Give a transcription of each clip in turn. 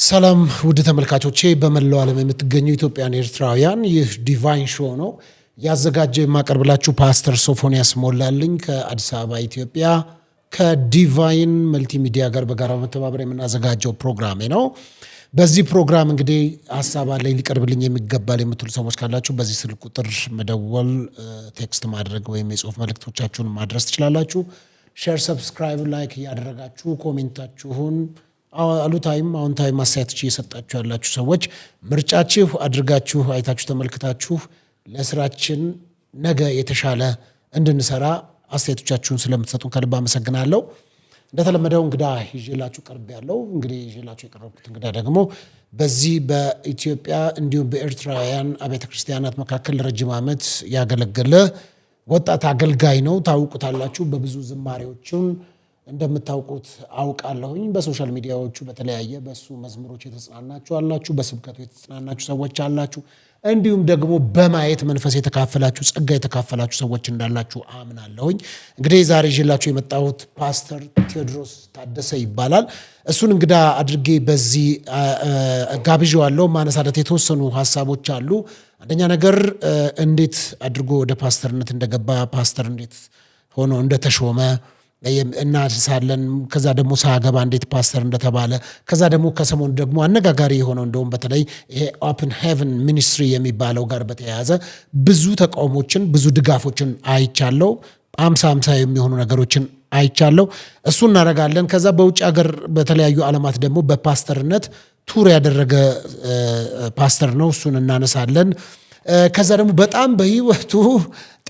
ሰላም ውድ ተመልካቾቼ በመላው ዓለም የምትገኙ ኢትዮጵያን ኤርትራውያን ይህ ዲቫይን ሾው ነው ያዘጋጀው የማቀርብላችሁ ፓስተር ሶፎንያስ ሞላልኝ ከአዲስ አበባ ኢትዮጵያ ከዲቫይን መልቲሚዲያ ጋር በጋራ መተባበር የምናዘጋጀው ፕሮግራም ነው። በዚህ ፕሮግራም እንግዲህ ሐሳብ አለኝ ሊቀርብልኝ የሚገባል የምትሉ ሰዎች ካላችሁ በዚህ ስልክ ቁጥር መደወል ቴክስት ማድረግ ወይም የጽሁፍ መልእክቶቻችሁን ማድረስ ትችላላችሁ። ሼር ሰብስክራይብ ላይክ ያደረጋችሁ ኮሜንታችሁን አሉታይም አዎንታይም አስተያየት እየሰጣችሁ ያላችሁ ሰዎች ምርጫችሁ አድርጋችሁ አይታችሁ ተመልክታችሁ ለስራችን ነገ የተሻለ እንድንሰራ አስተያየቶቻችሁን ስለምትሰጡን ከልብ አመሰግናለሁ። እንደተለመደው እንግዳ ይዤላችሁ ቀርብ ያለው እንግዲህ ይዤላችሁ የቀረብኩት እንግዳ ደግሞ በዚህ በኢትዮጵያ እንዲሁም በኤርትራውያን አብያተ ክርስቲያናት መካከል ለረጅም ዓመት ያገለገለ ወጣት አገልጋይ ነው። ታውቁታላችሁ። በብዙ ዝማሬዎችን እንደምታውቁት አውቃለሁኝ። በሶሻል ሚዲያዎቹ በተለያየ በሱ መዝሙሮች የተጽናናችሁ አላችሁ፣ በስብከቱ የተጽናናችሁ ሰዎች አላችሁ፣ እንዲሁም ደግሞ በማየት መንፈስ የተካፈላችሁ ጸጋ የተካፈላችሁ ሰዎች እንዳላችሁ አምናለሁኝ። እንግዲህ ዛሬ ይዤላችሁ የመጣሁት ፓስተር ቴዎድሮስ ታደሰ ይባላል። እሱን እንግዳ አድርጌ በዚህ ጋብዣዋለሁ። ማነሳለት የተወሰኑ ሀሳቦች አሉ። አንደኛ ነገር እንዴት አድርጎ ወደ ፓስተርነት እንደገባ፣ ፓስተር እንዴት ሆኖ እንደተሾመ እናነሳለን። ከዛ ደግሞ ሳያገባ እንዴት ፓስተር እንደተባለ፣ ከዛ ደግሞ ከሰሞኑ ደግሞ አነጋጋሪ የሆነው እንደውም በተለይ ይሄ ኦፕን ሄቨን ሚኒስትሪ የሚባለው ጋር በተያያዘ ብዙ ተቃውሞችን ብዙ ድጋፎችን አይቻለው። 50 የሚሆኑ ነገሮችን አይቻለው። እሱ እናደርጋለን። ከዛ በውጭ ሀገር በተለያዩ ዓለማት ደግሞ በፓስተርነት ቱር ያደረገ ፓስተር ነው። እሱን እናነሳለን። ከዛ ደግሞ በጣም በህይወቱ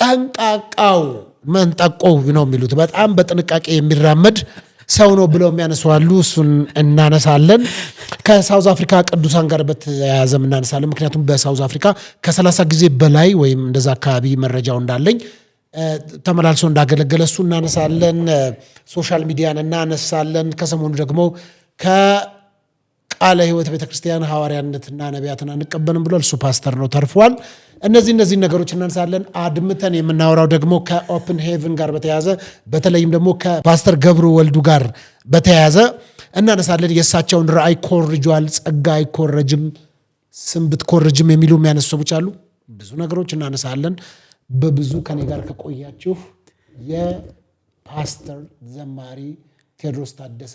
ጠንቃቃው መንጠቆ ነው የሚሉት በጣም በጥንቃቄ የሚራመድ ሰው ነው ብለው የሚያነሷሉ። እሱን እናነሳለን። ከሳውዝ አፍሪካ ቅዱሳን ጋር በተያያዘ እናነሳለን። ምክንያቱም በሳውዝ አፍሪካ ከ30 ጊዜ በላይ ወይም እንደዛ አካባቢ መረጃው እንዳለኝ ተመላልሶ እንዳገለገለ እሱ እናነሳለን። ሶሻል ሚዲያን እናነሳለን። ከሰሞኑ ደግሞ ከቃለ ሕይወት ቤተክርስቲያን ሐዋርያነትና ነቢያትን አንቀበልም ብሏል። እሱ ፓስተር ነው፣ ተርፏል። እነዚህ ነገሮች እናነሳለን። አድምተን የምናወራው ደግሞ ከኦፕን ሄቨን ጋር በተያያዘ በተለይም ደግሞ ከፓስተር ገብሩ ወልዱ ጋር በተያያዘ እናነሳለን። የእሳቸውን ራእይ ኮርጇል። ጸጋ አይኮረጅም፣ ስም ብትኮርጅም የሚሉ የሚያነሱ ሰዎች አሉ። ብዙ ነገሮች እናነሳለን። በብዙ ከኔ ጋር ከቆያችሁ የፓስተር ዘማሪ ቴዎድሮስ ታደሰ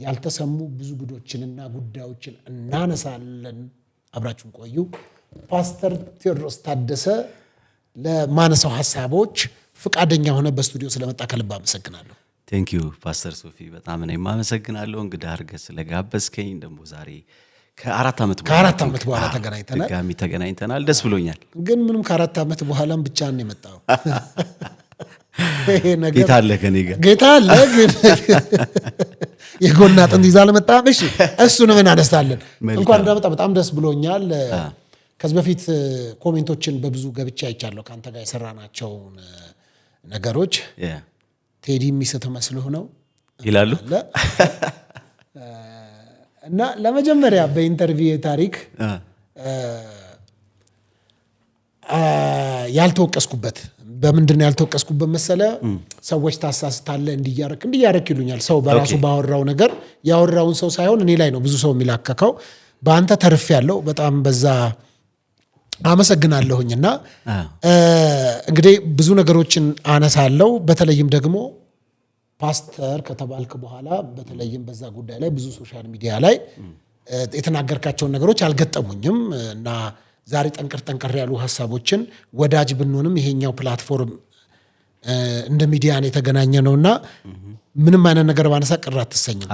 ያልተሰሙ ብዙ ጉዶችንና ጉዳዮችን እናነሳለን። አብራችሁን ቆዩ። ፓስተር ቴዎድሮስ ታደሰ ለማነሳው ሀሳቦች ፈቃደኛ ሆነ በስቱዲዮ ስለመጣ ከልብ አመሰግናለሁ። ቴንክ ዩ ፓስተር ሶፊ፣ በጣም እኔም አመሰግናለሁ እንግዳ አድርገህ ስለጋበዝከኝ። ደግሞ ዛሬ ከአራት ዓመት በኋላ ተገናኝተናል። ድጋሚ ተገናኝተናል። ደስ ብሎኛል። ግን ምንም ከአራት ዓመት በኋላም ብቻህን ነው የመጣው። ጌታ አለ ከኔ ጋር፣ ጌታ አለ። ግን የጎና አጥንት ይዛ ለመጣም እሺ፣ እሱንም እናነሳለን። እንኳን እንደመጣ በጣም ደስ ብሎኛል። ከዚህ በፊት ኮሜንቶችን በብዙ ገብቻ አይቻለሁ ከአንተ ጋር የሰራናቸውን ነገሮች። ቴዲ የሚስት መስሎህ ነው ይላሉ እና ለመጀመሪያ በኢንተርቪው ታሪክ ያልተወቀስኩበት በምንድን ነው ያልተወቀስኩበት መሰለ? ሰዎች ታሳስታለህ እንዲያረክ ይሉኛል። ሰው በራሱ ባወራው ነገር ያወራውን ሰው ሳይሆን እኔ ላይ ነው ብዙ ሰው የሚላከከው። በአንተ ተርፍ ያለው በጣም በዛ አመሰግናለሁኝና እንግዲህ ብዙ ነገሮችን አነሳለሁ። በተለይም ደግሞ ፓስተር ከተባልክ በኋላ በተለይም በዛ ጉዳይ ላይ ብዙ ሶሻል ሚዲያ ላይ የተናገርካቸውን ነገሮች አልገጠሙኝም እና ዛሬ ጠንቀር ያሉ ሀሳቦችን ወዳጅ ብንሆንም ይሄኛው ፕላትፎርም እንደ ሚዲያን የተገናኘ ነውና ምንም አይነት ነገር ባነሳ ቅር አትሰኝም?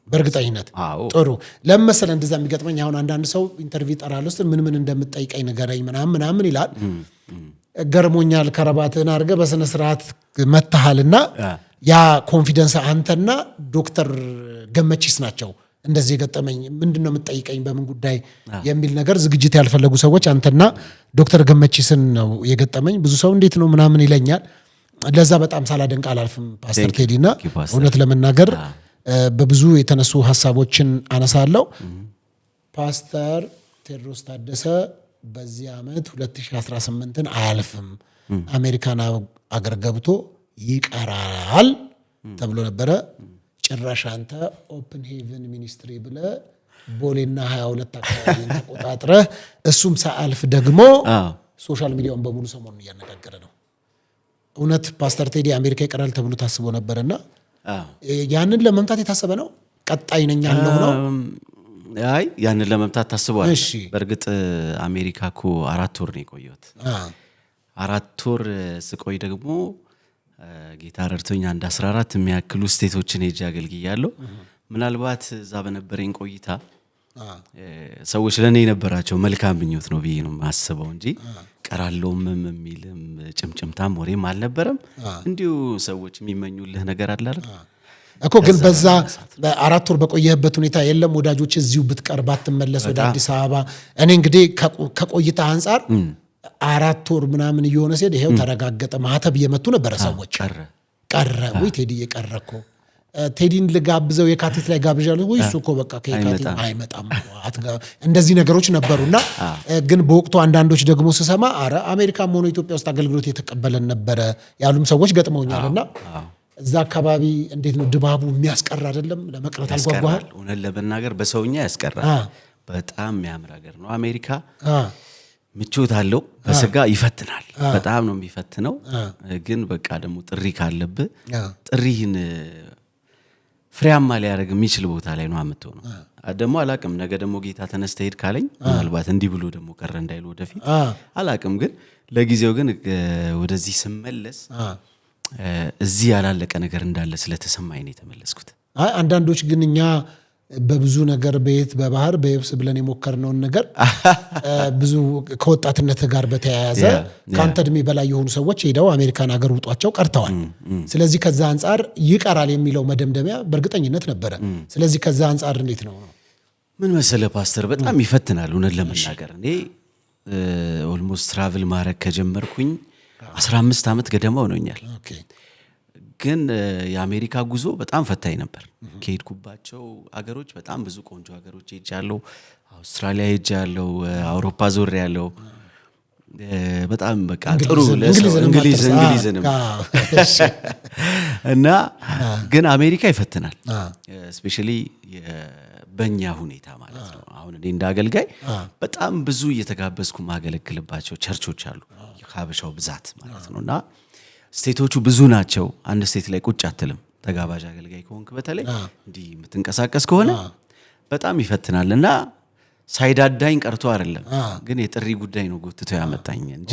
በእርግጠኝነት ጥሩ። ለምን መሰለህ እንደዛ የሚገጥመኝ? አሁን አንዳንድ ሰው ኢንተርቪው ጠራል ውስጥ ምን እንደምትጠይቀኝ ንገረኝ ምናምን ይላል። ገርሞኛል። ከረባትህን አድርገህ በስነ ስርዓት መታሃልና ያ ኮንፊደንስ አንተና ዶክተር ገመቺስ ናቸው እንደዚህ የገጠመኝ። ምንድነው የምትጠይቀኝ በምን ጉዳይ የሚል ነገር ዝግጅት ያልፈለጉ ሰዎች አንተና ዶክተር ገመቺስን ነው የገጠመኝ። ብዙ ሰው እንዴት ነው ምናምን ይለኛል። ለዛ በጣም ሳላደንቅ አላልፍም ፓስተር ቴዲና እውነት ለመናገር በብዙ የተነሱ ሀሳቦችን አነሳለሁ። ፓስተር ቴዎድሮስ ታደሰ በዚህ ዓመት 2018ን አያልፍም፣ አሜሪካን አገር ገብቶ ይቀራል ተብሎ ነበረ። ጭራሽ አንተ ኦፕን ሄቨን ሚኒስትሪ ብለህ ቦሌና 22 አካባቢ ተቆጣጥረህ እሱም ሳያልፍ ደግሞ ሶሻል ሚዲያውን በሙሉ ሰሞኑን እያነጋገረ ነው። እውነት ፓስተር ቴዲ አሜሪካ ይቀራል ተብሎ ታስቦ ነበርና ያንን ለመምታት የታሰበ ነው። ቀጣይ ነኝ ያለው ነው። አይ ያንን ለመምታት ታስቧል። በእርግጥ አሜሪካ እኮ 4 ወር ነው የቆየሁት። 4 ወር ስቆይ ደግሞ ጌታ ረድቶኝ አንድ 14 የሚያክሉ ስቴቶችን ሄጄ አገልግያለሁ። ምናልባት እዛ በነበረኝ ቆይታ ሰዎች ለኔ የነበራቸው መልካም ምኞት ነው ብዬ ነው የማስበው እንጂ ቀራለውም የሚልም ጭምጭምታም ወሬም አልነበረም። እንዲሁ ሰዎች የሚመኙልህ ነገር አለ አይደል እኮ። ግን በዛ 4 ወር በቆየህበት ሁኔታ የለም ወዳጆች እዚሁ ብትቀር ባትመለስ ወደ አዲስ አበባ። እኔ እንግዲህ ከቆይታ አንፃር 4 ወር ምናምን እየሆነ ሲሄድ ይሄው ተረጋገጠ። ማህተብ እየመቱ ነበረ ሰዎች። ቀረ ወይ ቴዲ የቀረ እኮ ቴዲን ልጋብዘው የካቲት ላይ ጋብዣለሁ ወይ እሱ እኮ በቃ ከየካቲት አይመጣም እንደዚህ ነገሮች ነበሩና ግን በወቅቱ አንዳንዶች ደግሞ ስሰማ አረ አሜሪካም ሆኖ ኢትዮጵያ ውስጥ አገልግሎት የተቀበለን ነበረ ያሉም ሰዎች ገጥመውኛልና እዛ አካባቢ እንዴት ነው ድባቡ የሚያስቀር አይደለም? ለመቅረት አልጓጓሃል? እውነት ለመናገር በሰውኛ ያስቀራል። በጣም የሚያምር ሀገር ነው አሜሪካ። ምቾት አለው፣ በስጋ ይፈትናል። በጣም ነው የሚፈትነው። ግን በቃ ደግሞ ጥሪ ካለብህ ጥሪህን ፍሬያማ ሊያደርግ የሚችል ቦታ ላይ ነው የምትሆነው። ደግሞ አላቅም ነገ ደግሞ ጌታ ተነስተ ሄድ ካለኝ ምናልባት እንዲህ ብሎ ደግሞ ቀረ እንዳይሉ ወደፊት አላቅም። ግን ለጊዜው ግን ወደዚህ ስመለስ እዚህ ያላለቀ ነገር እንዳለ ስለተሰማኝ ነው የተመለስኩት። አንዳንዶች ግን እኛ በብዙ ነገር በየት በባህር በየብስ ብለን የሞከርነውን ነገር ብዙ ከወጣትነት ጋር በተያያዘ ከአንተ እድሜ በላይ የሆኑ ሰዎች ሄደው አሜሪካን ሀገር ውጧቸው ቀርተዋል። ስለዚህ ከዛ አንጻር ይቀራል የሚለው መደምደሚያ በእርግጠኝነት ነበረ። ስለዚህ ከዛ አንጻር እንዴት ነው? ምን መሰለህ ፓስተር፣ በጣም ይፈትናል። እውነት ለመናገር እኔ ኦልሞስት ትራቭል ማድረግ ከጀመርኩኝ 15 ዓመት ገደማ ሆኖኛል። ግን የአሜሪካ ጉዞ በጣም ፈታኝ ነበር። ከሄድኩባቸው አገሮች በጣም ብዙ ቆንጆ አገሮች ሄጃለሁ። አውስትራሊያ ሄጃለሁ፣ አውሮፓ ዞሬያለሁ። በጣም በቃ ጥሩ እንግሊዝንም እና ግን አሜሪካ ይፈትናል። ስፔሻሊ በእኛ ሁኔታ ማለት ነው። አሁን እኔ እንዳገልጋይ በጣም ብዙ እየተጋበዝኩ ማገለግልባቸው ቸርቾች አሉ፣ የሀበሻው ብዛት ማለት ነውና ስቴቶቹ ብዙ ናቸው። አንድ ስቴት ላይ ቁጭ አትልም። ተጋባዥ አገልጋይ ከሆንክ በተለይ እንዲህ የምትንቀሳቀስ ከሆነ በጣም ይፈትናልና ሳይዳዳኝ ቀርቶ አይደለም፣ ግን የጥሪ ጉዳይ ነው ጎትቶ ያመጣኝ እንጂ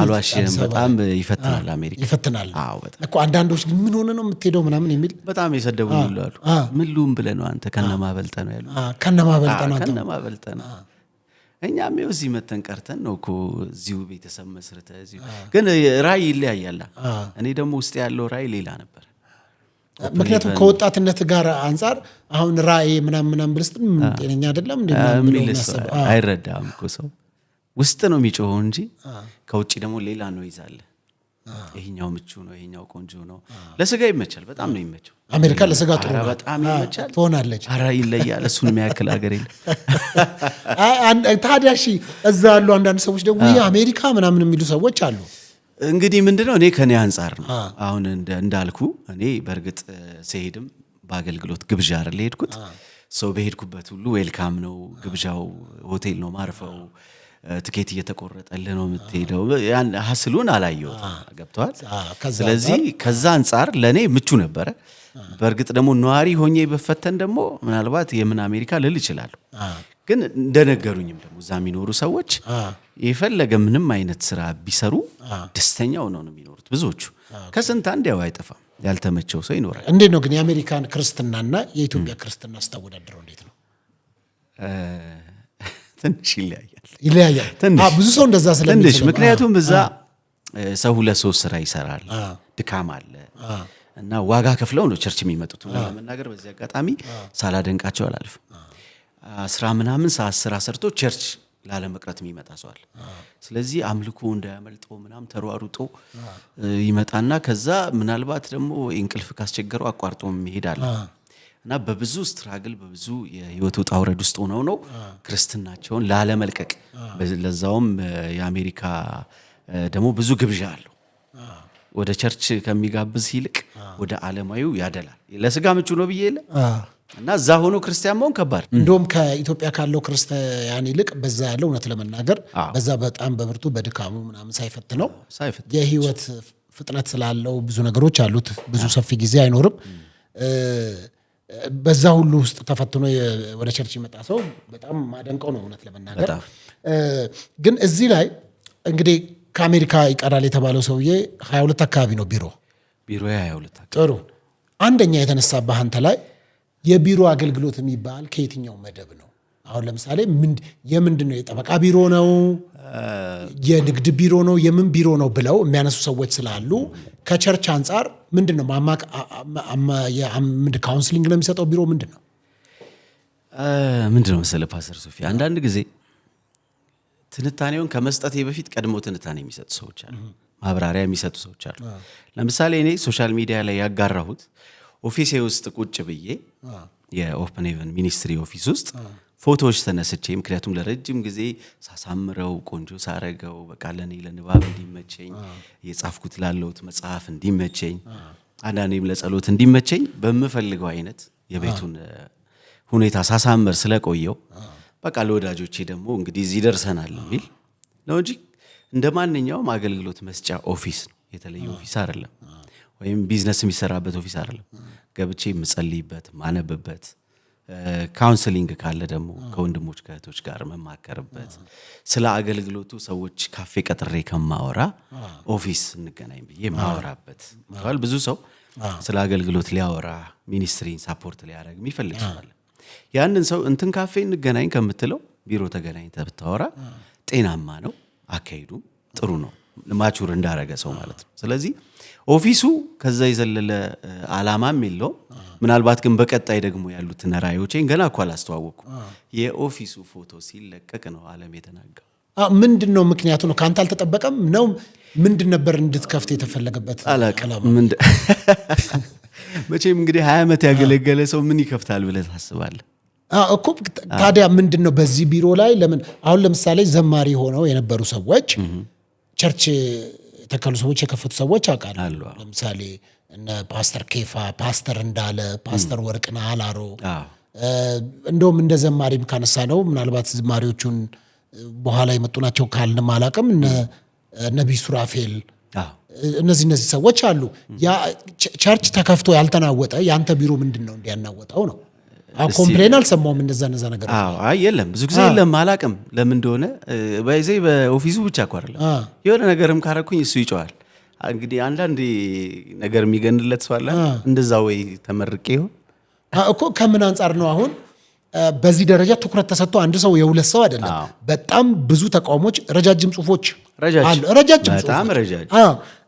አልዋሽም። በጣም ይፈትናል አሜሪካ ይፈትናል። አዎ በጣም እኮ አንዳንዶች ግን ምን ሆነ ነው የምትሄደው ምናምን የሚል በጣም የሰደቡኝ ሁሉ አሉ። ምን ሉም ብለህ ነው አንተ ከነማበልጠ ነው ያሉ። ከነማበልጠ ነው እኛም እዚህ መተን ቀርተን ነው እኮ እዚሁ ቤተሰብ መስርተ እዚሁ። ግን ራእይ ይለያያል። እኔ ደግሞ ውስጥ ያለው ራእይ ሌላ ነበር። ምክንያቱም ከወጣትነት ጋር አንጻር አሁን ራእይ ምናምን ብልስጥ ጤነኛ አይደለም እንዴ? አይረዳም እኮ ሰው ውስጥ ነው የሚጮኸው እንጂ ከውጭ ደግሞ ሌላ ነው ይዛለ። ይሄኛው ምቹ ነው፣ ይሄኛው ቆንጆ ነው፣ ለስጋ ይመቻል። በጣም ነው ይመቻል። አሜሪካ ለስጋ ጥሩ ነው፣ በጣም ይመቻል ትሆናለች። አራ ይለያል። እሱን የሚያክል ሀገር የለም። ታዲያ እሺ፣ እዛ ያሉ አንዳንድ ሰዎች ደግሞ ይሄ አሜሪካ ምናምን የሚሉ ሰዎች አሉ። እንግዲህ ምንድነው እኔ ከኔ አንጻር ነው አሁን እንዳልኩ እኔ በእርግጥ ሲሄድም በአገልግሎት ግብዣ አይደል ሄድኩት። ሰው በሄድኩበት ሁሉ ዌልካም ነው፣ ግብዣው ሆቴል ነው ማርፈው፣ ትኬት እየተቆረጠልህ ነው የምትሄደው። ያን ሀስሉን አላየሁት። ገብቷል። ስለዚህ ከዛ አንጻር ለኔ ምቹ ነበረ። በእርግጥ ደግሞ ነዋሪ ሆኜ በፈተን ደግሞ ምናልባት የምን አሜሪካ ልል ይችላል። ግን እንደነገሩኝም ደግሞ እዛ የሚኖሩ ሰዎች የፈለገ ምንም አይነት ስራ ቢሰሩ ደስተኛው ነው የሚኖሩት ብዙዎቹ። ከስንት አንድ ያው አይጠፋም ያልተመቸው ሰው ይኖራል። እንዴት ነው ግን የአሜሪካን ክርስትናና የኢትዮጵያ ክርስትና አስተወዳድረው እንዴት ነው? ትንሽ ይለያያል። ብዙ ሰው እንደዛ ስለሚል ምክንያቱም እዛ ሰው 2-3 ስራ ይሰራል፣ ድካም አለ እና ዋጋ ከፍለው ነው ቸርች የሚመጡት። ለመናገር በዚህ አጋጣሚ ሳላደንቃቸው አላልፍም። 10 ምናምን ሰዓት ስራ ሰርቶ ቸርች ላለመቅረት የሚመጣ ሰው አለ። ስለዚህ አምልኮ እንዳያመልጠው ምናምን ተሯሩጦ ይመጣና ከዛ ምናልባት ደግሞ እንቅልፍ ካስቸገረው አቋርጦ ይሄዳል እና በብዙ ስትራግል በብዙ የህይወት ውጣ ውረድ ውስጥ ሆነው ነው ክርስትናቸውን ላለመልቀቅ። ለዛውም የአሜሪካ ደግሞ ብዙ ግብዣ አለው። ወደ ቸርች ከሚጋብዝ ይልቅ ወደ ዓለማዊው ያደላል። ለስጋ ምቹ ነው ብዬ እና እዛ ሆኖ ክርስቲያን መሆን ከባድ። እንደውም ከኢትዮጵያ ካለው ክርስቲያን ይልቅ በዛ ያለው እውነት ለመናገር በዛ በጣም በብርቱ በድካሙ ምናምን ሳይፈትነው የህይወት ፍጥነት ስላለው ብዙ ነገሮች አሉት። ብዙ ሰፊ ጊዜ አይኖርም። በዛ ሁሉ ውስጥ ተፈትኖ ወደ ቸርች የመጣ ሰው በጣም ማደንቀው ነው እውነት ለመናገር። ግን እዚህ ላይ እንግዲህ ከአሜሪካ ይቀራል የተባለው ሰውዬ 22 አካባቢ ነው ቢሮ 22 አካባቢ። ጥሩ አንደኛ የተነሳብህ አንተ ላይ የቢሮ አገልግሎት የሚባል ከየትኛው መደብ ነው? አሁን ለምሳሌ የምንድን ነው? የጠበቃ ቢሮ ነው? የንግድ ቢሮ ነው? የምን ቢሮ ነው ብለው የሚያነሱ ሰዎች ስላሉ ከቸርች አንጻር ምንድን ነው ካውንስሊንግ ነው የሚሰጠው ቢሮ ምንድን ነው? ምንድን ነው መሰለህ ፓስተር ሶፊ፣ አንዳንድ ጊዜ ትንታኔውን ከመስጠቴ በፊት ቀድሞ ትንታኔ የሚሰጡ ሰዎች አሉ፣ ማብራሪያ የሚሰጡ ሰዎች አሉ። ለምሳሌ እኔ ሶሻል ሚዲያ ላይ ያጋራሁት ኦፊሴ ውስጥ ቁጭ ብዬ የኦፕን ሄቨን ሚኒስትሪ ኦፊስ ውስጥ ፎቶዎች ተነስቼ፣ ምክንያቱም ለረጅም ጊዜ ሳሳምረው ቆንጆ ሳረገው በቃ ለኔ ለንባብ እንዲመቸኝ የጻፍኩት ላለሁት መጽሐፍ እንዲመቸኝ አንዳንዴም ለጸሎት እንዲመቸኝ በምፈልገው አይነት የቤቱን ሁኔታ ሳሳምር ስለቆየው በቃ ለወዳጆቼ ደግሞ እንግዲህ እዚህ ደርሰናል የሚል ነው እንጂ እንደ ማንኛውም አገልግሎት መስጫ ኦፊስ ነው። የተለየ ኦፊስ አይደለም፣ ወይም ቢዝነስ የሚሰራበት ኦፊስ አይደለም። ገብቼ የምጸልይበት ማነብበት፣ ካውንስሊንግ ካለ ደግሞ ከወንድሞች ከእህቶች ጋር መማከርበት፣ ስለ አገልግሎቱ ሰዎች ካፌ ቀጥሬ ከማወራ ኦፊስ እንገናኝ ብዬ ማወራበት። ብዙ ሰው ስለ አገልግሎት ሊያወራ ሚኒስትሪን ሳፖርት ሊያደርግ የሚፈልግ ሰው አለ። ያንን ሰው እንትን ካፌ እንገናኝ ከምትለው ቢሮ ተገናኝተህ ብታወራ ጤናማ ነው፣ አካሄዱም ጥሩ ነው፣ ማቹር እንዳረገ ሰው ማለት ነው። ስለዚህ ኦፊሱ ከዛ የዘለለ ዓላማም የለውም። ምናልባት ግን በቀጣይ ደግሞ ያሉትን ራእዮቼን ገና እኮ አላስተዋወቅኩም። የኦፊሱ ፎቶ ሲለቀቅ ነው ዓለም የተናገረው። ምንድን ነው ምክንያቱ? ነው ከአንተ አልተጠበቀም ነው? ምንድን ነበር እንድትከፍት የተፈለገበት ዓላማ? መቼም እንግዲህ 20 ዓመት ያገለገለ ሰው ምን ይከፍታል ብለህ ታስባለህ እኮ? ታዲያ ምንድን ነው በዚህ ቢሮ ላይ ለምን አሁን ለምሳሌ ዘማሪ ሆነው የነበሩ ሰዎች ቸርች የተከሉ ሰዎች የከፈቱ ሰዎች አውቃለሁ። ለምሳሌ እነ ፓስተር ኬፋ፣ ፓስተር እንዳለ፣ ፓስተር ወርቅነህ አላሮ እንደውም እንደ ዘማሪም ካነሳ ነው ምናልባት ዘማሪዎቹን በኋላ የመጡ ናቸው ካልንም አላውቅም፣ ነቢይ ሱራፌል እነዚህ ሰዎች አሉ። ያ ቸርች ተከፍቶ ያልተናወጠ ያንተ ቢሮ ምንድን ነው እንዲያናወጣው ነው? ኮምፕሌን አልሰማሁም እንደዛ ነገር። አይ የለም፣ ብዙ ጊዜ የለም፣ አላውቅም ለምን እንደሆነ። በዚህ በኦፊሱ ብቻ እኮ አይደለም፣ የሆነ ነገርም ካረኩኝ እሱ ይጮሃል። እንግዲህ አንዳንድ ነገር የሚገንለት ሰው አለ እንደዛ። ወይ ተመርቄ ይሆን እኮ ከምን አንጻር ነው አሁን በዚህ ደረጃ ትኩረት ተሰጥቶ አንድ ሰው የሁለት ሰው አይደለም፣ በጣም ብዙ ተቃውሞች፣ ረጃጅም ጽሁፎች አሉ፣ ረጃጅም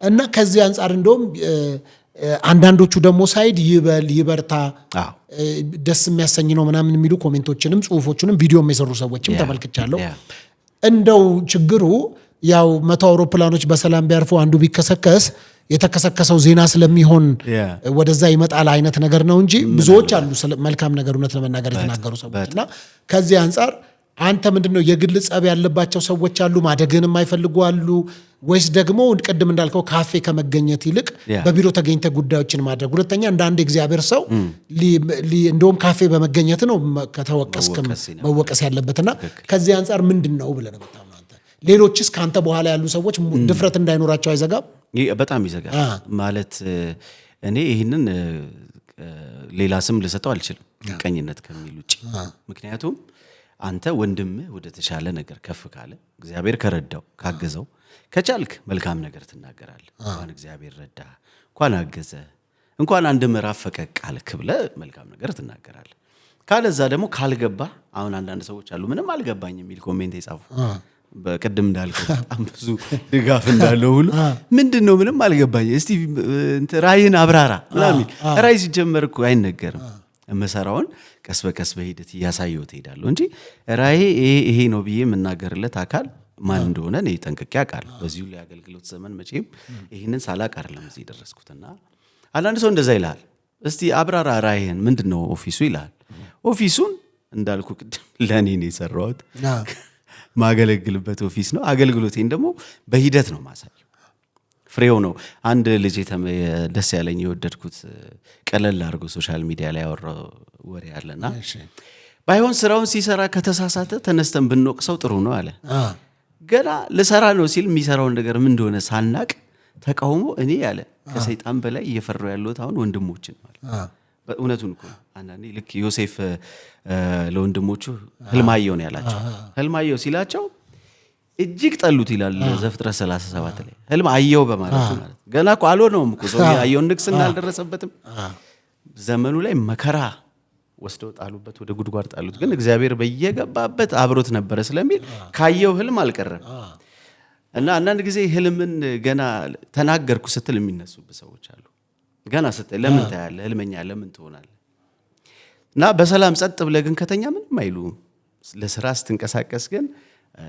እና ከዚህ አንጻር እንደውም አንዳንዶቹ ደግሞ ሳይድ ይበርታ ደስ የሚያሰኝ ነው ምናምን የሚሉ ኮሜንቶችንም ጽሁፎችንም ቪዲዮም የሰሩ ሰዎችም ተመልክቻለሁ። እንደው ችግሩ ያው 100 አውሮፕላኖች በሰላም ቢያርፉ አንዱ ቢከሰከስ የተከሰከሰው ዜና ስለሚሆን ወደዛ ይመጣል አይነት ነገር ነው እንጂ ብዙዎች አሉ መልካም ነገር እውነት ለመናገር የተናገሩ ሰዎች እና ከዚህ አንጻር አንተ ምንድነው የግል ጸብ ያለባቸው ሰዎች አሉ ማደግን የማይፈልጉ አሉ ወይስ ደግሞ ቅድም እንዳልከው ካፌ ከመገኘት ይልቅ በቢሮ ተገኝተ ጉዳዮችን ማድረግ? ሁለተኛ እንደ አንድ እግዚአብሔር ሰው እንደውም ካፌ በመገኘት ነው ከተወቀስከም መወቀስ ያለበትና ከዚህ አንጻር ምንድነው ብለህ ነው አንተ? ሌሎችስ ካንተ በኋላ ያሉ ሰዎች ድፍረት እንዳይኖራቸው አይዘጋም? በጣም ይዘጋል ማለት እኔ ይህንን ሌላ ስም ልሰጠው አልችልም ቀኝነት ከሚል ውጭ። ምክንያቱም አንተ ወንድምህ ወደ ተሻለ ነገር ከፍ ካለ እግዚአብሔር ከረዳው ካገዘው ከቻልክ መልካም ነገር ትናገራለህ። እንኳን እግዚአብሔር ረዳ፣ እንኳን አገዘ፣ እንኳን አንድ ምዕራፍ ፈቀቅ አልክ ብለህ መልካም ነገር ትናገራለህ። ካለዛ ደግሞ ካልገባ አሁን አንዳንድ ሰዎች አሉ ምንም አልገባኝ የሚል ኮሜንት የጻፉ በቅድም እንዳልከው በጣም ብዙ ድጋፍ እንዳለው ሁሉ ምንድነው ምንም አልገባኝ እስቲ ራይን አብራራ ምናምን። ራይ ሲጀመር እኮ አይነገርም። መሰራውን ቀስ በቀስ በሂደት እያሳየው ትሄዳለህ እንጂ ራይ ይሄ ነው ብዬ የምናገርለት አካል ማን እንደሆነ እኔ ጠንቅቄ አውቃለሁ። በዚሁ ላይ አገልግሎት ዘመን መቼም ይሄንን ሳላቅ አይደለም እዚህ ደረስኩትና አንዳንድ ሰው እንደዛ ይላል። እስቲ አብራራ ራይን ምንድነው ኦፊሱ ይላል። ኦፊሱን እንዳልኩ ቅድም ለኔ ነው የሰራሁት ማገለግልበት ኦፊስ ነው። አገልግሎቴን ደግሞ በሂደት ነው ማሳየው። ፍሬው ነው። አንድ ልጅ ደስ ያለኝ የወደድኩት ቀለል አድርጎ ሶሻል ሚዲያ ላይ ያወራው ወሬ አለና ባይሆን ስራውን ሲሰራ ከተሳሳተ ተነስተን ብንወቅሰው ጥሩ ነው አለ። ገና ለሰራ ነው ሲል የሚሰራውን ነገር ምን እንደሆነ ሳናቅ ተቃውሞ እኔ ያለ ከሰይጣን በላይ እየፈራው ያለሁት አሁን ወንድሞችን ማለት በእውነቱን እኮ አንዳንዴ ልክ ዮሴፍ ለወንድሞቹ ህልማየው ነው ያላቸው። ህልማየው ሲላቸው እጅግ ጠሉት ይላል ዘፍጥረት 37 ላይ ህልም አየው በማለት ማለት ገና እኮ አልሆነውም እኮ ሰው ያየው ንግስና አልደረሰበትም። ዘመኑ ላይ መከራ ወስደው ጣሉበት፣ ወደ ጉድጓድ ጣሉት። ግን እግዚአብሔር በየገባበት አብሮት ነበረ ስለሚል ካየው ህልም አልቀረም። እና አንዳንድ ጊዜ ህልምን ገና ተናገርኩ ስትል የሚነሱብህ ሰዎች አሉ። ገና ስትል ለምን ታያለህ ህልመኛ ለምን ትሆናለህ? እና በሰላም ጸጥ ብለህ ግን ከተኛ ምንም አይሉም። ለስራ ስትንቀሳቀስ ግን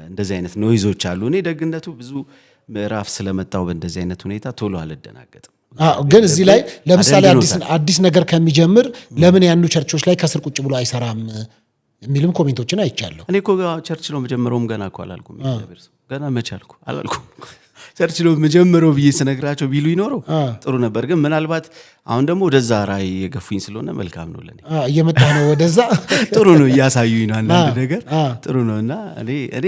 እንደዚህ አይነት ኖይዞች አሉ። እኔ ደግነቱ ብዙ ምዕራፍ ስለመጣው በእንደዚህ አይነት ሁኔታ ቶሎ አልደናገጥም። ግን እዚህ ላይ ለምሳሌ አዲስ ነገር ከሚጀምር ለምን ያኑ ቸርቾች ላይ ከስር ቁጭ ብሎ አይሰራም የሚልም ኮሜንቶችን አይቻለሁ። እኔ እኮ ቸርች ነው መጀመሩም ገና እኮ አላልኩም። እግዚአብሔር ሰው ገና መቻልኩ አላልኩም። ቸርች ነው መጀመሪያው ብዬ ስነግራቸው ቢሉ ይኖረው ጥሩ ነበር። ግን ምናልባት አሁን ደግሞ ወደዛ ራይ የገፉኝ ስለሆነ መልካም ነው ለኔ። እየመጣ ነው ወደዛ ጥሩ ነው እያሳዩኝ ነው አንዳንድ ነገር ጥሩ ነውና እኔ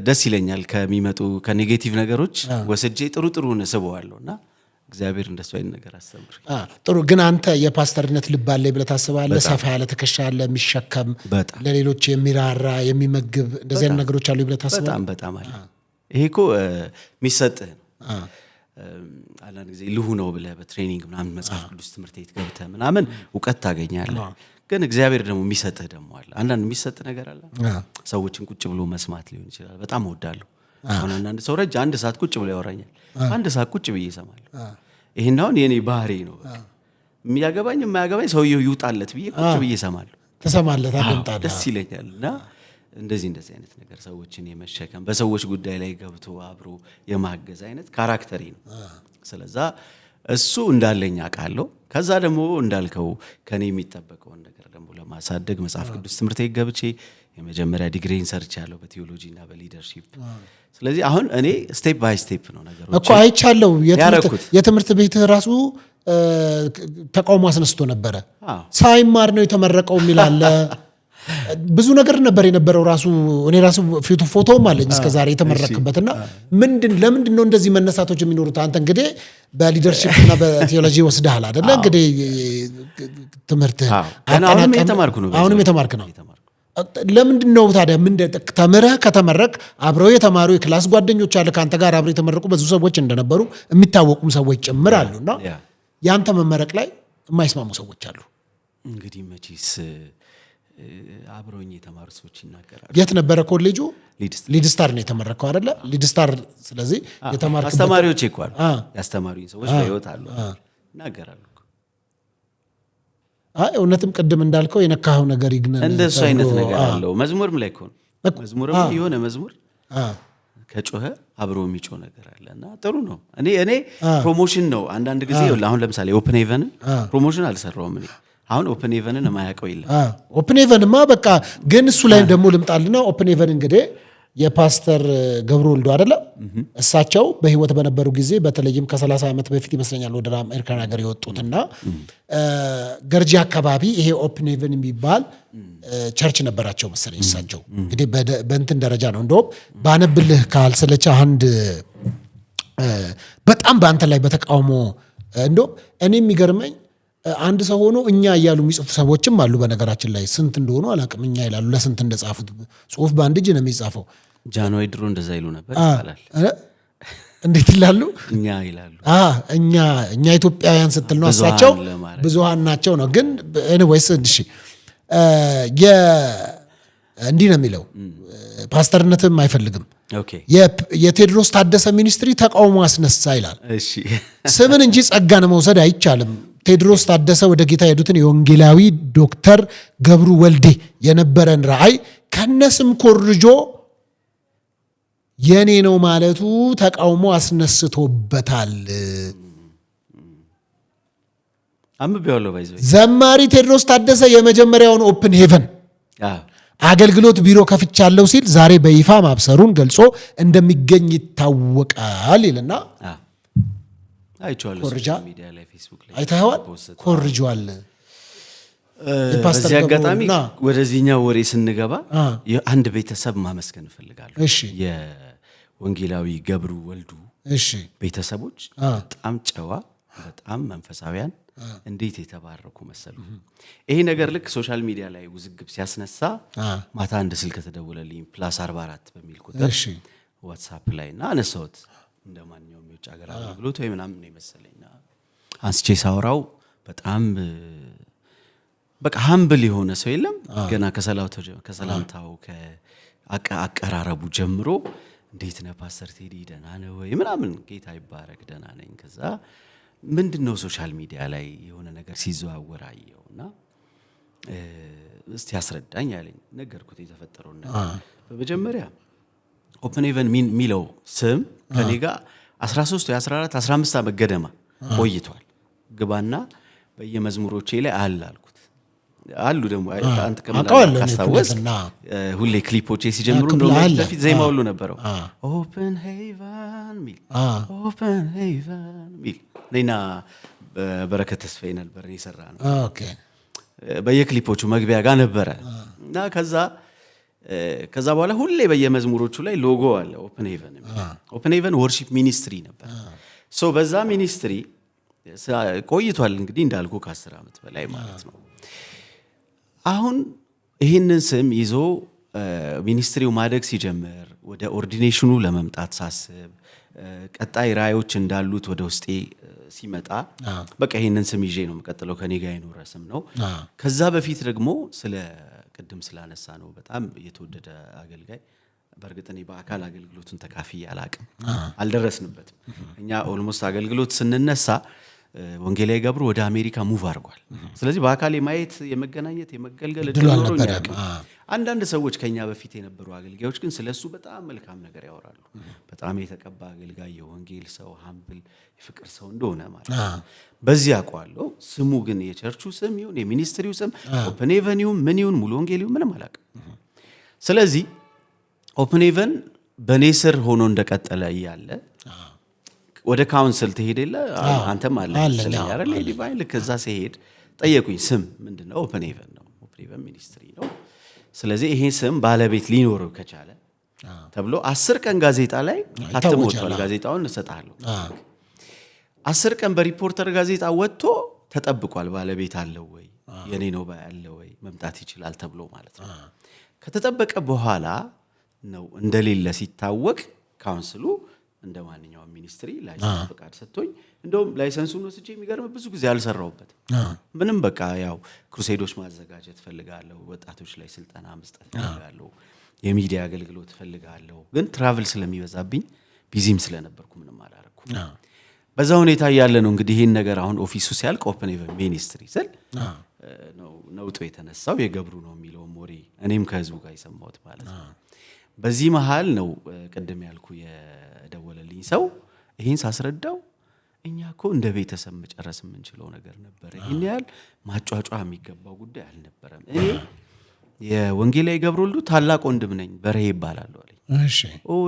ደስ ይለኛል ከሚመጡ ከኔጌቲቭ ነገሮች ወስጄ ጥሩን ስበዋለሁና እግዚአብሔር እንደሱ አይነት ነገር አስተምር። ጥሩ ግን አንተ የፓስተርነት ልብ አለኝ ብለህ ታስባለህ? ሰፋ ያለ ትከሻ አለ የሚሸከም ለሌሎች የሚራራ የሚመግብ እንደዚህ አይነት ነገሮች አሉ ብለህ ታስባለህ? በጣም አለ። ይሄ እኮ የሚሰጥህ ነው። አንዳንድ ጊዜ ልሁ ነው ብለህ በትሬኒንግ ምናምን መጽሐፍ ቅዱስ ትምህርት ቤት ገብተህ ምናምን እውቀት ታገኛለህ። ግን እግዚአብሔር ደግሞ የሚሰጥህ ደግሞ አለ። አንዳንድ የሚሰጥህ ነገር አለ። ሰዎችን ቁጭ ብሎ መስማት ሊሆን ይችላል። በጣም እወዳለሁ። አሁን አንዳንድ ሰው ረጅ አንድ ሰዓት ቁጭ ብሎ ያወራኛል። አንድ ሰዓት ቁጭ ብዬ እሰማለሁ። ይሄን አሁን የኔ ባህሪ ነው። በቃ የሚያገባኝ የማያገባኝ ሰውየው ይውጣለት ብዬ ቁጭ ብዬ እሰማለሁ። ተሰማለት አደምጣለህ። ደስ ይለኛልና እንደዚህ አይነት ነገር ሰዎችን የመሸከም በሰዎች ጉዳይ ላይ ገብቶ አብሮ የማገዝ አይነት ካራክተሪ ነው። ስለዛ እሱ እንዳለኝ አውቃለሁ። ከዛ ደግሞ እንዳልከው ከኔ የሚጠበቀውን ነገር ደግሞ ለማሳደግ መጽሐፍ ቅዱስ ትምህርት ቤት ገብቼ የመጀመሪያ ዲግሪን ሰርቻለሁ በቲዮሎጂ እና በሊደርሺፕ። ስለዚህ አሁን እኔ ስቴፕ ባይ ስቴፕ ነው ነገሮች እኮ አይቻለሁ። የትምህርት ቤት ራሱ ተቃውሞ አስነስቶ ነበረ። ሳይማር ነው የተመረቀው የሚላለ ብዙ ነገር ነበር የነበረው። ራሱ እኔ ራሱ ፎቶም አለኝ እስከዛሬ የተመረክበትና ለምንድን ነው እንደዚህ መነሳቶች የሚኖሩት? አንተ እንግዲህ በሊደርሺፕ እና በቲዮሎጂ ወስደሃል አይደለ? እንግዲህ ትምህርት አሁንም የተማርክ ነው። ለምንድን ነው ታዲያ ተምረህ ከተመረቅ አብረው የተማሩ የክላስ ጓደኞች አለ ከአንተ ጋር አብረው የተመረቁ ብዙ ሰዎች እንደነበሩ የሚታወቁም ሰዎች ጭምር አሉና ያንተ መመረቅ ላይ የማይስማሙ ሰዎች አሉ። እንግዲህ መቼስ አብረውኝ የተማሩ ሰዎች ይናገራሉ። የት ነበረ ኮሌጁ? ሊድስታር ነው የተመረቀው አይደለ? ሊድስታር። ስለዚህ የተማርኩበት አስተማሪዎች ይኳሉ ያስተማሩኝ ሰዎች በህይወት አሉ ይናገራሉ። እውነትም ቅድም እንዳልከው የነካኸው ነገር ይግነን እንደሱ አይነት ነገር አለው። መዝሙርም ላይ እኮ መዝሙርም የሆነ መዝሙር ከጮኸ አብሮ የሚጮህ ነገር አለና ጥሩ ነው። እኔ ፕሮሞሽን ነው አንዳንድ ጊዜ አሁን ለምሳሌ ኦፕን ሄቨንን ፕሮሞሽን አልሰራውም እኔ። አሁን ኦፕን ሄቨንን የማያውቀው የለም። ኦፕን ሄቨንማ በቃ ግን እሱ ላይ ደግሞ ልምጣልና ኦፕን ሄቨን እንግዲህ የፓስተር ገብሩ ወልዱ አይደለ? እሳቸው በህይወት በነበሩ ጊዜ በተለይም ከ30 ዓመት በፊት ይመስለኛል ወደ አሜሪካን ሀገር የወጡትና ገርጂ አካባቢ ይሄ ኦፕን ሄቨን የሚባል ቸርች ነበራቸው መሰለኝ። እሳቸው እንግዲህ በእንትን ደረጃ ነው። እንደውም ባነብልህ ካልሰለች አንድ በጣም በአንተ ላይ በተቃውሞ እንደውም እኔ የሚገርመኝ አንድ ሰው ሆኖ እኛ እያሉ የሚጽፉ ሰዎችም አሉ። በነገራችን ላይ ስንት እንደሆኑ አላውቅም። እኛ ይላሉ። ለስንት እንደጻፉት ጽሁፍ በአንድ እጅ ነው የሚጻፈው። ጃንሆይ ድሮ እንደዛ ይሉ ነበር ይባላል። እንዴት ይላሉ? እኛ ይላሉ። እኛ ኢትዮጵያውያን ስትል ነው። እሳቸው ብዙሃን ናቸው ነው። ግን ኤኒዌይስ እሺ፣ እንዲህ ነው የሚለው። ፓስተርነትም አይፈልግም። የቴዎድሮስ ታደሰ ሚኒስትሪ ተቃውሞ አስነሳ ይላል። ስምን እንጂ ጸጋን መውሰድ አይቻልም። ቴዎድሮስ ታደሰ ወደ ጌታ የሄዱትን የወንጌላዊ ዶክተር ገብሩ ወልዴ የነበረን ራእይ ከነስም ኮርጆ የኔ ነው ማለቱ ተቃውሞ አስነስቶበታል። ዘማሪ ቴዎድሮስ ታደሰ የመጀመሪያውን ኦፕን ሄቨን አገልግሎት ቢሮ ከፍቻለሁ ሲል ዛሬ በይፋ ማብሰሩን ገልጾ እንደሚገኝ ይታወቃል ይልና አይቼዋለሁ ኮርጃ ሶሻል ሚዲያ ላይ ፌስቡክ ላይ አይተኸዋል? ኮርጇል። በዚህ አጋጣሚ ወደዚህኛው ወሬ ስንገባ የአንድ ቤተሰብ ማመስገን እፈልጋለሁ። እሺ የወንጌላዊ ገብሩ ወልዱ እሺ ቤተሰቦች በጣም ጨዋ፣ በጣም መንፈሳዊያን እንዴት የተባረኩ መሰሉ። ይሄ ነገር ልክ ሶሻል ሚዲያ ላይ ውዝግብ ሲያስነሳ ማታ አንድ ስልክ ተደወለልኝ +44 በሚል ቁጥር እሺ ዋትስአፕ ላይና አነሳሁት። እንደማንኛውም የውጭ ሀገር አገልግሎት ወይ ምናምን ነው የመሰለኝና አንስቼ ሳወራው በጣም በቃ ሃምብል የሆነ ሰው የለም። ገና ከሰላምታው ከአቀራረቡ ጀምሮ እንዴት ነህ ፓስተር ቴዲ ደህና ነህ ወይ ምናምን፣ ጌታ ይባረክ ደህና ነኝ። ከዛ ምንድነው ሶሻል ሚዲያ ላይ የሆነ ነገር ሲዘዋወር አየውና እስቲ ያስረዳኝ አለኝ። ነገርኩት የተፈጠረውን ነገር። በመጀመሪያ ኦፕን ሄቨን ሚለው ስም ከኔ ጋር 13 ወይ 14 15 ዓመት ገደማ ቆይቷል። ግባና በየመዝሙሮቼ ላይ አልኩት አሉ ደግሞ አንተ ከመላው ካስታወስ ሁሌ ክሊፖቼ ሲጀምሩ እንደውም በፊት ዜማ ሁሉ ነበረው ኦፕን ሄቨን ሚል ኦፕን ሄቨን ሚል ነይና በረከት ተስፋዬ ነበር የሰራ ነው። ኦኬ በየክሊፖቹ መግቢያ ጋር ነበረ እና ከዛ በኋላ ሁሌ በየመዝሙሮቹ ላይ ሎጎ አለ ኦፕን ሄቨን። ኦፕን ሄቨን ወርሺፕ ሚኒስትሪ ነበር። ሶ በዛ ሚኒስትሪ ቆይቷል እንግዲህ እንዳልኩ ከ10 ዓመት በላይ ማለት ነው። አሁን ይህንን ስም ይዞ ሚኒስትሪው ማደግ ሲጀምር ወደ ኦርዲኔሽኑ ለመምጣት ሳስብ ቀጣይ ራዮች እንዳሉት ወደ ውስጤ ሲመጣ በቃ ይሄንን ስም ይዤ ነው መቀጠለው። ከኔ ጋር የኖረ ስም ነው። ከዛ በፊት ደግሞ ስለ ቅድም ስላነሳ ነው በጣም የተወደደ አገልጋይ በእርግጥ እኔ በአካል አገልግሎቱን ተካፍዬ አላቅም፣ አልደረስንበትም። እኛ ኦልሞስት አገልግሎት ስንነሳ ወንጌላዊ ገብሩ ወደ አሜሪካ ሙቭ አድርጓል። ስለዚህ በአካል የማየት የመገናኘት የመገልገል እድል ኖሮኝ አያውቅም። አንዳንድ ሰዎች ከኛ በፊት የነበሩ አገልጋዮች ግን ስለሱ በጣም መልካም ነገር ያወራሉ። በጣም የተቀባ አገልጋይ፣ የወንጌል ሰው፣ ሃምብል የፍቅር ሰው እንደሆነ ማለት ነው። በዚህ አውቀዋለሁ። ስሙ ግን የቸርቹ ስም ይሁን የሚኒስትሪው ስም ኦፕን ሄቨን ይሁን ምን ይሁን ሙሉ ወንጌል ይሁን ምንም አላውቅም። ስለዚህ ኦፕን ሄቨን በኔ ስር ሆኖ እንደቀጠለ እያለ ወደ ካውንስል ትሄደለ አንተም አለ ስለኛ አይደል ዲቫይን ልክ እዛ ሲሄድ ጠየቁኝ። ስም ምንድነው? ኦፕን ሄቨን ነው። ኦፕን ሄቨን ሚኒስትሪ ነው። ስለዚህ ይሄ ስም ባለቤት ሊኖረው ከቻለ ተብሎ 10 ቀን ጋዜጣ ላይ ታትሞታል። ጋዜጣውን እሰጣለሁ። 10 ቀን በሪፖርተር ጋዜጣ ወጥቶ ተጠብቋል። ባለቤት አለው ወይ የኔ ነው ባያለው ወይ መምጣት ይችላል ተብሎ ማለት ነው። ከተጠበቀ በኋላ ነው እንደሌለ ሲታወቅ ካውንስሉ እንደማንኛውም ሚኒስትሪ ላይሰንስ ፈቃድ ሰጥቶኝ እንደውም ላይሰንሱን ወስጄ የሚገርም ብዙ ጊዜ አልሰራውበት ምንም በቃ ያው ክሩሴዶች ማዘጋጀት ፈልጋለሁ፣ ወጣቶች ላይ ስልጠና መስጠት ፈልጋለሁ፣ የሚዲያ አገልግሎት ፈልጋለሁ። ግን ትራቭል ስለሚበዛብኝ ቢዚም ስለነበርኩ ምንም አላረኩም። በዛ ሁኔታ ያለ ነው እንግዲህ ይሄን ነገር አሁን ኦፊሱ ሲያልቅ ኦፕን ሄቨን ሚኒስትሪ ስል ነው ነውጡ የተነሳው የገብሩ ነው የሚለው ሞሪ እኔም ከህዝቡ ጋር የሰማሁት ማለት ነው። በዚህ መሃል ነው ቀደም ያልኩ የደወለልኝ ሰው ይሄን ሳስረዳው እኛኮ እንደ ቤተሰብ መጨረስ የምንችለው ነገር ነበር። ይሄን ያህል ማጫጫ የሚገባው ጉዳይ አልነበረም። እኔ የወንጌላዊ ገብሩ ወልዱ ታላቅ ወንድም ነኝ፣ በርሄ ይባላል አለኝ። እሺ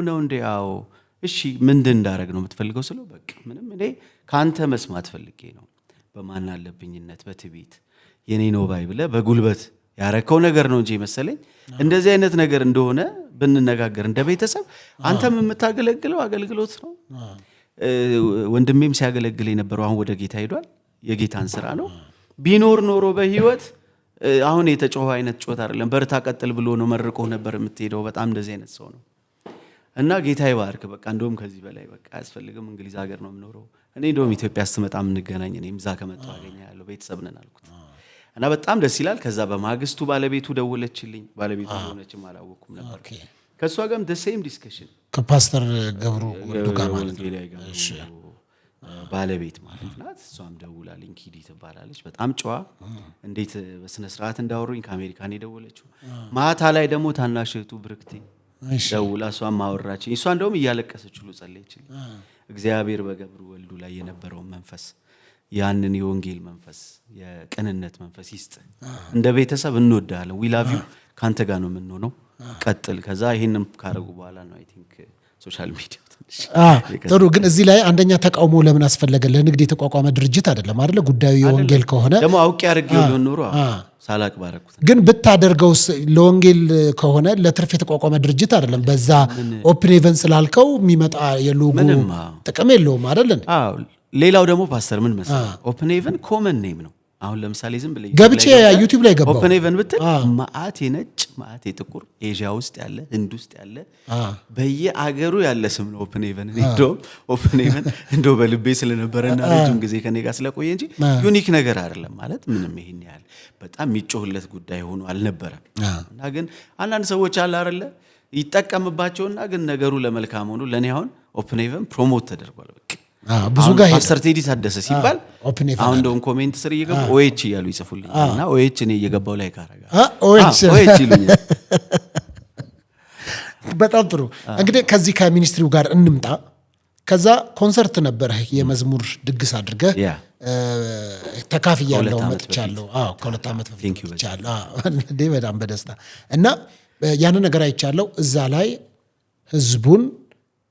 ነው እንዴ? አዎ። እሺ ምንድን እንዳረግ ነው የምትፈልገው ስለው በቃ ምንም እኔ ካንተ መስማት ፈልጌ ነው። በማን አለብኝነት በትዕቢት የኔ ነው ባይ ብለህ በጉልበት ያረከው ነገር ነው እንጂ መሰለኝ እንደዚህ አይነት ነገር እንደሆነ ብንነጋገር እንደ ቤተሰብ አንተም የምታገለግለው አገልግሎት ነው። ወንድሜም ሲያገለግል የነበረው አሁን ወደ ጌታ ሄዷል። የጌታን ስራ ነው። ቢኖር ኖሮ በህይወት አሁን የተጮኸ አይነት ጮት አይደለም። በርታ ቀጥል ብሎ ነው መርቆ ነበር የምትሄደው። በጣም እንደዚህ አይነት ሰው ነው እና ጌታ ይባርክ። በቃ እንደውም ከዚህ በላይ በቃ አያስፈልግም። እንግሊዝ ሀገር ነው የምኖረው እኔ። እንደውም ኢትዮጵያ ስትመጣ እንገናኝ፣ እኔም እዛ ከመጣሁ አገኛለሁ፣ ቤተሰብ ነን አልኩት እና በጣም ደስ ይላል። ከዛ በማግስቱ ባለቤቱ ደወለችልኝ። ባለቤቱ ሆነችም አላወኩም ነበር። ከሷ ጋርም ደሴም ዲስከሽን ከፓስተር ገብሩ ወልዱ ጋር ማለት ነው ባለቤት ማለት ናት። እሷም ደውላልኝ ኪዲ ትባላለች። በጣም ጨዋ እንዴት በስነ ስርዓት እንዳወሩኝ ከአሜሪካን የደወለችው። ማታ ላይ ደግሞ ታናሽ እህቱ ብርክቲ ደውላ እሷም ማወራችኝ። እሷ እንደውም እያለቀሰች ሁሉ ጸለየችልኝ። እግዚአብሔር በገብሩ ወልዱ ላይ የነበረውን መንፈስ ያንን የወንጌል መንፈስ የቅንነት መንፈስ ይስጥ። እንደ ቤተሰብ እንወዳለን። ዊ ላቭ ዩ ካንተ ጋር ነው የምንሆነው። ቀጥል። ከዛ ይሄንን ካረጉ በኋላ ነው አይ ቲንክ ሶሻል ሚዲያ ጥሩ። ግን እዚህ ላይ አንደኛ ተቃውሞ ለምን አስፈለገ? ለንግድ የተቋቋመ ድርጅት አይደለም አይደለ? ጉዳዩ የወንጌል ከሆነ ደግሞ አውቄ አድርጌው ሊሆን ኖሮ ሳላቅ ባረኩት። ግን ብታደርገው ለወንጌል ከሆነ ለትርፍ የተቋቋመ ድርጅት አይደለም። በዛ ኦፕን ኢቨንት ስላልከው የሚመጣ የሎጎ ጥቅም የለውም አይደል? ሌላው ደግሞ ፓስተር ምን መሰለህ ኦፕን ኢቨንት ኮመን ኔም ነው። አሁን ለምሳሌ ዝም ብለህ ገብቼ ዩቲዩብ ላይ ገባው ኦፕን ኢቨንት ብትል ማአት የነጭ ማአት የጥቁር ኤዥያ ውስጥ ያለ ህንድ ውስጥ ያለ በየአገሩ ያለ ስም ነው ኦፕን ኢቨንት። ኦፕን ኢቨንት እንደው በልቤ ስለነበረና ረጅም ጊዜ ከኔ ጋር ስለቆየ እንጂ ዩኒክ ነገር አይደለም ማለት ምንም ይሄን ያህል በጣም የሚጮህለት ጉዳይ ሆኖ አልነበረም። እና ግን አንዳንድ ሰዎች አለ አይደለ ይጠቀምባቸውና ግን ነገሩ ለመልካም ሆኖ ለኔ አሁን ኦፕን ኢቨንት ፕሮሞት ተደርጓል። በቃ ብዙ ጋር ፓስተር ቴዲ ታደሰ ሲባል አሁን እንደውም ኮሜንት ስር እየገቡ ኦኤች እያሉ ይጽፉልኝ እና ኦኤች እኔ እየገባው ላይ ካረጋ ኦኤች ይሉኛል። በጣም ጥሩ። እንግዲህ ከዚህ ከሚኒስትሪው ጋር እንምጣ። ከዛ ኮንሰርት ነበረ የመዝሙር ድግስ አድርገህ ተካፍያለሁ መጥቻለሁ። ከ2 ዓመት በፊት መጥቻለሁ በጣም በደስታ እና ያንን ነገር አይቻለሁ። እዛ ላይ ህዝቡን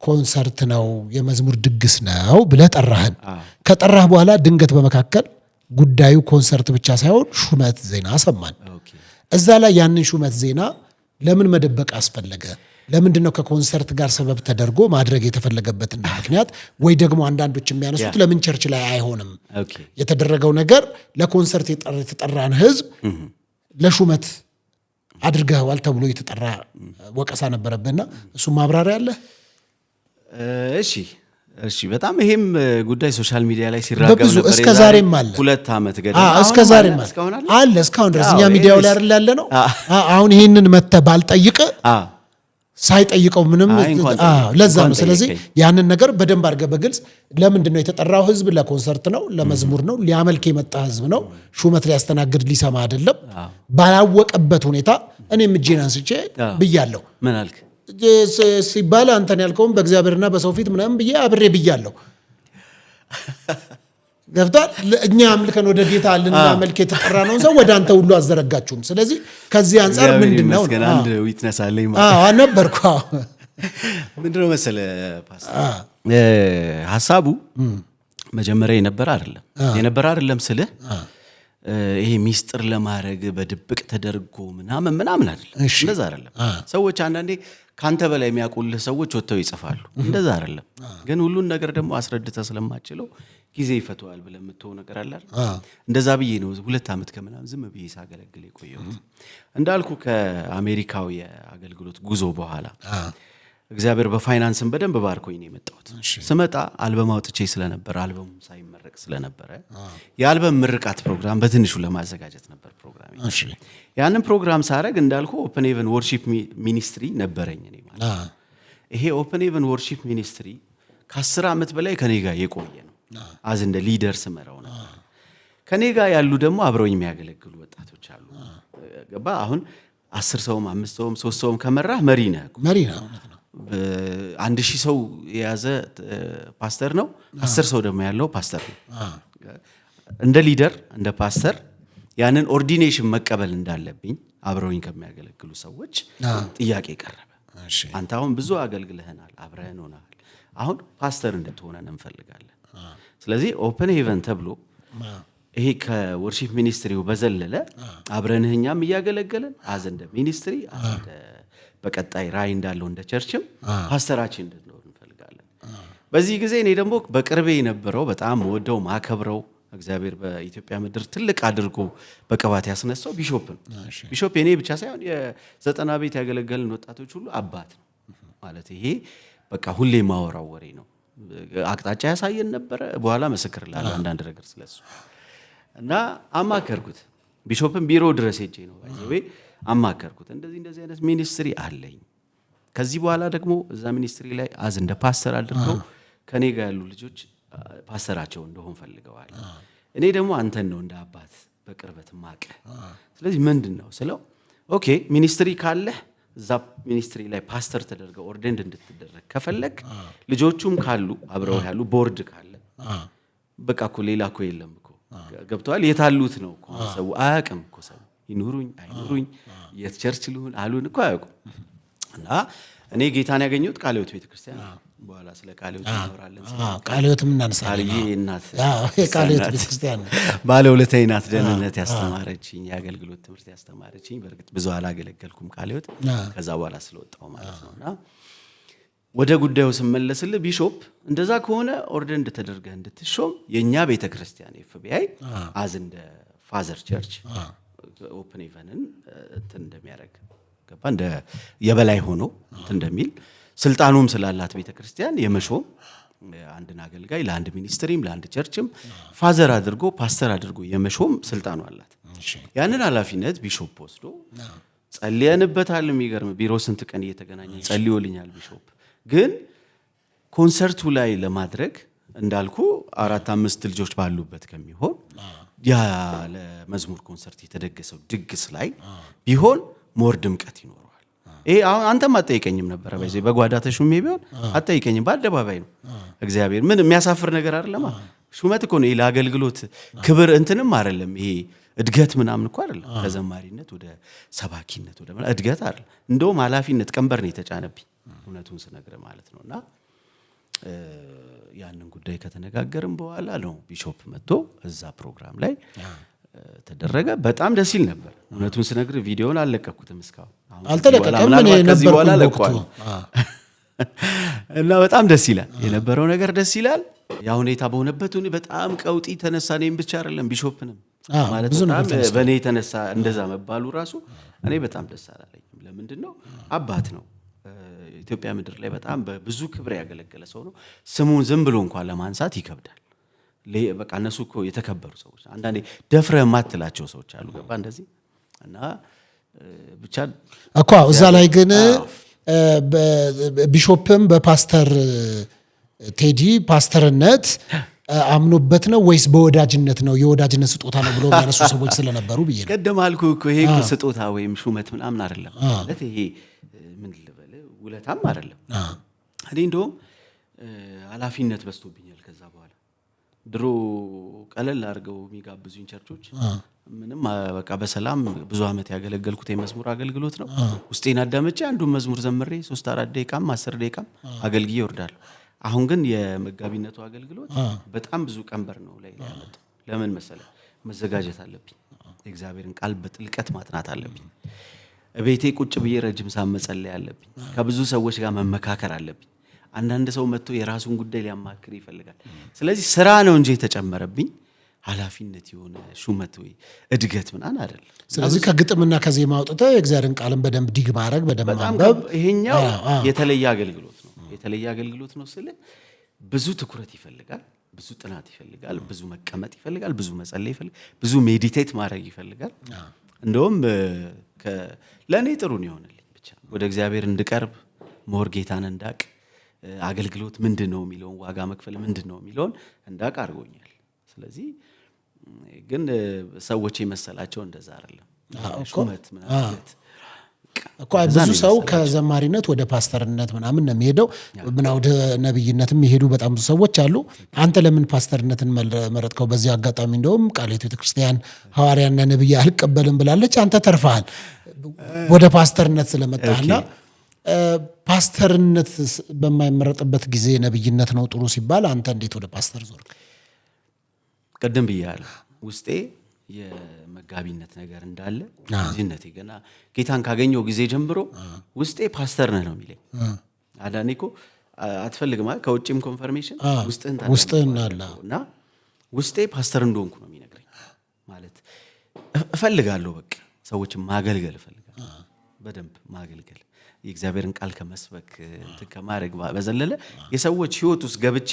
ኮንሰርት ነው የመዝሙር ድግስ ነው ብለህ ጠራህን። ከጠራህ በኋላ ድንገት በመካከል ጉዳዩ ኮንሰርት ብቻ ሳይሆን ሹመት ዜና ሰማን። እዛ ላይ ያንን ሹመት ዜና ለምን መደበቅ አስፈለገ? ለምንድን ነው ከኮንሰርት ጋር ሰበብ ተደርጎ ማድረግ የተፈለገበትና ምክንያት? ወይ ደግሞ አንዳንዶች የሚያነሱት ለምን ቸርች ላይ አይሆንም? የተደረገው ነገር ለኮንሰርት የተጠራን ህዝብ ለሹመት አድርገዋል ተብሎ የተጠራ ወቀሳ ነበረብህና እሱ ማብራሪያ አለ? እሺ በጣም ይሄም ጉዳይ ሶሻል ሚዲያ ላይ ሲራገብ ነበር። እስከ ዛሬም አለ 2 ዓመት ገደማ እስከ ዛሬም አለ እስካሁን ድረስ እኛ ሚዲያው ላይ አይደል ያለ ነው። አሁን ይሄንን መተህ ባልጠይቅ ሳይጠይቀው ምንም ለዛ ነው። ስለዚህ ያንን ነገር በደንብ አድርገህ በግልጽ ለምንድን ነው የተጠራው ህዝብ ለኮንሰርት ነው ለመዝሙር ነው ሊያመልክ የመጣ ህዝብ ነው ሹመት ሊያስተናግድ ሊሰማ አይደለም። ባላወቀበት ሁኔታ እኔም እጄን አንስቼ ብያለሁ። ምን አልክ ሲባል አንተን ያልከውም በእግዚአብሔርና በሰው ፊት ምናምን ብዬ አብሬ ብያለሁ። ገብቷል። እኛ አምልከን ወደ ጌታ ልናመልክ የተጠራ ነው ሰው ወደ አንተ ሁሉ አዘረጋችሁን። ስለዚህ ከዚህ አንፃር ምንድነው አንድ ዊትነስ አለኝ ማለት ነበርኩ። ምንድነው መሰለህ ፓስተር ሐሳቡ መጀመሪያ የነበረ አይደለም ስልህ ይሄ ሚስጥር ለማድረግ በድብቅ ተደርጎ ምናምን አይደለም። እንደዛ አይደለም። ሰዎች አንዳንዴ ካንተ በላይ የሚያውቁልህ ሰዎች ወጥተው ይጽፋሉ። እንደዛ አይደለም። ግን ሁሉን ነገር ደግሞ አስረድተህ ስለማትችለው ጊዜ ይፈተዋል ብለህ የምትሆነው ነገር አለ አይደል? እንደዛ ብዬ ነው 2 ዓመት ከምናምን ዝም ብዬ ሳገለግል የቆየሁት። እንዳልኩ ከአሜሪካው የአገልግሎት ጉዞ በኋላ እግዚአብሔር በፋይናንስም በደንብ ባርኮኝ ነው የመጣሁት። ስመጣ አልበም አውጥቼ ስለነበር አልበሙ ሳይመረቅ ስለነበረ የአልበም ምርቃት ፕሮግራም በትንሹ ለማዘጋጀት ነበር ፕሮግራም። ያንን ፕሮግራም ሳረግ እንዳልኩ ኦፕን ኢቨን ወርሺፕ ሚኒስትሪ ነበረኝ እኔ ማለት። ይሄ ኦፕን ኢቨን ወርሺፕ ሚኒስትሪ ከ10 ዓመት በላይ ከኔ ጋር የቆየ ነው። አዝ እንደ ሊደር ስመራው ነበር። ከኔ ጋር ያሉ ደግሞ አብረውኝ የሚያገለግሉ ወጣቶች አሉ። ገባ? አሁን 10 ሰውም 5 ሰውም 3 ሰውም ከመራህ መሪ ነህ። 1000 ሰው የያዘ ፓስተር ነው። 10 ሰው ደግሞ ያለው ፓስተር ነው። እንደ ሊደር እንደ ፓስተር ያንን ኦርዲኔሽን መቀበል እንዳለብኝ አብረውኝ ከሚያገለግሉ ሰዎች ጥያቄ ቀረበ። አንተ አሁን ብዙ አገልግለህናል፣ አብረህን ሆነሃል። አሁን ፓስተር እንድትሆነን እንፈልጋለን። ስለዚህ ኦፕን ሄቨን ተብሎ ይሄ ከወርሺፕ ሚኒስትሪው በዘለለ አብረንህ እኛም እያገለገለን አዝ እንደ ሚኒስትሪ አዝ እንደ በቀጣይ ራይ እንዳለው እንደ ቸርችም ፓስተራችን እንድንሆን እንፈልጋለን። በዚህ ጊዜ እኔ ደግሞ በቅርቤ የነበረው በጣም ወደው ማከብረው እግዚአብሔር በኢትዮጵያ ምድር ትልቅ አድርጎ በቅባት ያስነሳው ቢሾፕ ነው። ቢሾፕ የኔ ብቻ ሳይሆን የ90 ቤት ያገለገልን ወጣቶች ሁሉ አባት ነው ማለት። ይሄ በቃ ሁሌ ማወራው ወሬ ነው። አቅጣጫ ያሳየን ነበረ። በኋላ መሰክርላለሁ አንዳንድ ነገር ስለሱ እና አማከርኩት። ቢሾፕን ቢሮ ድረስ ሄጄ ነው ባይዘዌ አማከርኩት። እንደዚህ አይነት ሚኒስትሪ አለኝ። ከዚህ በኋላ ደግሞ እዛ ሚኒስትሪ ላይ አዝ እንደ ፓስተር አድርገው ከኔ ጋር ያሉ ልጆች ፓስተራቸው እንደሆን ፈልገዋል። እኔ ደግሞ አንተን ነው እንደ አባት በቅርበት ማቀ። ስለዚህ ምንድነው ስለው ኦኬ ሚኒስትሪ ካለህ እዛ ሚኒስትሪ ላይ ፓስተር ተደርገው ኦርዴንድ እንድትደረግ ከፈለክ ልጆቹም ካሉ አብረው ያሉ ቦርድ ካለ በቃ እኮ ሌላ እኮ የለም እኮ ገብቷል። የታሉት ነው እኮ ሰው አያውቅም እኮ ሰው ይኑሩኝ አይኑሩኝ የት ቸርች ልሁን አሉን እኮ አያውቁም። እና እኔ ጌታን ያገኘሁት ቃለ ሕይወት ቤተክርስቲያን በኋላ ስለ ቃለ ሕይወት እናወራለን። ቃለ ሕይወትም እናነሳለን። እናት ቃለ ሕይወት ቤተክርስቲያን ባለውለታዬ ናት። ደህንነት ያስተማረችኝ፣ የአገልግሎት ትምህርት ያስተማረችኝ። በእርግጥ ብዙ አላገለገልኩም ቃለ ሕይወት ከዛ በኋላ ስለወጣው ማለት ነውና ወደ ጉዳዩ ስመለስልህ ቢሾፕ እንደዛ ከሆነ ኦርደንድ ተደርገህ እንድትሾም የኛ ቤተክርስቲያን ኤፍቢአይ አዝ እንደ ፋዘር ቸርች ኦፕን ኢቨንን እንትን እንደሚያደርግ ገባ እንደ የበላይ ሆኖ እንትን እንደሚል ስልጣኑም ስላላት ቤተክርስቲያን የመሾም አንድን አገልጋይ ለአንድ ሚኒስትሪም ለአንድ ቸርችም ፋዘር አድርጎ ፓስተር አድርጎ የመሾም ስልጣኑ አላት። ያንን ኃላፊነት ቢሾፕ ወስዶ ጸልየንበታል። የሚገርም ቢሮ ስንት ቀን እየተገናኘን ጸልዮልኛል ቢሾፕ። ግን ኮንሰርቱ ላይ ለማድረግ እንዳልኩ 4-5 ልጆች ባሉበት ከሚሆን ያ ለመዝሙር ኮንሰርት የተደገሰው ድግስ ላይ ቢሆን ሞር ድምቀት ይኖረዋል። ይሄ አሁን አንተም አትጠይቀኝም ነበር በዚህ በጓዳ ተሹሜ ቢሆን አትጠይቀኝም። በአደባባይ ነው እግዚአብሔር ምን የሚያሳፍር ነገር አይደለም። ሹመት እኮ ነው ለአገልግሎት ክብር እንትንም አይደለም። ይሄ እድገት ምናምን እኮ አይደለም። ከዘማሪነት ወደ ሰባኪነት ወደ እድገት አይደለም። እንደውም ኃላፊነት ቀንበር ነው የተጫነብኝ እውነቱን ስነግርህ ማለት ነውና ያንን ጉዳይ ከተነጋገርን በኋላ ነው ቢሾፕ መጥቶ እዛ ፕሮግራም ላይ ተደረገ። በጣም ደስ ይል ነበር። እውነቱን ስነግርህ ቪዲዮውን አልለቀኩትም እስካሁን አልተለቀቀም። እኔ ነበርኩ እና በጣም ደስ ይላል የነበረው ነገር ደስ ይላል። ያ ሁኔታ በሆነበት በጣም ቀውጢ ተነሳ። እኔም ብቻ አይደለም ቢሾፕንም ማለት በጣም በእኔ የተነሳ እንደዛ መባሉ ራሱ እኔ በጣም ደስ አላለኝም። ለምንድነው አባት ነው ኢትዮጵያ ምድር ላይ በጣም በብዙ ክብር ያገለገለ ሰው ነው። ስሙን ዝም ብሎ እንኳን ለማንሳት ይከብዳል። በቃ እነሱ እኮ የተከበሩ ሰዎች አንዳንዴ ደፍረህ የማትላቸው ሰዎች አሉ ገባ እንደዚህ እና ብቻ እኮ እዛ ላይ ግን ቢሾፕም በፓስተር ቴዲ ፓስተርነት አምኖበት ነው ወይስ በወዳጅነት ነው? የወዳጅነት ስጦታ ነው ብሎ የሚያነሱ ሰዎች ስለነበሩ ብዬ ነው። ቀደም አልኩህ እኮ ይሄ እኮ ስጦታ ወይም ሹመት ምናምን አይደለም ማለት ይሄ ምን ልበል ውለታም አይደለም። እኔ እንደውም ኃላፊነት በዝቶብኛል ከዛ በኋላ ድሮ ቀለል አድርገው የሚጋብዙኝ ቸርቾች ምንም በቃ በሰላም ብዙ ዓመት ያገለገልኩት የመዝሙር አገልግሎት ነው። ውስጤን አዳመጬ አንዱን መዝሙር ዘምሬ 3-4 ደቂቃም 10 ደቂቃም አገልግዬ እወርዳለሁ። አሁን ግን የመጋቢነቱ አገልግሎት በጣም ብዙ ቀንበር ነው ላይ ያመጣው። ለምን መሰለህ? መዘጋጀት አለብኝ። የእግዚአብሔርን ቃል በጥልቀት ማጥናት አለብኝ። ቤቴ ቁጭ ብዬ ረጅም ሰዓት መጸለይ አለብኝ። ከብዙ ሰዎች ጋር መመካከር አለብኝ። አንዳንድ ሰው መጥቶ የራሱን ጉዳይ ሊያማክር ይፈልጋል። ስለዚህ ስራ ነው እንጂ የተጨመረብኝ ኃላፊነት የሆነ ሹመት ወይ እድገት ምናምን አይደለም። ስለዚህ ከግጥምና ከዜማ አውጥተህ የእግዚአብሔርን ቃልን በደንብ ዲግ ማድረግ በደንብ ማንበብ ይሄኛው የተለየ አገልግሎት ነው። የተለየ አገልግሎት ነው ስለ ብዙ ትኩረት ይፈልጋል፣ ብዙ ጥናት ይፈልጋል፣ ብዙ መቀመጥ ይፈልጋል፣ ብዙ መጸለይ ይፈልጋል፣ ብዙ ሜዲቴት ማድረግ ይፈልጋል። እንደውም ለኔ ጥሩ ነው ይሆንልኝ ብቻ ወደ እግዚአብሔር እንድቀርብ ሞር ጌታን እንዳቅ አገልግሎት ምንድነው የሚለውን ዋጋ መክፈል ምንድነው የሚለውን እንዳቅ አድርጎኛል። ስለዚህ ግን ሰዎች የመሰላቸው እንደዛ አይደለም። ሹመት ምናምን እኮ ብዙ ሰው ከዘማሪነት ወደ ፓስተርነት ምናምን ነው የሚሄደው። ወደ ነብይነትም የሚሄዱ በጣም ብዙ ሰዎች አሉ። አንተ ለምን ፓስተርነትን መረጥከው? በዚህ አጋጣሚ እንደውም ቃለ ሕይወት ቤተክርስቲያን ሐዋርያና ነብይ አልቀበልም ብላለች። አንተ ተርፈሃል ወደ ፓስተርነት ስለመጣህና ፓስተርነት በማይመረጥበት ጊዜ ነብይነት ነው ጥሩ ሲባል አንተ እንዴት ወደ ፓስተር ዞርክ? ቀደም ብያለሁ ውስጤ የመጋቢነት ነገር እንዳለ ልጅነቴ ገና ጌታን ካገኘው ጊዜ ጀምሮ ውስጤ ፓስተር ነህ ነው የሚለኝ። አዳኔ እኮ አትፈልግም ማለት ከውጭም ኮንፈርሜሽን ውስጥህን አለና ውስጤ ፓስተር እንደሆንኩ ነው የሚነግረኝ። ማለት እፈልጋለሁ በቃ ሰዎችን ማገልገል እፈልጋለሁ፣ በደንብ ማገልገል የእግዚአብሔርን ቃል ከመስበክ ከማድረግ በዘለለ የሰዎች ህይወት ውስጥ ገብቼ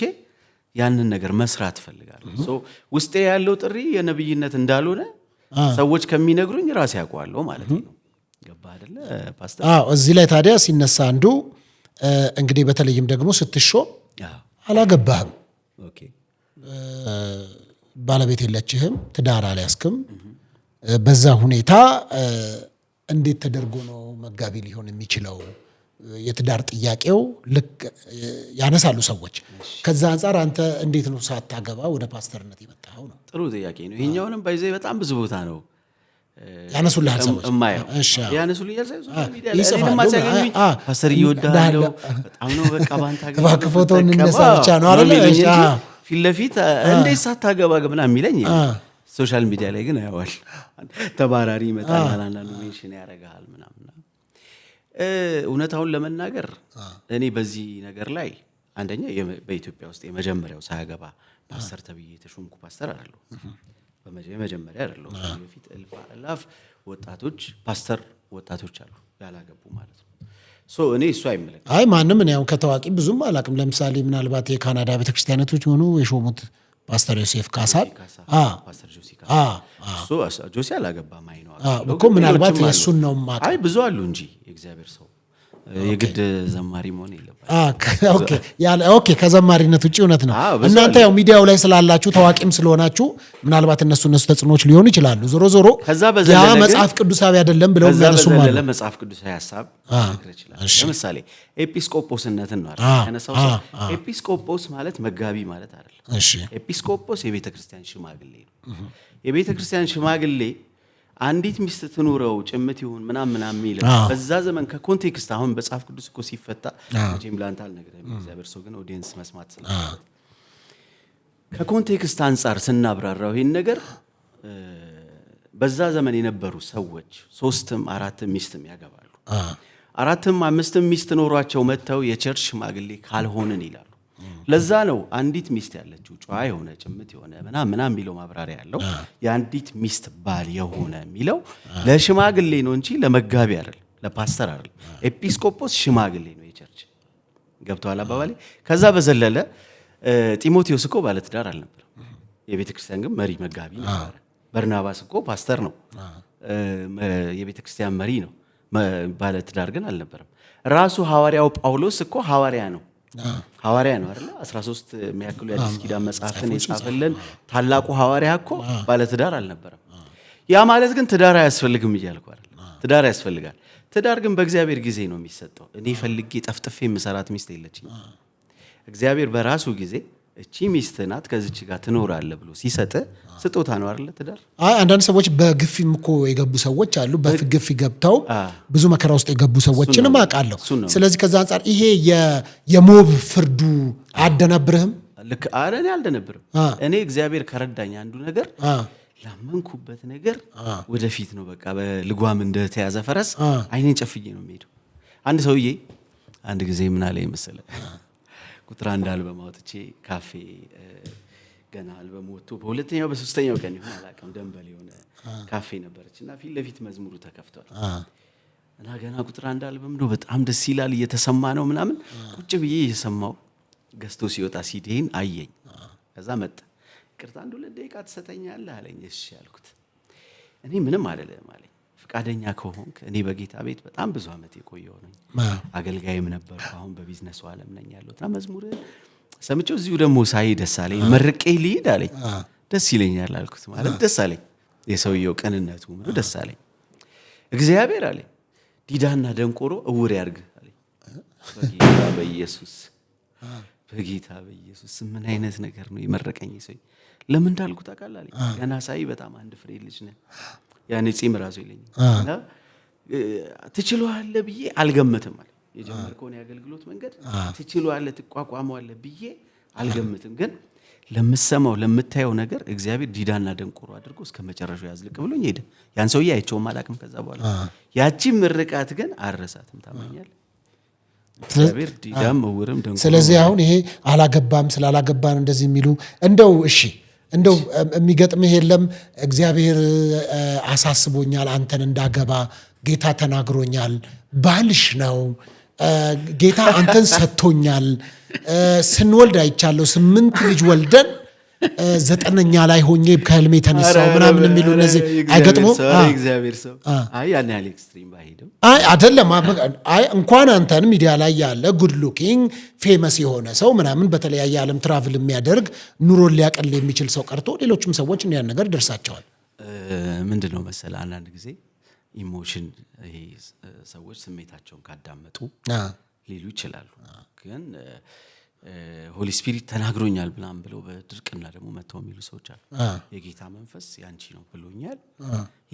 ያንን ነገር መስራት እፈልጋለሁ። ሶ ውስጤ ያለው ጥሪ የነብይነት እንዳልሆነ ሰዎች ከሚነግሩኝ ራሴ ያውቀዋለሁ ማለት ነው። ገባ አይደለ ፓስተር? እዚህ ላይ ታዲያ ሲነሳ አንዱ እንግዲህ በተለይም ደግሞ ስትሾም አላገባህም፣ ኦኬ፣ ባለቤት የለችህም፣ ትዳር አልያዝክም። በዛ ሁኔታ እንዴት ተደርጎ ነው መጋቢ ሊሆን የሚችለው? የትዳር ጥያቄው ልክ ያነሳሉ ሰዎች። ከዛ አንፃር አንተ እንዴት ነው ሳታገባ ወደ ፓስተርነት የመጣኸው ነው? ጥሩ ጥያቄ ነው። ይሄኛውንም ባይዘይ በጣም ብዙ ቦታ ነው ያነሱልሃል ሰዎች እሺ ያነሱልኛል ሶሻል ሚዲያ ላይ እኔንም ማሳገኙኝ ፓስተር ይወዳለው በጣም ነው በቃ ባንታ ገባ እባክህ ፎቶውን እንነሳ ብቻ ነው አይደል እሺ ፊት ለፊት እንዴት ሳታገባ ግብና የሚለኝ ሶሻል ሚዲያ ላይ ግን ያዋል ተባራሪ ይመጣል አንዳንዱ ሜንሽን ያደርጋል ምናምን እውነታውን ለመናገር እኔ በዚህ ነገር ላይ አንደኛ በኢትዮጵያ ውስጥ የመጀመሪያው ሳያገባ ፓስተር ተብዬ ተሾምኩ ፓስተር አይደለሁ በመጀመሪያ አይደለሁ በፊት እልፍ ወጣቶች ፓስተር ወጣቶች አሉ ያላገቡ ማለት ነው እኔ እሱ አይመለከት አይ ማንም እኔ አሁን ከታዋቂ ብዙም አላቅም ለምሳሌ ምናልባት የካናዳ ቤተክርስቲያኖች ሆኑ የሾሙት ፓስተር ዮሴፍ ካሳል ፓስተር ጆሲ አላገባም አይነው እኮ ምናልባት የሱን ነው ማለት አይ ብዙ አሉ እንጂ የእግዚአብሔር ሰው የግድ ዘማሪ መሆን የለበትም ኦኬ ከዘማሪነት ውጪ እውነት ነው እናንተ ያው ሚዲያው ላይ ስላላችሁ ታዋቂም ስለሆናችሁ ምናልባት እነሱ ተጽኖች ሊሆኑ ይችላሉ ዞሮ ያ መጽሐፍ ቅዱሳዊ አይደለም ብለው የሚያነሱ ማለት ነው መጽሐፍ ቅዱሳዊ ሐሳብ ይችላል ለምሳሌ ኤጲስቆጶስነትን ነው ያነሳው ኤጲስቆጶስ ማለት መጋቢ ማለት አይደለም እሺ ኤጲስቆጶስ የቤተክርስቲያን ሽማግሌ ነው የቤተክርስቲያን ሽማግሌ አንዲት ሚስት ትኑረው ጭምት ይሁን ምናምን የሚል በዛ ዘመን ከኮንቴክስት አሁን በመጽሐፍ ቅዱስ እኮ ሲፈታ ጂም ላንታል ነገር እግዚአብሔር ሰው ግን ኦዲየንስ መስማት ስለሆነ ከኮንቴክስት አንፃር ስናብራራው ይሄን ነገር በዛ ዘመን የነበሩ ሰዎች 3ም 4ም ሚስትም ያገባሉ 4ም 5ም ሚስት ኖሯቸው መተው የቸርች ሽማግሌ ካልሆነን ይላሉ ለዛ ነው አንዲት ሚስት ያለችው ጫዋ የሆነ ጭምት የሆነ ምናምን የሚለው ማብራሪያ ያለው የአንዲት ሚስት ባል የሆነ የሚለው ለሽማግሌ ነው እንጂ ለመጋቢ አይደል ለፓስተር አይደል ኤጲስቆጶስ ሽማግሌ ነው የቸርች ገብቷል አባባሌ ከዛ በዘለለ ጢሞቴዎስ እኮ ባለ ትዳር አልነበረም የቤተክርስቲያን ግን መሪ መጋቢ ነበር በርናባስ እኮ ፓስተር ነው የቤተክርስቲያን መሪ ነው ባለ ትዳር ግን አልነበረም ራሱ ሐዋርያው ጳውሎስ እኮ ሐዋርያ ነው አይደል 13 የሚያክሉ የአዲስ ኪዳን መጽሐፍን የጻፈልን ታላቁ ሐዋርያ እኮ ባለ ትዳር አልነበረም ያ ማለት ግን ትዳር አያስፈልግም እያልኩ አይደል ትዳር ያስፈልጋል ትዳር ግን በእግዚአብሔር ጊዜ ነው የሚሰጠው እኔ ፈልጌ ጠፍጥፌ የምሰራት ሚስት የለችኝ እግዚአብሔር በራሱ ጊዜ እቺ ሚስት ናት ከዚች ጋር ትኖራለህ ብሎ ሲሰጥ ስጦታ ነው አይደል ትዳር አንዳንድ ሰዎች በግፊም እኮ የገቡ ሰዎች አሉ በግፊ ገብተው ብዙ መከራ ውስጥ የገቡ ሰዎችንም አውቃለሁ ስለዚህ ከዛ አንፃር ይሄ የሞብ ፍርዱ አደነብርህም ልክ አረኔ አልደነብርም እኔ እግዚአብሔር ከረዳኝ አንዱ ነገር ላመንኩበት ነገር ወደፊት ነው በቃ በልጓም እንደተያዘ ፈረስ አይኔን ጨፍዬ ነው የሚሄደው አንድ ሰውዬ አንድ ጊዜ ምን አለ መሰለህ ቁጥር 1 አልበም አውጥቼ ካፌ ገና አልበም ወጥቶ በሁለተኛው በሶስተኛው ቀን ይሆን አላውቅም ደንበል የሆነ ካፌ ነበርችና ፊት ለፊት መዝሙሩ ተከፍቷል እና ገና ቁጥር 1 አልበም ነው በጣም ደስ ይላል እየተሰማ ነው ምናምን ቁጭ ብዬ እየሰማው ገስቶ ሲወጣ ሲዴን አየኝ ከዛ መጣ ቅርታ 1-2 ደቂቃ ተሰጠኛለህ አለኝ እሺ ያልኩት እኔ ምንም አይደለም አለኝ ፍቃደኛ ከሆንክ እኔ በጌታ ቤት በጣም ብዙ አመት የቆየው ነኝ አገልጋይም ነበር አሁን በቢዝነሱ ዓለም ነኝ ያለውና መዝሙር ሰምቼው እዚሁ ደግሞ ሳይ ደስ አለኝ መርቄ ልሂድ አለኝ ደስ ይለኛል አልኩት ማለት ደስ አለኝ የሰውየው ቅንነቱ ምኑ ደስ አለኝ እግዚአብሔር አለኝ ዲዳና ደንቆሮ እውር ያርግ አለኝ በጌታ በኢየሱስ ምን አይነት ነገር ነው የመረቀኝ ሰው ለምን እንዳልኩት አቃል አለኝ ገና ሳይ በጣም አንድ ፍሬ ልጅ ነኝ ያኔ ጺም ራሱ ይለኛልና ትችሏለህ ብዬ አልገመትም ማለት የጀመርከውን ያገልግሎት መንገድ ትችሏለህ ትቋቋመዋለህ ብዬ አልገመትም ግን ለምሰማው ለምታየው ነገር እግዚአብሔር ዲዳና ደንቆሮ አድርጎ እስከ መጨረሻው ያዝልቅ ብሎኝ ሄደ ያን ሰውዬ አይቼው ማላቅም ከዛ በኋላ ያቺ ምርቃት ግን አረሳትም ታማኛለህ እግዚአብሔር ዲዳም ወውርም ደንቆሮ ስለዚህ አሁን ይሄ አላገባም ስላላገባን እንደዚህ የሚሉ እንደው እሺ እንደው የሚገጥምህ የለም እግዚአብሔር አሳስቦኛል አንተን እንዳገባ ጌታ ተናግሮኛል ባልሽ ነው ጌታ አንተን ሰጥቶኛል ስንወልድ አይቻለሁ 8 ልጅ ወልደን 9ኛ ላይ ሆኜ ከህልሜ ተነሳው ምናምን የሚሉ እነዚህ አይገጥሙ እግዚአብሔር ሰው አይ ያን ያለ ኤክስትሪም ባይሄድም አይ አይደለም አይ እንኳን አንተን ሚዲያ ላይ ያለ ጉድ ሉኪንግ ፌመስ የሆነ ሰው ምናምን በተለያየ ዓለም ትራቭል የሚያደርግ ኑሮን ሊያቀል የሚችል ሰው ቀርቶ ሌሎችም ሰዎች ያን ነገር ደርሳቸዋል ምንድነው መሰለህ አንዳንድ ጊዜ ኢሞሽን ይሄ ሰዎች ስሜታቸውን ካዳመጡ ሊሉ ይችላሉ ግን ሆሊ ስፒሪት ተናግሮኛል ምናምን ብለው በድርቅና ደግሞ መተው የሚሉ ሰዎች አሉ። የጌታ መንፈስ ያንቺ ነው ብሎኛል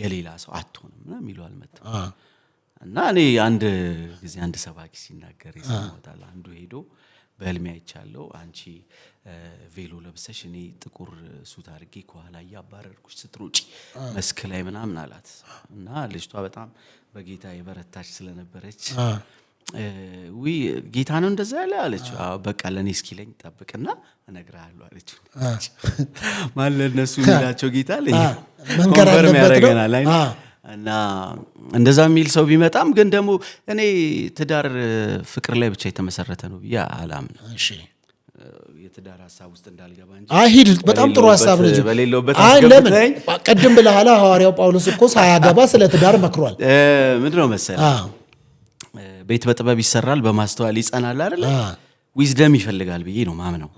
የሌላ ሰው አትሆንም እና የሚሉ አልመጣም። እና እኔ አንድ ጊዜ አንድ ሰባኪ ሲናገር ይሰማታል። አንዱ ሄዶ በህልሜ አይቻለሁ አንቺ ቬሎ ለብሰሽ እኔ ጥቁር ሱት አድርጌ ከኋላ እያባረርኩሽ ስትሮጪ መስክ ላይ ምናምን አላት። እና ልጅቷ በጣም በጌታ የበረታች ስለነበረች ዊ ጌታ ነው እንደዛ ያለ አለች። በቃ ለኔ እስኪለኝ ጠብቅና እነግርሃለሁ አለች። ማለት ለነሱ የሚላቸው ጌታ ለኛ መንገር ያደርገናል አይደል? እና እንደዛ የሚል ሰው ቢመጣም ግን ደግሞ እኔ ትዳር ፍቅር ላይ ብቻ የተመሰረተ ነው ብዬ አላምንም። እሺ የትዳር ሐሳብ ውስጥ እንዳልገባ እንጂ ሂድ በጣም ጥሩ ሐሳብ ነው። በሌለውበት ለምን ቀድም ብለሃል። ሐዋርያው ጳውሎስ እኮ ሳያገባ ስለ ትዳር መክሯል። ምንድነው መሰለህ ቤት በጥበብ ይሰራል በማስተዋል ይጸናል አይደል? ዊዝደም ይፈልጋል ብዬ ነው ማምነው።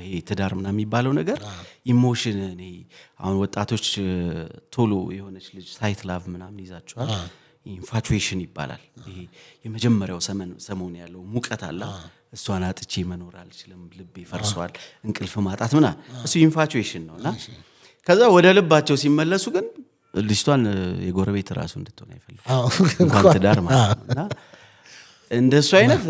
ይሄ ትዳር ምናምን የሚባለው ነገር ኢሞሽን እኔ አሁን ወጣቶች ቶሎ የሆነች ልጅ ሳይት ላቭ ምናምን ይዛቸዋል። ኢንፋቹዌሽን ይባላል። ይሄ የመጀመሪያው ሰሞን ያለው ሙቀት አለ። እሷን አጥቼ መኖር አልችልም፣ ልቤ ፈርሷል፣ እንቅልፍ ማጣት ምናምን እሱ ኢንፋቹዌሽን ነውና ከዛ ወደ ልባቸው ሲመለሱ ግን ልጅቷን የጎረቤት ራሱ እንድትሆን አይፈልጉም እንኳን ትዳር ማለት ነውና እንደሱ አይነት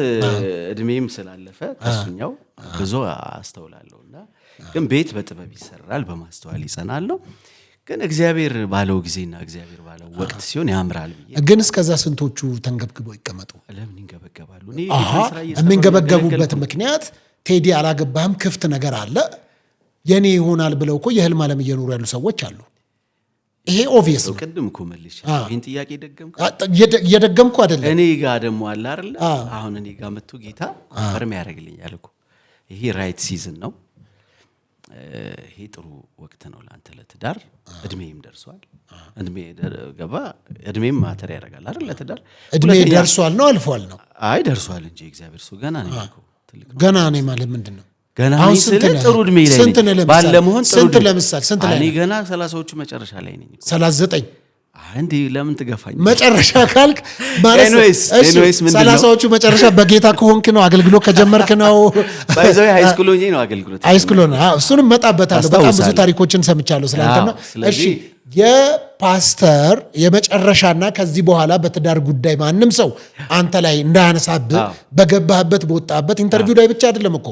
እድሜም ስላለፈ ከሱኛው ብዙ አስተውላለሁና ግን ቤት በጥበብ ይሰራል በማስተዋል ይጸናል ነው። ግን እግዚአብሔር ባለው ጊዜና እግዚአብሔር ባለው ወቅት ሲሆን ያምራል ብዬ ግን እስከዛ ስንቶቹ ተንገብግበው ይቀመጡ? ለምን ይንገበገባሉ? የሚንገበገቡበት ምክንያት ቴዲ አላገባህም ክፍት ነገር አለ የኔ ይሆናል ብለው እኮ የህልም ዓለም እየኖሩ ያሉ ሰዎች አሉ። ይሄ ኦብቪየስ ነው። ቅድም እኮ መልሽ ይሄን ጥያቄ የደገምኩ አይደለም። እኔ ጋር ደግሞ አለ አይደል? አሁን እኔ ጋር መጥቶ ጌታ ፈርም ያደርግልኛል እኮ ይሄ ራይት ሲዝን ነው። ይሄ ጥሩ ወቅት ነው ላንተ ለትዳር። እድሜም ደርሷል። እድሜም ማተር ያደርጋል አይደል? ለትዳር እድሜ ደርሷል ነው አልፏል ነው? አይ ደርሷል እንጂ እግዚአብሔር ሰው ገና ነው እኮ ትልቅ ገና ነው ማለት ምንድነው? ገና ነው ጥሩ እድሜ ላይ ነኝ። ባለመሆን ጥሩ ስንት ለምሳሌ ስንት ላይ? እኔ ገና 30ዎቹ መጨረሻ ላይ ነኝ። 39 አንዴ ለምን ትገፋኝ? መጨረሻ ካልክ ማለት ነው። እሺ 30ዎቹ መጨረሻ በጌታ ከሆንክ ነው አገልግሎት ከጀመርክ ነው። ባይዘው ሃይስኩል ሆኜ ነው አገልግሎት ሃይስኩል ነው። እሱንም መጣበታለሁ። በጣም ብዙ ታሪኮችን ሰምቻለሁ ስላንተ ነው። እሺ የፓስተር የመጨረሻና ከዚህ በኋላ በትዳር ጉዳይ ማንም ሰው አንተ ላይ እንዳያነሳብህ በገባህበት በወጣበት ኢንተርቪው ላይ ብቻ አይደለም እኮ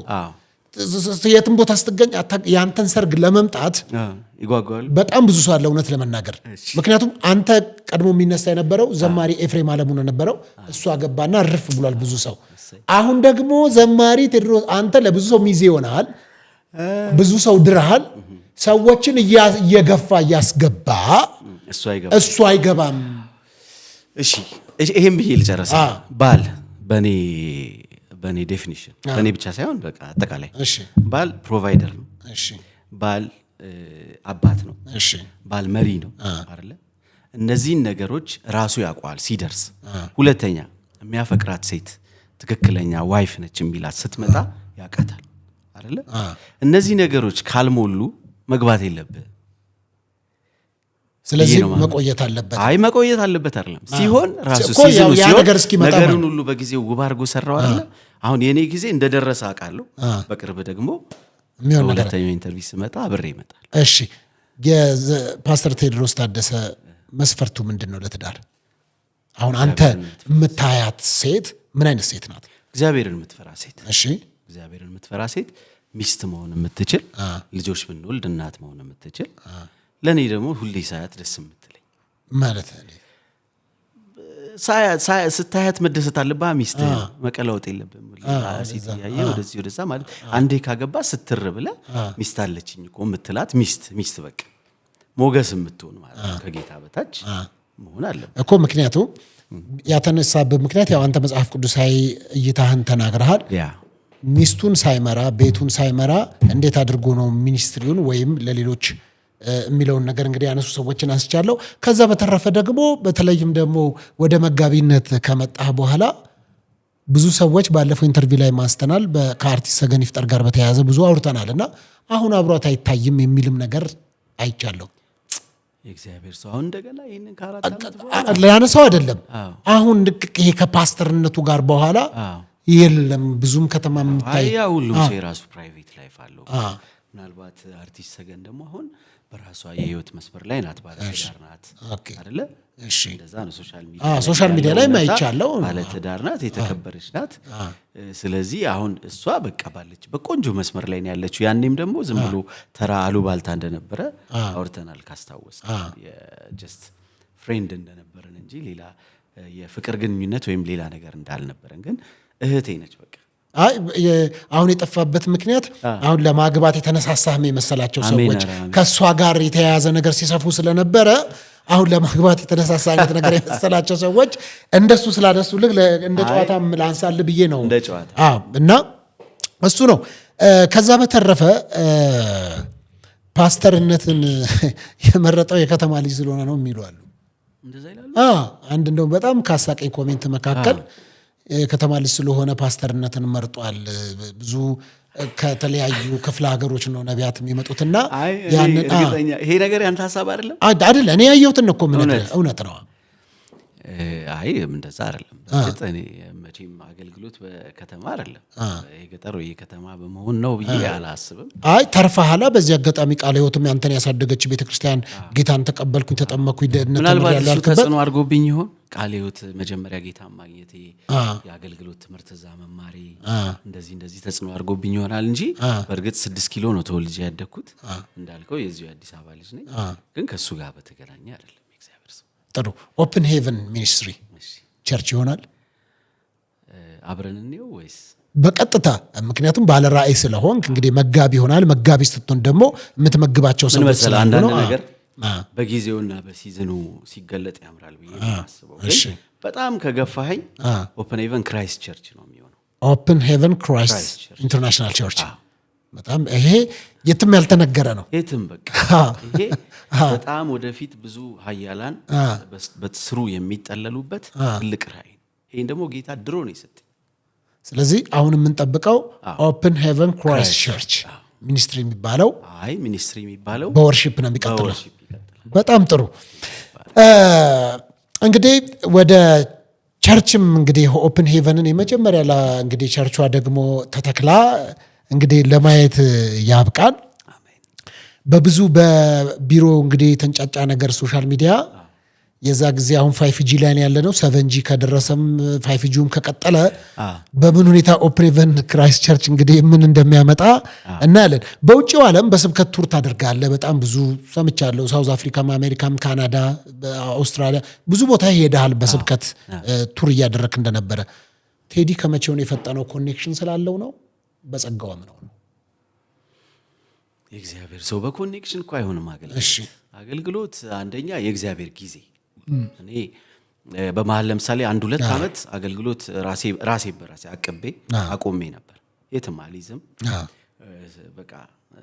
የትም ቦታ ስትገኝ ያንተን ሰርግ ለመምጣት ይጓጓል በጣም ብዙ ሰው አለ እውነት ለመናገር። ምክንያቱም አንተ ቀድሞ የሚነሳ የነበረው ዘማሪ ኤፍሬም አለሙ ነበረው። እሱ አገባና ርፍ ብሏል ብዙ ሰው። አሁን ደግሞ ዘማሪ ቴድሮስ አንተ ለብዙ ሰው ሚዜ ሆነሃል፣ ብዙ ሰው ድረሃል። ሰዎችን እየገፋ እያስገባ እሱ አይገባም። እሺ ይሄን ብዬ ልጨርስ። ባል በኔ ዴፊኒሽን በኔ ብቻ ሳይሆን በቃ አጠቃላይ ባል ፕሮቫይደር ነው። ባል አባት ነው። ባል መሪ ነው አይደለ? እነዚህን ነገሮች ራሱ ያውቀዋል ሲደርስ። ሁለተኛ የሚያፈቅራት ሴት ትክክለኛ ዋይፍ ነች የሚላት ስትመጣ ያውቃታል አይደለ? እነዚህ ነገሮች ካልሞሉ መግባት የለብህ። ስለዚህ መቆየት አለበት። አይ መቆየት አለበት አይደለም ሲሆን ራሱ ሲዝኑ ሲሆን ነገሩን ሁሉ በጊዜው ውብ አድርጎ ሰራው አይደለ? አሁን የኔ ጊዜ እንደደረሰ አውቃለሁ። በቅርብ ደግሞ ሁለተኛው ኢንተርቪው ስመጣ አብሬ ይመጣል። እሺ የፓስተር ቴድሮስ ታደሰ መስፈርቱ ምንድነው ለትዳር? አሁን አንተ የምታያት ሴት ምን አይነት ሴት ናት? እግዚአብሔርን የምትፈራ ሴት። እሺ እግዚአብሔርን የምትፈራ ሴት፣ ሚስት መሆን የምትችል፣ ልጆች ብንወልድ እናት መሆን የምትችል፣ ለኔ ደግሞ ሁሌ ሳያት ደስ የምትለኝ ማለት ነው። ስታያት መደሰት አለብህ። ሚስት መቀላወጥ የለብህም። ሴት ያየ ወደዚህ ወደዛ ማለት አንዴ ካገባ ስትር ብለህ ሚስት አለችኝ እኮ የምትላት ሚስት በቃ ሞገስ የምትሆን ማለት ነው። ከጌታ በታች መሆን አለበት እኮ። ምክንያቱም ያተነሳብህ ምክንያት ያው አንተ መጽሐፍ ቅዱሳዊ እይታህን ተናግረሃል። ሚስቱን ሳይመራ ቤቱን ሳይመራ እንዴት አድርጎ ነው ሚኒስትሪውን ወይም ለሌሎች የሚለውን ነገር እንግዲህ ያነሱ ሰዎችን አንስቻለሁ። ከዛ በተረፈ ደግሞ በተለይም ደግሞ ወደ መጋቢነት ከመጣህ በኋላ ብዙ ሰዎች ባለፈው ኢንተርቪው ላይ ማስተናል ከአርቲስት ሰገን ይፍጠር ጋር በተያያዘ ብዙ አውርተናል እና አሁን አብሯት አይታይም የሚልም ነገር አይቻለሁ። የእግዚአብሔር ሰው አሁን እንደገና ይሄንን ካራታ ላነሳው አይደለም። አሁን ይሄ ከፓስተርነቱ ጋር በኋላ የለም ብዙም ከተማ የምታይ ያ ሁሉም ሰው የራሱ ፕራይቬት ላይፍ አለው። ምናልባት አርቲስት ሰገን ደግሞ አሁን በራሷ የህይወት መስመር ላይ ናት፣ ባለትዳር ናት አይደለ? እሺ እንደዛ ነው። ሶሻል ሚዲያ ላይ ማይቻለው ባለትዳር ናት፣ የተከበረች ናት። ስለዚህ አሁን እሷ በቃ ባለች በቆንጆ መስመር ላይ ነው ያለችው። ያኔም ደግሞ ዝም ብሎ ተራ አሉባልታ እንደነበረ አውርተናል ካስታወስ፣ የጀስት ፍሬንድ እንደነበረን እንጂ ሌላ የፍቅር ግንኙነት ወይም ሌላ ነገር እንዳልነበረን። ግን እህቴ ነች በቃ። አሁን የጠፋበት ምክንያት አሁን ለማግባት የተነሳሳህ የመሰላቸው ሰዎች ከእሷ ጋር የተያያዘ ነገር ሲሰፉ ስለነበረ አሁን ለማግባት የተነሳሳ አይነት ነገር የመሰላቸው ሰዎች እንደሱ ስላነሱልህ እንደ ጨዋታም ላንሳልህ ብዬ ነው። እና እሱ ነው። ከዛ በተረፈ ፓስተርነትን የመረጠው የከተማ ልጅ ስለሆነ ነው የሚሉ አሉ። አንድ እንደውም በጣም ካሳቀኝ ኮሜንት መካከል ከተማ ልጅ ስለሆነ ፓስተርነትን መርጧል። ብዙ ከተለያዩ ክፍለ ሀገሮች ነው ነቢያት የሚመጡትና ያንን ይሄ ነገር ያንተ ሀሳብ አይደለም አይደል? እኔ ያየሁትን እኮ ምን እውነት ነው። አይ እንደዛ አይደለም። እኔ መቼም አገልግሎት በከተማ አይደለም የገጠር ወይ የከተማ በመሆን ነው ብዬ አላስብም። አይ ተርፋhala። በዚህ አጋጣሚ ቃለ ሕይወትም ያንተን ያሳደገች ቤተክርስቲያን ጌታን ተቀበልኩኝ ተጠመቅኩኝ ደህንነት ምናልባት እሱ ተጽዕኖ አድርጎብኝ ይሆን? ቃለ ሕይወት መጀመሪያ ጌታን ማግኘቴ፣ የአገልግሎት ትምህርት እዛ መማሬ እንደዚህ ተጽዕኖ አድርጎብኝ ይሆናል እንጂ በእርግጥ 6 ኪሎ ነው ተወልጄ ያደግኩት። እንዳልከው የዚሁ አዲስ አበባ ልጅ ነኝ፣ ግን ከሱ ጋር በተገናኘ አይደለም። የእግዚአብሔር ሰው ጥሩ። ኦፕን ሄቨን ሚኒስትሪ ቸርች ይሆናል። አብረን እንየው ወይስ በቀጥታ? ምክንያቱም ባለ ራእይ ስለሆንክ እንግዲህ መጋቢ ይሆናል። መጋቢ ስትሆን ደግሞ የምትመግባቸው ሰዎች ስላሉ ነው። ነገር በጊዜውና በሲዝኑ ሲገለጥ ያምራል ብዬ አስበው። ግን በጣም ከገፋኸኝ ኦፕን ሄቨን ክራይስት ቸርች ነው የሚሆነው። ኦፕን ሄቨን ክራይስት ኢንተርናሽናል ቸርች በጣም ይሄ የትም ያልተነገረ ነው። የትም በቃ ይሄ በጣም ወደፊት ብዙ ሀያላን በስሩ የሚጠለሉበት ትልቅ ራእይ። ይሄን ደግሞ ጌታ ድሮ ነው የሰጠኝ። ስለዚህ አሁን የምንጠብቀው ኦፕን ሄቨን ክራይስት ቸርች ሚኒስትሪ የሚባለው ሚኒስትሪ የሚባለው በወርሺፕ ነው የሚቀጥለው። በጣም ጥሩ። እንግዲህ ወደ ቸርችም እንግዲህ ኦፕን ሄቨንን የመጀመሪያ እንግዲህ ቸርቿ ደግሞ ተተክላ እንግዲህ ለማየት ያብቃን። በብዙ በቢሮ እንግዲህ የተንጫጫ ነገር ሶሻል ሚዲያ የዛ ጊዜ አሁን 5G ላይ ያለ ነው። 7G ከደረሰም 5Gም ከቀጠለ በምን ሁኔታ ኦፕን ሄቨን ክራይስት ቸርች እንግዲህ ምን እንደሚያመጣ እናያለን። በውጭው ዓለም በስብከት ቱር ታደርጋለህ። በጣም ብዙ ሰምቻለሁ። ሳውዝ አፍሪካም፣ አሜሪካም፣ ካናዳ፣ አውስትራሊያ ብዙ ቦታ ይሄዳል በስብከት ቱር እያደረክ እንደነበረ። ቴዲ ከመቼው ነው የፈጠነው? ኮኔክሽን ስላለው ነው? በጸጋውም ነው? የእግዚአብሔር ሰው በኮኔክሽን እኮ አይሆንም አገልግሎት። አንደኛ የእግዚአብሔር ጊዜ። እኔ በመሀል ለምሳሌ 1-2 ዓመት አገልግሎት ራሴ በራሴ አቆሜ ነበር። የትም አልይዝም፣ በቃ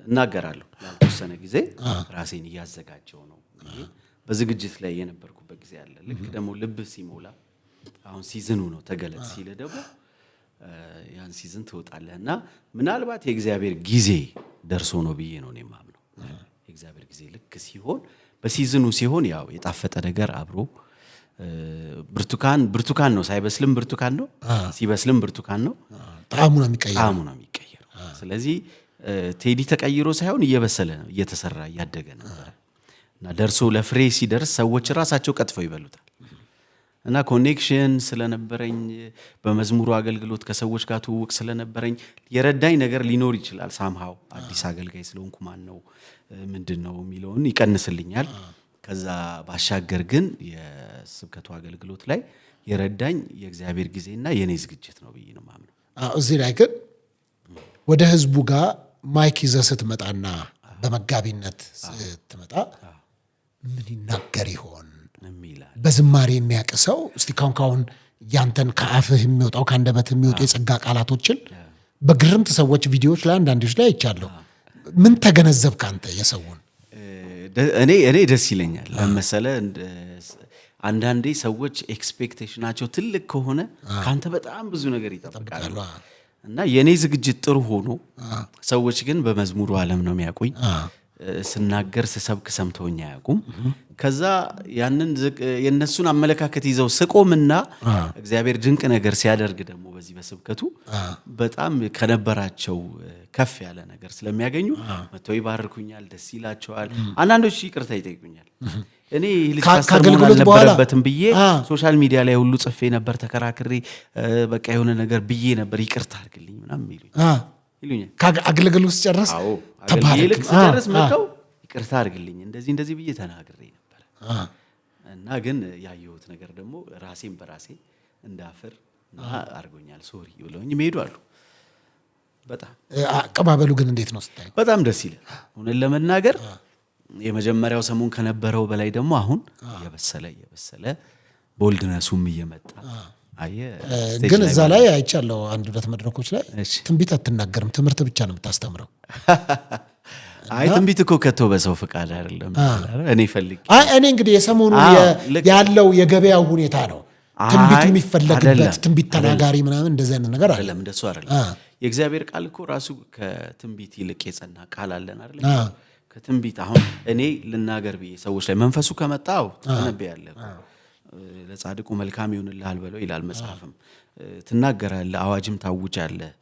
እናገራለሁ። ላልተወሰነ ጊዜ ራሴን እያዘጋጀው ነው። በዝግጅት ላይ የነበርኩበት ጊዜ አለ። ልክ ደግሞ ልብ ሲሞላ አሁን ሲዝኑ ነው ተገለጥ ሲል ደግሞ ያን ሲዝን ትወጣለህ እና ምናልባት የእግዚአብሔር ጊዜ ደርሶ ነው ብዬ ነው የማምነው። የእግዚአብሔር ጊዜ ልክ ሲሆን በሲዝኑ ሲሆን ያው የጣፈጠ ነገር አብሮ ብርቱካን ነው፣ ሳይበስልም ብርቱካን ነው፣ ሲበስልም ብርቱካን ነው። ጣዕሙ ነው የሚቀየረው። ስለዚህ ቴዲ ተቀይሮ ሳይሆን እየበሰለ ነው፣ እየተሰራ እያደገ ነው እና ደርሶ ለፍሬ ሲደርስ ሰዎች ራሳቸው ቀጥፈው ይበሉታል። እና ኮኔክሽን ስለነበረኝ በመዝሙሩ አገልግሎት ከሰዎች ጋር ትውውቅ ስለነበረኝ የረዳኝ ነገር ሊኖር ይችላል። ሳምሃው አዲስ አገልጋይ ስለሆንኩ ማን ነው ምንድን ነው የሚለውን ይቀንስልኛል። ከዛ ባሻገር ግን የስብከቱ አገልግሎት ላይ የረዳኝ የእግዚአብሔር ጊዜና የኔ ዝግጅት ነው ብዬ ነው ማምነው። እዚህ ላይ ግን ወደ ህዝቡ ጋር ማይክ ይዘህ ስትመጣና በመጋቢነት ስትመጣ ምን ይናገር ይሆን? በዝማሬ የሚያቅሰው እስቲ ካሁን ያንተን ከአፍህ የሚወጣው ከአንደበት የሚወጡ የጸጋ ቃላቶችን በግርምት ሰዎች ቪዲዮዎች ላይ አንዳንዶች ላይ አይቻለሁ። ምን ተገነዘብክ አንተ የሰውን? እኔ ደስ ይለኛል ለመሰለ አንዳንዴ ሰዎች ኤክስፔክቴሽናቸው ትልቅ ከሆነ ካንተ በጣም ብዙ ነገር ይጠብቃሉ እና የኔ ዝግጅት ጥሩ ሆኖ ሰዎች ግን በመዝሙሩ ዓለም ነው የሚያውቁኝ። ስናገር ስሰብክ ሰምተውኛ ያቁም ከዛ ያንን የነሱን አመለካከት ይዘው ስቆምና እግዚአብሔር ድንቅ ነገር ሲያደርግ ደግሞ በዚህ በስብከቱ በጣም ከነበራቸው ከፍ ያለ ነገር ስለሚያገኙ መተው ይባርኩኛል ደስ ይላቸዋል አንዳንዶች ይቅርታ ይጠይቁኛል እኔ ልጅ ካስተምሩን ነበርበትም ብዬ ሶሻል ሚዲያ ላይ ሁሉ ጽፌ ነበር ተከራክሬ በቃ የሆነ ነገር ብዬ ነበር ይቅርታ አድርግልኝ ምናምን ይሉኛል አገልግሎት ውስጥ ጨረስ ተባረክ ጨረስ መተው ይቅርታ አድርግልኝ እንደዚህ ብዬ ተናግሬ ነበር እና ግን ያየሁት ነገር ደግሞ ራሴን በራሴ እንዳፈር አርጎኛል ሶሪ ብለውኝ ይሄዳሉ በጣም አቀባበሉ ግን እንዴት ነው ስታይ በጣም ደስ ይላል ሆነን ለመናገር የመጀመሪያው ሰሞን ከነበረው በላይ ደግሞ አሁን የበሰለ ቦልድነሱም እየመጣ ግን እዛ ላይ አይቻለሁ አንድ ሁለት መድረኮች ላይ ትንቢት አትናገርም ትምህርት ብቻ ነው የምታስተምረው ትንቢት እኮ ከቶ በሰው ፍቃድ አይደለም እኔ ፈልግ እኔ እንግዲህ የሰሞኑ ያለው የገበያው ሁኔታ ነው ትንቢቱ የሚፈለግበት ትንቢት ተናጋሪ ምናምን እንደዚህ አይነት ነገር አይደለም እንደሱ አይደለም የእግዚአብሔር ቃል እኮ ራሱ ከትንቢት ይልቅ የጸና ቃል አለን አይደል ከትንቢት አሁን እኔ ልናገር ብዬ ሰዎች ላይ መንፈሱ ከመጣው ተነብያለሁ ለጻድቁ መልካም ይሆንልሃል በለው ይላል መጽሐፍም ትናገራለህ አዋጅም ታውጃለህ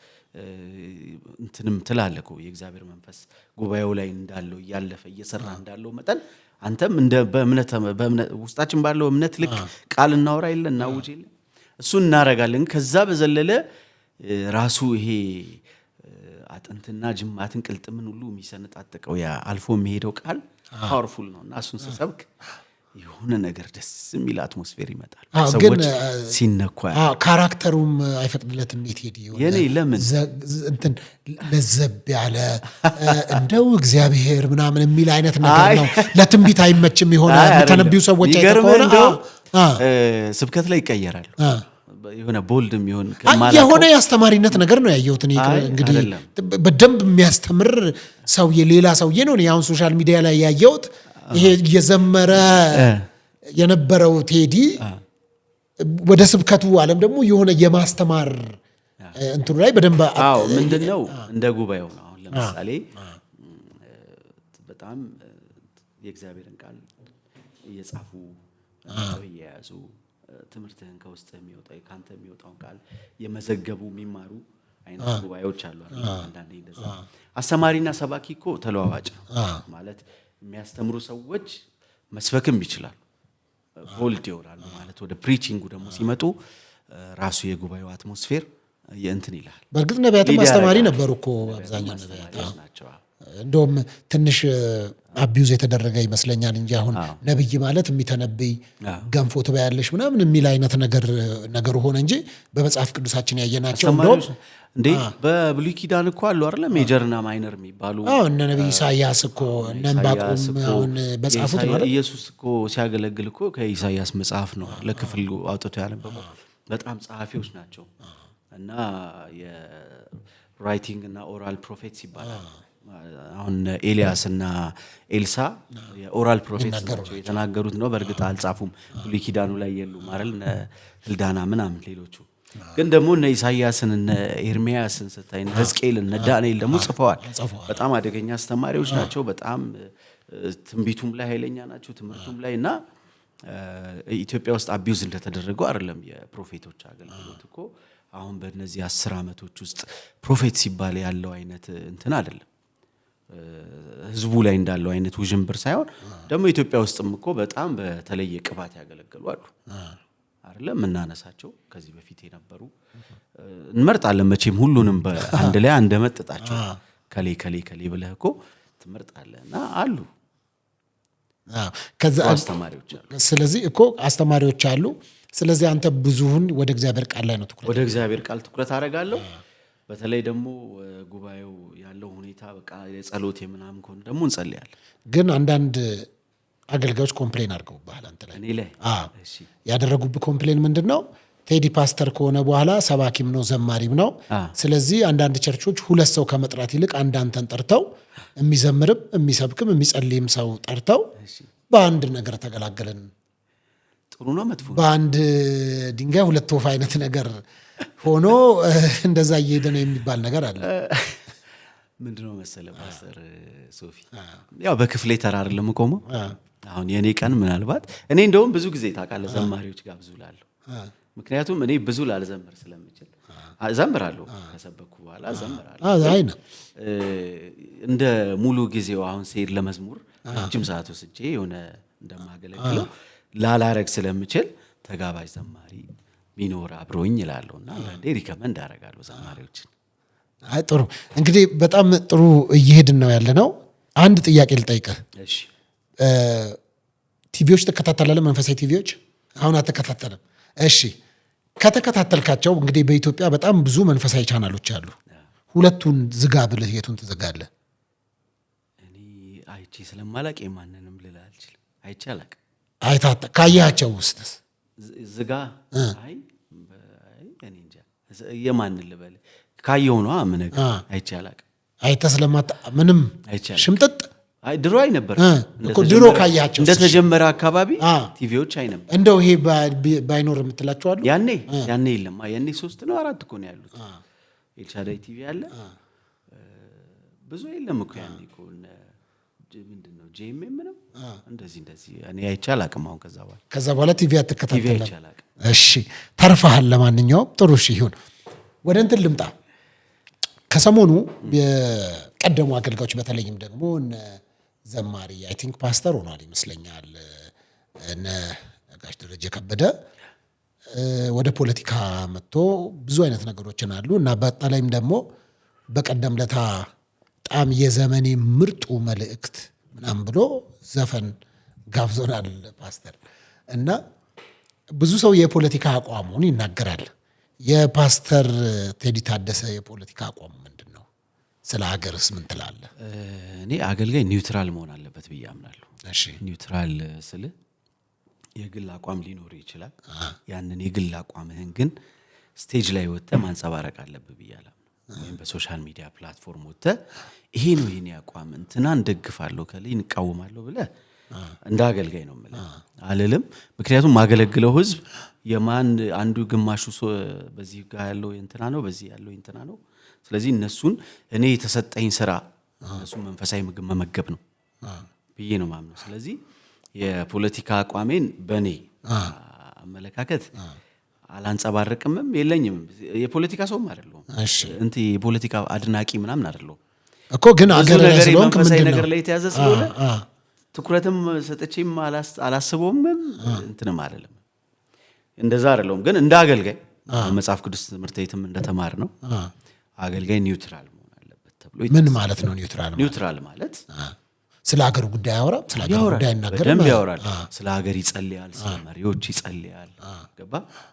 እንትንም ትላለህ የእግዚአብሔር መንፈስ ጉባኤው ላይ እንዳለው ያለፈ እየሰራ እንዳለው መጠን አንተም እንደ በእምነት ውስጣችን ባለው እምነት ልክ ቃል እናወራ ይለ እናውጅ ይለ እሱ እናረጋለን ከዛ በዘለለ ራሱ ይሄ አጥንትና ጅማትን ቅልጥምን ሁሉ የሚሰነጣጥቀው ያ አልፎ የሚሄደው ቃል ፓወርፉል ነውና እሱን ሰብክ የሆነ ነገር ደስ የሚል አትሞስፌር ይመጣል ሰዎች ሲነኩ ካራክተሩም አይፈቅድለትም ይሄድ የኔ ለምን እንትን ለዘብ ያለ እንደው እግዚአብሔር ምናምን የሚል አይነት ነገር ነው ለትንቢት አይመችም ይሆናል ተነብዩ ሰዎች አይተቆና ስብከት ላይ ይቀየራሉ የሆነ ቦልድም ይሆን የሆነ ያስተማሪነት ነገር ነው ያየሁት እኔ እንግዲህ በደንብ የሚያስተምር ሰው የሌላ ሰውዬ ነው ያውን ሶሻል ሚዲያ ላይ ያየሁት ይሄ የዘመረ የነበረው ቴዲ ወደ ስብከቱ ዓለም ደግሞ የሆነ የማስተማር እንትኑ ላይ በደንብ ምንድነው እንደ ጉባኤው ነው አሁን ለምሳሌ በጣም የእግዚአብሔርን ቃል እየጻፉ እየያዙ ትምህርትህን ከውስጥ የሚወጣው ካንተ የሚወጣው ቃል የመዘገቡ የሚማሩ አይነት ጉባኤዎች አሉ አንዳንዴ እንደዛ አስተማሪና ሰባኪ እኮ ተለዋዋጭ ማለት የሚያስተምሩ ሰዎች መስበክም ይችላል ቦልድ ይወራሉ ማለት ወደ ፕሪቺንጉ ደግሞ ሲመጡ ራሱ የጉባኤው አትሞስፌር የእንትን ይላል በርግጥ ነቢያትም አስተማሪ ነበሩ እኮ አብዛኛው ነቢያት ናቸው እንደውም ትንሽ አቢዩዝ የተደረገ ይመስለኛል እንጂ አሁን ነብይ ማለት የሚተነብይ ገንፎ ትበያለሽ ምናምን የሚል አይነት ነገር ሆነ እንጂ በመጽሐፍ ቅዱሳችን ያየናቸው እንደውም እንዴ በብሉይ ኪዳን እኮ አሉ አይደል ሜጀርና ማይነር የሚባሉ እነ ነብይ ኢሳይያስ እኮ እነ ዕንባቆም አሁን በጻፉት ነው ኢየሱስ እኮ ሲያገለግል እኮ ከኢሳይያስ መጽሐፍ ነው ለክፍል አውጥቶ ያነበበው በጣም ጸሐፊዎች ናቸው እና የራይቲንግ እና ኦራል ፕሮፌትስ ይባላል አሁን ኤልያስ እና ኤልሳ የኦራል ፕሮፌትስ ናቸው የተናገሩት ነው በእርግጥ አልጻፉም ብሉይ ኪዳኑ ላይ የሉም አይደል ህልዳና ምናምን ሌሎቹ ግን ደግሞ እነ ኢሳይያስን እነ ኤርሚያስን ስታይ እነ ሕዝቅኤልን እነ ዳንኤል ደግሞ ጽፈዋል በጣም አደገኛ አስተማሪዎች ናቸው በጣም ትንቢቱም ላይ ኃይለኛ ናቸው ትምህርቱም ላይ እና ኢትዮጵያ ውስጥ አቢዩዝ እንደተደረገው አይደለም የፕሮፌቶች አገልግሎት እኮ አሁን በእነዚህ 10 አመቶች ውስጥ ፕሮፌት ሲባል ያለው አይነት እንትን አይደለም ህዝቡ ላይ እንዳለው አይነት ውዥንብር ሳይሆን ደግሞ ኢትዮጵያ ውስጥም እኮ በጣም በተለየ ቅባት ያገለግሉ አሉ አይደለም እናነሳቸው ከዚህ በፊት የነበሩ እንመርጣለን መቼም ሁሉንም በአንድ ላይ አንደመጥጣቸው ከሌ ብለህ እኮ ትመርጣለህና አሉ ከዛ አስተማሪዎች አሉ ስለዚህ እኮ አስተማሪዎች አሉ ስለዚህ አንተ ብዙውን ወደ እግዚአብሔር ቃል ላይ ነው ትኩረት ወደ እግዚአብሔር ቃል ትኩረት አደርጋለሁ በተለይ ደግሞ ጉባኤው ያለው ሁኔታ በቃ የጸሎት የምናምን ከሆነ ደግሞ እንጸልያለን ግን አንዳንድ አገልጋዮች ኮምፕሌን አድርገውብሃል አንተ ላይ እኔ ላይ እሺ ያደረጉብህ ኮምፕሌን ምንድነው ቴዲ ፓስተር ከሆነ በኋላ ሰባኪም ነው ዘማሪም ነው ስለዚህ አንዳንድ ቸርቾች ሁለት ሰው ከመጥራት ይልቅ አንዳንተን ጠርተው የሚዘምርም የሚሰብክም የሚጸልይም ሰው ጠርተው በአንድ ነገር ተገላገለን ጥሩ ነው መጥፎ በአንድ ድንጋይ ሁለት ወፍ አይነት ነገር ሆኖ እንደዛ እየሄደ ነው የሚባል ነገር አለ ምንድነው መሰለህ ፓስተር ሶፊ ያው በክፍሌ ተራር ለምቆመው አሁን የኔ ቀን ምናልባት እኔ እንደውም ብዙ ጊዜ ታውቃለህ ዘማሪዎች ጋር ብዙ ላለሁ ምክንያቱም እኔ ብዙ ላልዘምር ስለምችል ዘምራለሁ ከሰበኩ በኋላ ዘምራለሁ እንደ ሙሉ ጊዜው አሁን ሲሄድ ለመዝሙር ረጅም ሰዓት ወስጄ የሆነ እንደማገለግለው ላላረግ ስለምችል ተጋባዥ ዘማሪ ቢኖር አብሮኝ ይላልውና አንዴ ሪከመንድ አደርጋለሁ ዘማሪዎችን። አይ ጥሩ እንግዲህ በጣም ጥሩ እየሄድን ነው ያለነው። አንድ ጥያቄ ልጠይቅህ። እሺ ቲቪዎች ተከታተላለህ? መንፈሳዊ ቲቪዎች አሁን አትከታተልም? እሺ ከተከታተልካቸው እንግዲህ በኢትዮጵያ በጣም ብዙ መንፈሳዊ ቻናሎች አሉ። ሁለቱን ዝጋ ብልህ የቱን ትዘጋለህ? እኔ አይቼ ስለማላቅ የማንንም ልል አልችልም። አይቼ አላቅ። አይታጣ ካያቸው ውስጥስ ዝጋ? አይ እኔ እንጃ የማንን ልበል ካየው ነው አምነግ አይቼ አላቅ። አይተህ ስለማታ ምንም ሽምጥጥ አይ ድሮ አይ ነበር እኮ ድሮ ካያቸው እንደተጀመረ አካባቢ ቲቪዎች አይ ነበር። እንደው ይሄ ባይኖር የምትላቸው አሉ? ያኔ የለም። ያኔ 3 ነው 4 እኮ ነው ያሉት። ኤልሻዳይ ቲቪ አለ ብዙ የለም እኮ ያኔ እኮ ምንድነው ጄኤምኤም ነው እንደዚህ እኔ አይቼ አላቅም። አሁን ከዛ በኋላ ቲቪ አትከታተልም? እሺ ተርፈሃል። ለማንኛውም ጥሩ እሺ ይሁን። ወደ እንትን ልምጣ። ከሰሞኑ የቀደሙ አገልጋዮች በተለይም ደግሞ ዘማሪ አይ ቲንክ ፓስተር ሆኗል ይመስለኛል እነ ጋሽ ደረጀ ከበደ ወደ ፖለቲካ መጥቶ ብዙ አይነት ነገሮችን አሉ እና በተለይም ደግሞ በቀደም ለታ በጣም የዘመኔ ምርጡ መልእክት ምናምን ብሎ ዘፈን ጋብዞናል ፓስተር። እና ብዙ ሰው የፖለቲካ አቋሙን ይናገራል። የፓስተር ቴዲ ታደሰ የፖለቲካ አቋም ምንድነው? ስለ ሀገርስ ምን ትላለህ? እኔ አገልጋይ ኒውትራል መሆን አለበት ብዬ አምናለሁ። እሺ ኒውትራል ስለ የግል አቋም ሊኖር ይችላል። ያንን የግል አቋምህን ግን ስቴጅ ላይ ወጥተህ ማንጸባረቅ አለብህ ብዬ አላምንም። ወይም በሶሻል ሚዲያ ፕላትፎርም ወጥተህ ይሄ ነው የኔ አቋም እንትናን ደግፋለሁ ከሌን እቃወማለሁ ብለህ እንደ አገልጋይ ነው ማለት አልልም። ምክንያቱም ማገለግለው ህዝብ የማን አንዱ ግማሹ በዚህ ጋር ያለው እንትና ነው በዚህ ያለው እንትና ነው። ስለዚህ እነሱን እኔ የተሰጠኝ ስራ እነሱን መንፈሳዊ ምግብ መመገብ ነው ብዬ ነው ማምነው። ስለዚህ የፖለቲካ አቋሜን በኔ አመለካከት አላንጸባረቅምም የለኝም። የፖለቲካ ሰውም አይደለሁም እንት የፖለቲካ አድናቂ ምናምን አይደለሁም እኮ ግን አገር ላይ ስለሆንክ መንፈሳዊ ነገር ላይ የተያዘ ስለሆነ ትኩረትም ሰጥቼም አላስበውም እንትንም አይደለም እንደዛ አይደለም። ግን እንደ አገልጋይ መጽሐፍ ቅዱስ ትምህርት ቤትም እንደተማር ነው አገልጋይ ኒውትራል መሆን አለበት ተብሎ ምን ማለት ነው ኒውትራል ማለት ስለ ሀገር ጉዳይ ያወራል፣ ስለ ሀገር ጉዳይ ይናገራል፣ በደንብ ያወራል። ስለ ሀገር ይጸልያል፣ ስለ መሪዎች ይጸልያል፣ ገባ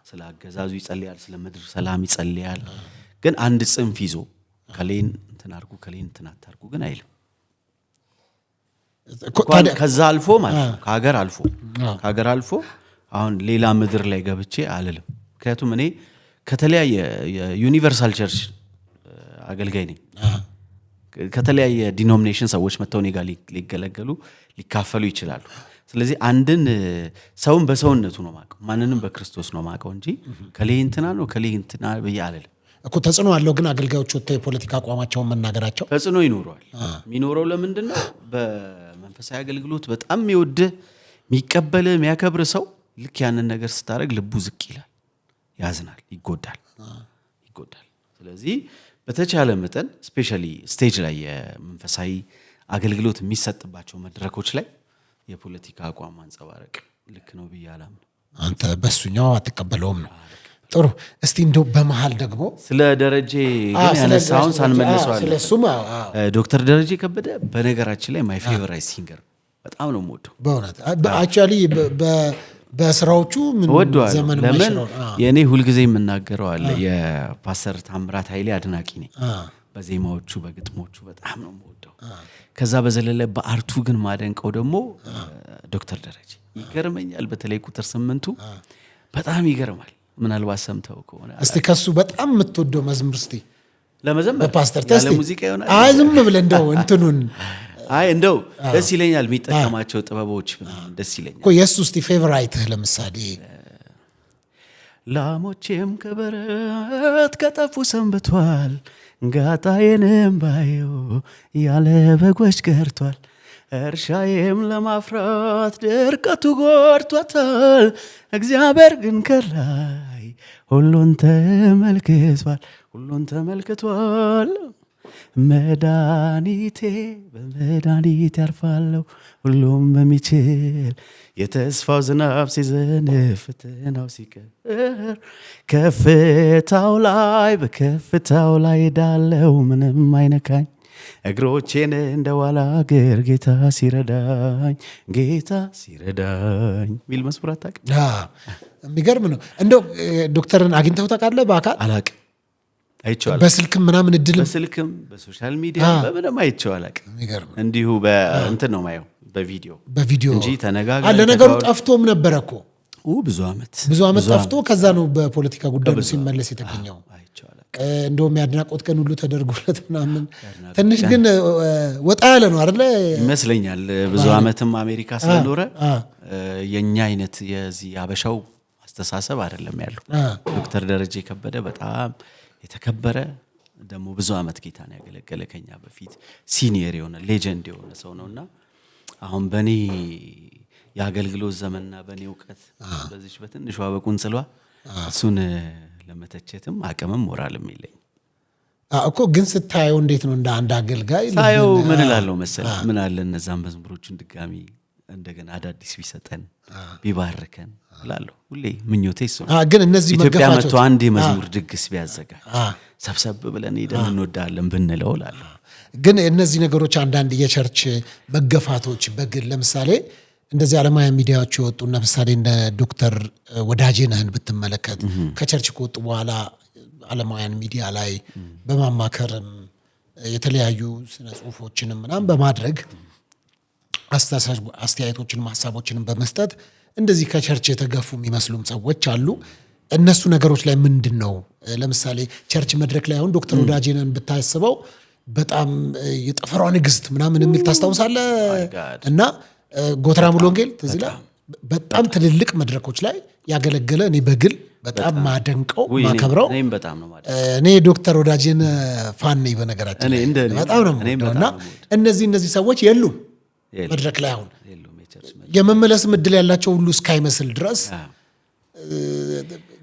ስለ አገዛዙ ይጸልያል፣ ስለ ምድር ሰላም ይጸልያል። ግን አንድ ጽንፍ ይዞ ከሌን እንትን አርጉ ከሌን እንትን አታርጉ ግን አይልም። ከዛ አልፎ ማለት ነው ከሀገር አልፎ አሁን ሌላ ምድር ላይ ገብቼ አልልም። ምክንያቱም እኔ ከተለያየ የዩኒቨርሳል ቸርች አገልጋይ ነኝ። ከተለያየ ዲኖሚኔሽን ሰዎች መተው እኔ ጋር ሊገለገሉ ሊካፈሉ ይችላሉ። ስለዚህ አንድን ሰውን በሰውነቱ ነው ማቀው፣ ማንንም በክርስቶስ ነው ማቀው እንጂ ከሌንትና ነው ከሌንትና በያ አልልም እኮ። ተጽዕኖ አለው ግን አገልጋዮች ወጥተው የፖለቲካ አቋማቸውን መናገራቸው ተጽዕኖ ይኖረዋል። የሚኖረው ለምንድነው? በመንፈሳዊ አገልግሎት በጣም የሚወድህ የሚቀበልህ የሚያከብር ሰው ልክ ያንን ነገር ስታደርግ ልቡ ዝቅ ይላል፣ ያዝናል፣ ይጎዳል። ስለዚህ በተቻለ መጠን ስፔሻሊ ስቴጅ ላይ የመንፈሳዊ አገልግሎት የሚሰጥባቸው መድረኮች ላይ የፖለቲካ አቋም ማንጸባረቅ ልክ ነው ብዬ አላምንም። አንተ በሱኛው አትቀበለውም ነው። ጥሩ እስቲ እንደው በመሃል ደግሞ ስለ ደረጀ ግን ያነሳውን ሳንመልሰዋል። ስለሱም ዶክተር ደረጀ ከበደ በነገራችን ላይ ማይ ፌቨራይት ሲንገር በጣም ነው የምወደው በእውነት አክቹአሊ በስራዎቹ ምን ዘመን ማይሽረው የኔ ሁሉ ጊዜ የምናገረው አለ የፓስተር ታምራት ኃይሌ አድናቂ ነኝ። በዜማዎቹ በግጥሞቹ በጣም ነው የምወደው። ከዛ በዘለለ በአርቱ ግን ማደንቀው ደግሞ ዶክተር ደረጀ ይገርመኛል። በተለይ ቁጥር 8ቱ በጣም ይገርማል። ምናልባት ሰምተው ከሆነ እስቲ ከሱ በጣም የምትወደው መዝሙር እስቲ ለመዘመር በፓስተር ተስቲ ሙዚቃ ይሆናል። አይ ዝም ብለህ እንደው እንትኑን አይ እንደው ደስ ይለኛል የሚጠቀማቸው ጥበቦች ደስ ይለኛል እኮ የሱ እስቲ ፌቨራይትህ ለምሳሌ ላሞቼም ከበረት ከጠፉ ሰንብቷል ጋጣዬንም ባየው ያለ በጎች ቀርቷል። እርሻዬም ለማፍራት ድርቀቱ ጎድቷታል። እግዚአብሔር ግን ከላይ ሁሉን ተመልክቷል። መድኃኒቴ በመድኃኒት ያርፋለሁ ሁሉም በሚችል የተስፋው ዝናብ ሲዘንብ ፈተናው ሲቀር በከፍታው ላይ ሄዳለሁ ምንም አይነካኝ እግሮቼን እንደ ዋላ እግር ጌታ ሲረዳኝ ሚል መዝሙር አታውቅም? የሚገርም ነው። እንደው ዶክተርን አግኝተው ታውቃለህ? በአካል አላውቅም። አይቼዋለሁ። በስልክም ምናምን በስልክም በሶሻል ሚዲያ በምንም አይቼው አላውቅም። እንዲሁ በእንትን ነው ማየው በቪዲዮ እንጂ ተነጋግረን ለነገሩ ጠፍቶም ነበረ እኮ ብዙ ዓመት ጠፍቶ ከዛ ነው በፖለቲካ ጉዳይ ሲመለስ የተገኘው። እንደውም የአድናቆት ቀን ሁሉ ተደርጎለት ምናምን ትንሽ ግን ወጣ ያለ ነው አይደለ ይመስለኛል። ብዙ ዓመትም አሜሪካ ስለኖረ የኛ አይነት የዚህ አበሻው አስተሳሰብ አይደለም ያለው። ዶክተር ደረጀ ከበደ በጣም የተከበረ ደግሞ ብዙ ዓመት ጌታን ያገለገለ ከኛ በፊት ሲኒየር የሆነ ሌጀንድ የሆነ ሰው ነውና አሁን በኔ የአገልግሎት ዘመንና በኔ ዕውቀት በዚህ በትንሿ በቁንጽሏ እሱን ለመተቸትም አቅምም ሞራልም የለኝ እኮ። ግን ስታየው እንዴት ነው እንደ አንድ አገልጋይ ሳየው ምን እላለሁ መሰለህ? ምን አለ እነዛን መዝሙሮችን ድጋሚ እንደገና አዳዲስ ቢሰጠን ቢባርከን እላለሁ። ሁሌ ምኞቴ እሱ ነው። ግን እነዚህ ኢትዮጵያ መጥቶ አንድ የመዝሙር ድግስ ቢያዘጋጅ ሰብሰብ ብለን ሄደን እንወዳለን ብንለው እላለሁ። ግን እነዚህ ነገሮች አንዳንድ የቸርች መገፋቶች በግል ለምሳሌ እንደዚህ ዓለማዊ ሚዲያዎች የወጡ ለምሳሌ እንደ ዶክተር ወዳጄነህን ብትመለከት ከቸርች ከወጡ በኋላ ዓለማውያን ሚዲያ ላይ በማማከርም የተለያዩ ስነ ጽሁፎችንም ምናምን በማድረግ አስተያየቶችንም ሀሳቦችንም በመስጠት እንደዚህ ከቸርች የተገፉ የሚመስሉም ሰዎች አሉ። እነሱ ነገሮች ላይ ምንድን ነው? ለምሳሌ ቸርች መድረክ ላይ አሁን ዶክተር ወዳጄነህን ብታስበው በጣም የጠፈሯ ንግስት ምናምን የሚል ታስታውሳለህ? እና ጎተራ ሙሉ ወንጌል ትዝ ይላል። በጣም ትልልቅ መድረኮች ላይ ያገለገለ እኔ በግል በጣም ማደንቀው ማከብረው እኔ ዶክተር ወዳጄነህ ፋን ነኝ። በነገራችን በጣም ነው እና እነዚህ ሰዎች የሉም መድረክ ላይ አሁን የመመለስም እድል ያላቸው ሁሉ እስካይመስል ድረስ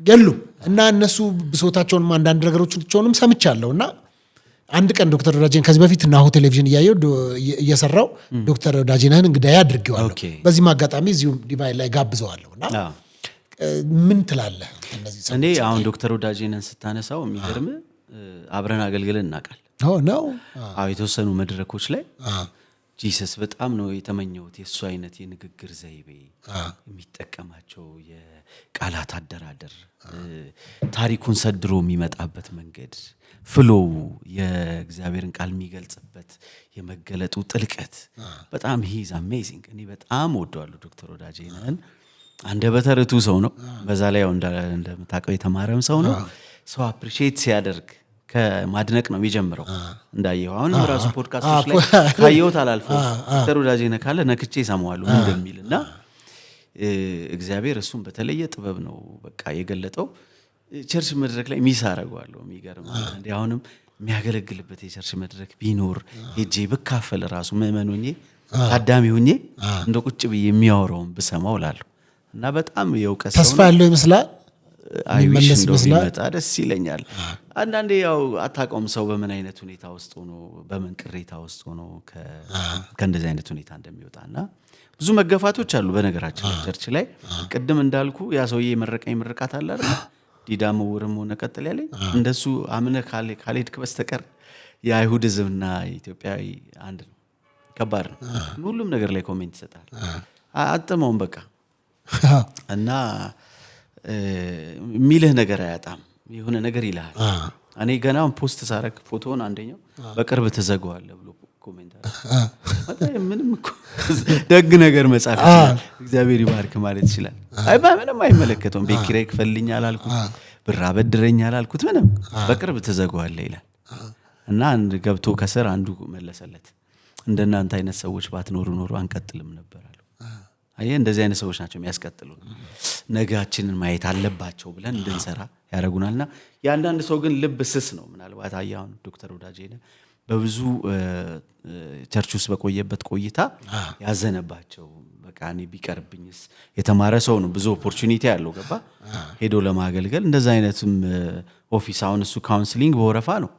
የሉም። እና እነሱ ብሶታቸውንም አንዳንድ ነገሮችንም ሰምቻለሁ። እና አንድ ቀን ዶክተር ወዳጄነህን ከዚህ በፊት ናሁ ቴሌቪዥን እየሰራው ዶክተር ወዳጄነህን እንግዳዬ አድርጌዋለሁ። በዚህም አጋጣሚ እዚሁ ዲቫይን ላይ ጋብዘዋለሁ። እና ምን ትላለህ? እኔ አሁን ዶክተር ወዳጄነህን ስታነሳው የሚገርም አብረን አገልግለን እናውቃለን ነው። የተወሰኑ መድረኮች ላይ ጂሰስ በጣም ነው የተመኘሁት የእሱ አይነት የንግግር ዘይቤ የሚጠቀማቸው የቃላት አደራደር፣ ታሪኩን ሰድሮ የሚመጣበት መንገድ፣ ፍሎው የእግዚአብሔርን ቃል የሚገልጽበት የመገለጡ ጥልቀት በጣም ሂዝ አሜዚንግ። እኔ በጣም ወደዋለሁ ዶክተር ወዳጄነህን። አንደበተ ርቱዕ ሰው ነው። በዛ ላይ እንደምታውቀው የተማረም ሰው ነው። ሰው አፕሪሺየት ሲያደርግ ከማድነቅ ነው የሚጀምረው። እንዳየው አሁን ራሱ ፖድካስቶች ላይ ካየሁት አላልፈው ዶክተር ወዳጄነህ ካለ ነክቼ እሰማዋለሁ እንደሚል እና እግዚአብሔር እሱም በተለየ ጥበብ ነው በቃ የገለጠው። ቸርች መድረክ ላይ ሚስ አደርገዋለሁ። የሚገርም እንዴ አሁንም የሚያገለግልበት የቸርች መድረክ ቢኖር ሄጄ ብካፈል ራሱ ምእመን ሆኜ ታዳሚ ሆኜ እንደ ቁጭ ብዬ የሚያወራውን ብሰማው እላለሁ። እና በጣም የእውቀት ሰው ተስፋ ያለው ይመስላል። አይዊሽ እንደው ቢመጣ ደስ ይለኛል። አንዳንዴ ያው አታውቀውም ሰው በምን አይነት ሁኔታ ውስጥ ሆኖ በምን ቅሬታ ውስጥ ሆኖ ከእንደዚህ አይነት ሁኔታ እንደሚወጣና ብዙ መገፋቶች አሉ። በነገራችን ቸርች ላይ ቅድም እንዳልኩ ያ ሰውዬ የመረቀኝ ምርቃት አለ አይደል? ዲዳ መውርም ሆነ ቀጥል ያለኝ እንደሱ አምነህ ካልሄድክ በስተቀር የአይሁድ ሕዝብና ኢትዮጵያዊ አንድ ነው። ከባድ ነው። ሁሉም ነገር ላይ ኮሜንት ይሰጣል። አጥመውም በቃ እና የሚልህ ነገር አያጣም። የሆነ ነገር ይልሃል። እኔ ገና ፖስት ሳረግ ፎቶውን አንደኛው በቅርብ ትዘጋዋለህ ብሎ ኮሜንት አለ። ምንም እኮ ደግ ነገር መጻፍ ይችላል። እግዚአብሔር ይባርክ ማለት ይችላል። ምንም አይመለከተውም። ቤት ኪራይ ክፈልኝ አላልኩት፣ ብር አበድረኝ አላልኩት። ምንም በቅርብ ትዘጋዋለህ ይላል። እና አንድ ገብቶ ከስር አንዱ መለሰለት፣ እንደናንተ አይነት ሰዎች ባትኖሩ ኖሮ አንቀጥልም ነበር አለው። አየህ እንደዚህ አይነት ሰዎች ናቸው የሚያስቀጥሉን። ነጋችንን ማየት አለባቸው ብለን እንድንሰራ ያደርጉናልና የአንዳንድ ሰው ግን ልብ ስስ ነው። ምናልባት አየህ አሁን ዶክተር ወዳጄነ በብዙ ቸርች ውስጥ በቆየበት ቆይታ ያዘነባቸው በቃ እኔ ቢቀርብኝስ የተማረ ሰው ነው ብዙ ኦፖርቹኒቲ ያለው ገባ ሄዶ ለማገልገል እንደዛ አይነትም ኦፊስ አሁን እሱ ካውንስሊንግ በወረፋ ነው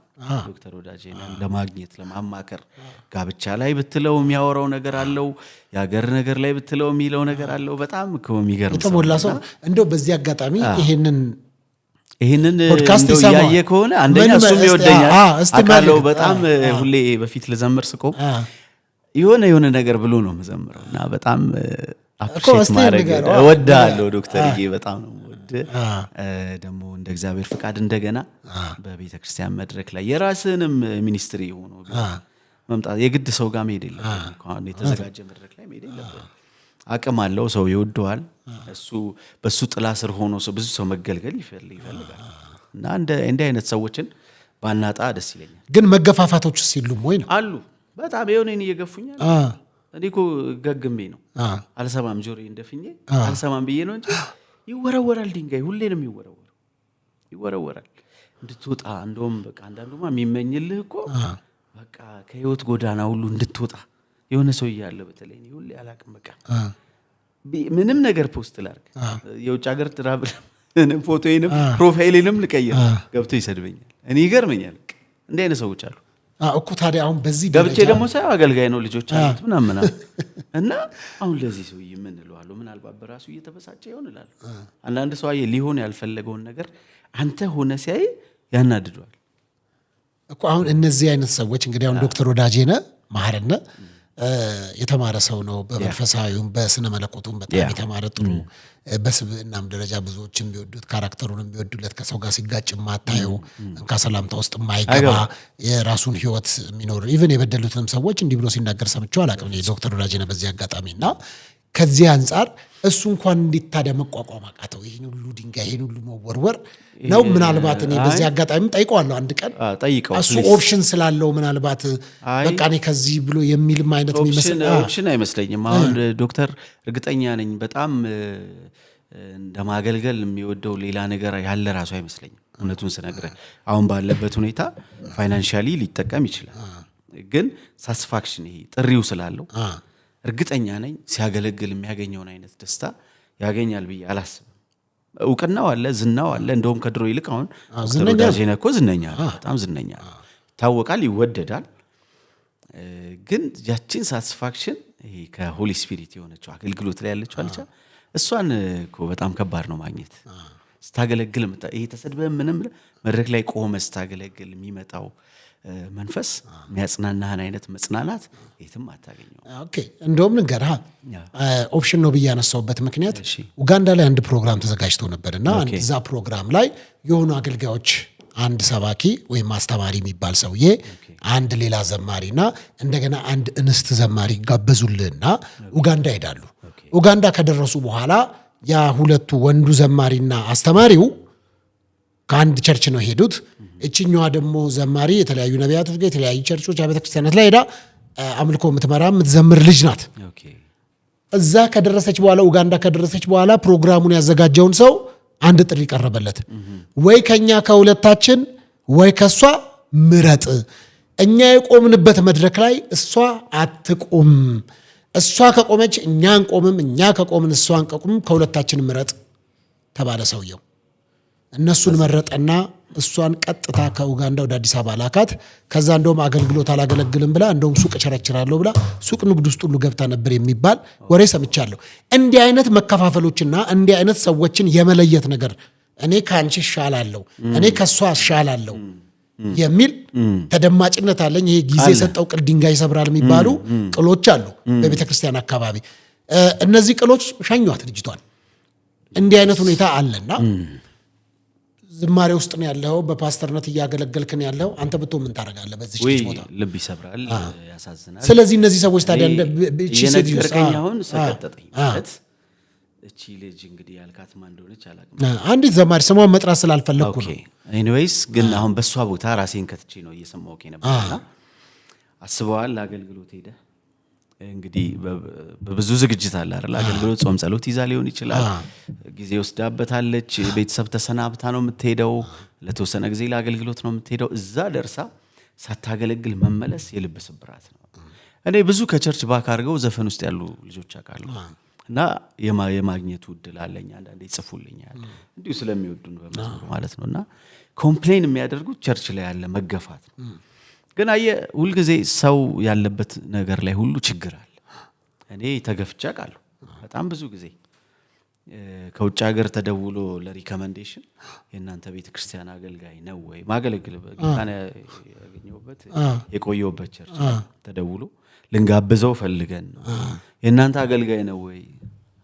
ዶክተር ወዳጄነ ለማግኘት ለማማከር ጋብቻ ላይ ብትለው የሚያወራው ነገር አለው ያገር ነገር ላይ ብትለው የሚለው ነገር አለው በጣም የሚገርም ሰው ተሞላ ሰው እንደው በዚህ አጋጣሚ ይሄንን እንደው ያየ ከሆነ አንደኛ እሱም ይወደኛል አካለው በጣም ሁሌ በፊት ለዘምር ስቆም የሆነ ነገር ብሎ ነው መዘምረውና በጣም አፕሪሼት ማድረግ እወዳለሁ ዶክተርዬ በጣም ነው ወድ ደግሞ እንደ እግዚአብሔር ፍቃድ እንደገና በቤተ ክርስቲያን መድረክ ላይ የራስንም ሚኒስትሪ ሆኖ መምጣት የግድ ሰው ጋር መሄድ የለበትም እንኳን የተዘጋጀ መድረክ ላይ መሄድ የለበትም አቅም አለው ሰው ይወደዋል እሱ በሱ ጥላ ስር ሆኖ ብዙ ሰው መገልገል ይፈልጋል እና እንደ አይነት ሰዎችን ባናጣ ደስ ይለኛል ግን መገፋፋቶች ሲሉም ወይ ነው አሉ በጣም የሆነኝ እየገፉኛል እኔኮ ገግሜ ነው አልሰማም ጆሮዬ እንደፍኜ አልሰማም ብዬ ነው እንጂ ይወረወራል ድንጋይ ሁሌ ነው ይወረወራል እንድትወጣ እንደውም በቃ አንዳንዱማ የሚመኝልህ እኮ በቃ ከህይወት ጎዳና ሁሉ እንድትወጣ የሆነ ሰው ይያለ በተለይ ነው ሁሌ አላቅም በቃ ምንም ነገር ፖስት ላርክ የውጭ ሀገር ትራቭል ፎቶዬንም ፕሮፋይሌንም ልቀይር ገብቶ ይሰድበኛል እኔ ይገርመኛል እንደ አይነት ሰዎች አሉ እኮ ታዲያ አሁን በዚህ ገብቼ ደግሞ ሳይው አገልጋይ ነው ልጆች አሉት ምናምን እና አሁን ለዚህ ሰው ምን እለዋለሁ ምናልባት በራሱ እየተበሳጨ ይሆን እላለሁ አንዳንድ ሰው ሊሆን ያልፈለገውን ነገር አንተ ሆነ ሲያይ ያናድዷል እኮ አሁን እነዚህ አይነት ሰዎች እንግዲህ አሁን ዶክተር ወዳጄነ ማህረነ የተማረ ሰው ነው በመንፈሳዊውም በስነ መለኮቱም በጣም የተማረ ጥሩ በስብዕናም ደረጃ ብዙዎችም ቢወዱት ካራክተሩንም ቢወዱለት ከሰው ጋር ሲጋጭ ማታየው እንካሰላምታ ውስጥ ማይገባ የራሱን ህይወት የሚኖር ኢቭን የበደሉትንም ሰዎች እንዲህ ብሎ ሲናገር ሰምቼው አላቅም ዶክተር ወዳጄነ በዚህ አጋጣሚና ከዚህ አንፃር እሱ እንኳን እንዲታደ መቋቋም አቃተው ይሄን ሁሉ ድንጋይ ይሄን ሁሉ መወርወር ነው ምናልባት እኔ በዚህ አጋጣሚ ጠይቀዋለሁ አንድ ቀን እሱ ኦፕሽን ስላለው ምናልባት በቃ እኔ ከዚህ ብሎ የሚልም አይነት የሚመስል ኦፕሽን አይመስለኝም አሁን ዶክተር እርግጠኛ ነኝ በጣም እንደማገልገል የሚወደው ሌላ ነገር ያለ ራሱ አይመስለኝም እውነቱን ስነግርህ አሁን ባለበት ሁኔታ ፋይናንሻሊ ሊጠቀም ይችላል ግን ሳቲስፋክሽን ይሄ ጥሪው ስላለው እርግጠኛ ነኝ ሲያገለግል የሚያገኘውን አይነት ደስታ ያገኛል ብዬ አላስብም እውቅናው አለ ዝናው አለ እንደውም ከድሮ ይልቅ አሁን ዶክተር ወዳጄነ እኮ ዝነኛ በጣም ዝነኛ ታወቃል ይወደዳል ግን ያቺን ሳቲስፋክሽን ይሄ ከሆሊ ስፒሪት የሆነችው አገልግሎት ላይ ያለችው አልቻ እሷን እኮ በጣም ከባድ ነው ማግኘት ስታገለግል ይሄ ተሰድበህ ምንም መድረክ ላይ ቆመህ ስታገለግል የሚመጣው መንፈስ የሚያጽናናህን አይነት መጽናናት የትም አታገኘው ኦኬ እንደውም ንገርሃ ኦፕሽን ነው ብያነሳውበት ምክንያት ኡጋንዳ ላይ አንድ ፕሮግራም ተዘጋጅቶ ነበርና እዛ ፕሮግራም ላይ የሆኑ አገልጋዮች አንድ ሰባኪ ወይም ማስተማሪ የሚባል ሰውዬ አንድ ሌላ ዘማሪና እንደገና አንድ እንስት ዘማሪ ጋበዙልና ኡጋንዳ ሄዳሉ ኡጋንዳ ከደረሱ በኋላ ያ ሁለቱ ወንዱ ዘማሪና አስተማሪው ከአንድ ቸርች ነው ሄዱት እቺኛዋ ደግሞ ዘማሪ የተለያዩ ነቢያቶች ጋር የተለያዩ ቸርቾች አብያተ ክርስቲያናት ላይ ሄዳ አምልኮ የምትመራ የምትዘምር ልጅ ናት እዛ ከደረሰች በኋላ ኡጋንዳ ከደረሰች በኋላ ፕሮግራሙን ያዘጋጀውን ሰው አንድ ጥሪ ቀረበለት ወይ ከኛ ከሁለታችን ወይ ከሷ ምረጥ እኛ የቆምንበት መድረክ ላይ እሷ አትቆም እሷ ከቆመች እኛ አንቆምም እኛ ከቆምን እሷ አንቆምም ከሁለታችን ምረጥ ተባለ ሰውየው እነሱን መረጠና እሷን ቀጥታ ከኡጋንዳ ወደ አዲስ አበባ ላካት ከዛ እንደውም አገልግሎት አላገለግልም ብላ እንደውም ሱቅ ቸረችራለሁ ብላ ሱቅ ንግድ ውስጥ ሁሉ ገብታ ነበር የሚባል ወሬ ሰምቻለሁ እንዲህ አይነት መከፋፈሎችና እንዲህ አይነት ሰዎችን የመለየት ነገር እኔ ካንቺ ሻላለሁ እኔ ከሷ ሻላለሁ የሚል ተደማጭነት አለኝ ይሄ ጊዜ ሰጠው ቅል ድንጋይ ይሰብራል የሚባሉ ቅሎች አሉ በቤተክርስቲያን አካባቢ እነዚህ ቅሎች ሻኟት ልጅቷን እንዲህ አይነት ሁኔታ አለና ዝማሬ ውስጥ ነው ያለው በፓስተርነት እያገለገልክ ነው ያለው አንተ ብቶ ምን ታረጋለህ በዚህ ልጅ ቦታ ልብ ይሰብራል ያሳዝናል ስለዚህ እነዚህ ሰዎች ታዲያ እቺ ሰድቀኛውን ሰቀጠጠኝ ማለት እቺ ልጅ እንግዲህ ያልካት ማን እንደሆነች አላውቅም አንዲት ዘማሪ ስሟን መጥራት ስላልፈለኩ ነው ኤኒዌይስ ግን አሁን በሷ ቦታ ራሴን ከትቼ ነው እየሰማሁኝ ነበርና አስበዋል አገልግሎት ሄደ እንግዲህ በብዙ ዝግጅት አለ አይደል? አገልግሎት ጾም ጸሎት ይዛ ሊሆን ይችላል። ጊዜ ወስዳበታለች። ቤተሰብ ተሰናብታ ነው የምትሄደው። ለተወሰነ ጊዜ ለአገልግሎት ነው የምትሄደው። እዛ ደርሳ ሳታገለግል መመለስ የልብ ስብራት ነው። እኔ ብዙ ከቸርች ባክ አድርገው ዘፈን ውስጥ ያሉ ልጆች አውቃለሁ እና የማግኘቱ እድል አለኝ። አንዳንዴ ይጽፉልኛል እንዲሁ ስለሚወዱን በመዝሙር ማለት ነውና ኮምፕሌን የሚያደርጉት ቸርች ላይ ያለ መገፋት ነው። ግን አየህ ሁልጊዜ ሰው ያለበት ነገር ላይ ሁሉ ችግር አለ። እኔ ተገፍቼ አውቃለሁ በጣም ብዙ ጊዜ። ከውጭ ሀገር ተደውሎ ለሪኮመንዴሽን የእናንተ ቤተክርስቲያን አገልጋይ ነው ወይ ማገለግልበት ጌታን ያገኘሁበት የቆየሁበት ቸርች ተደውሎ ልንጋብዘው ፈልገን ነው የእናንተ አገልጋይ ነው ወይ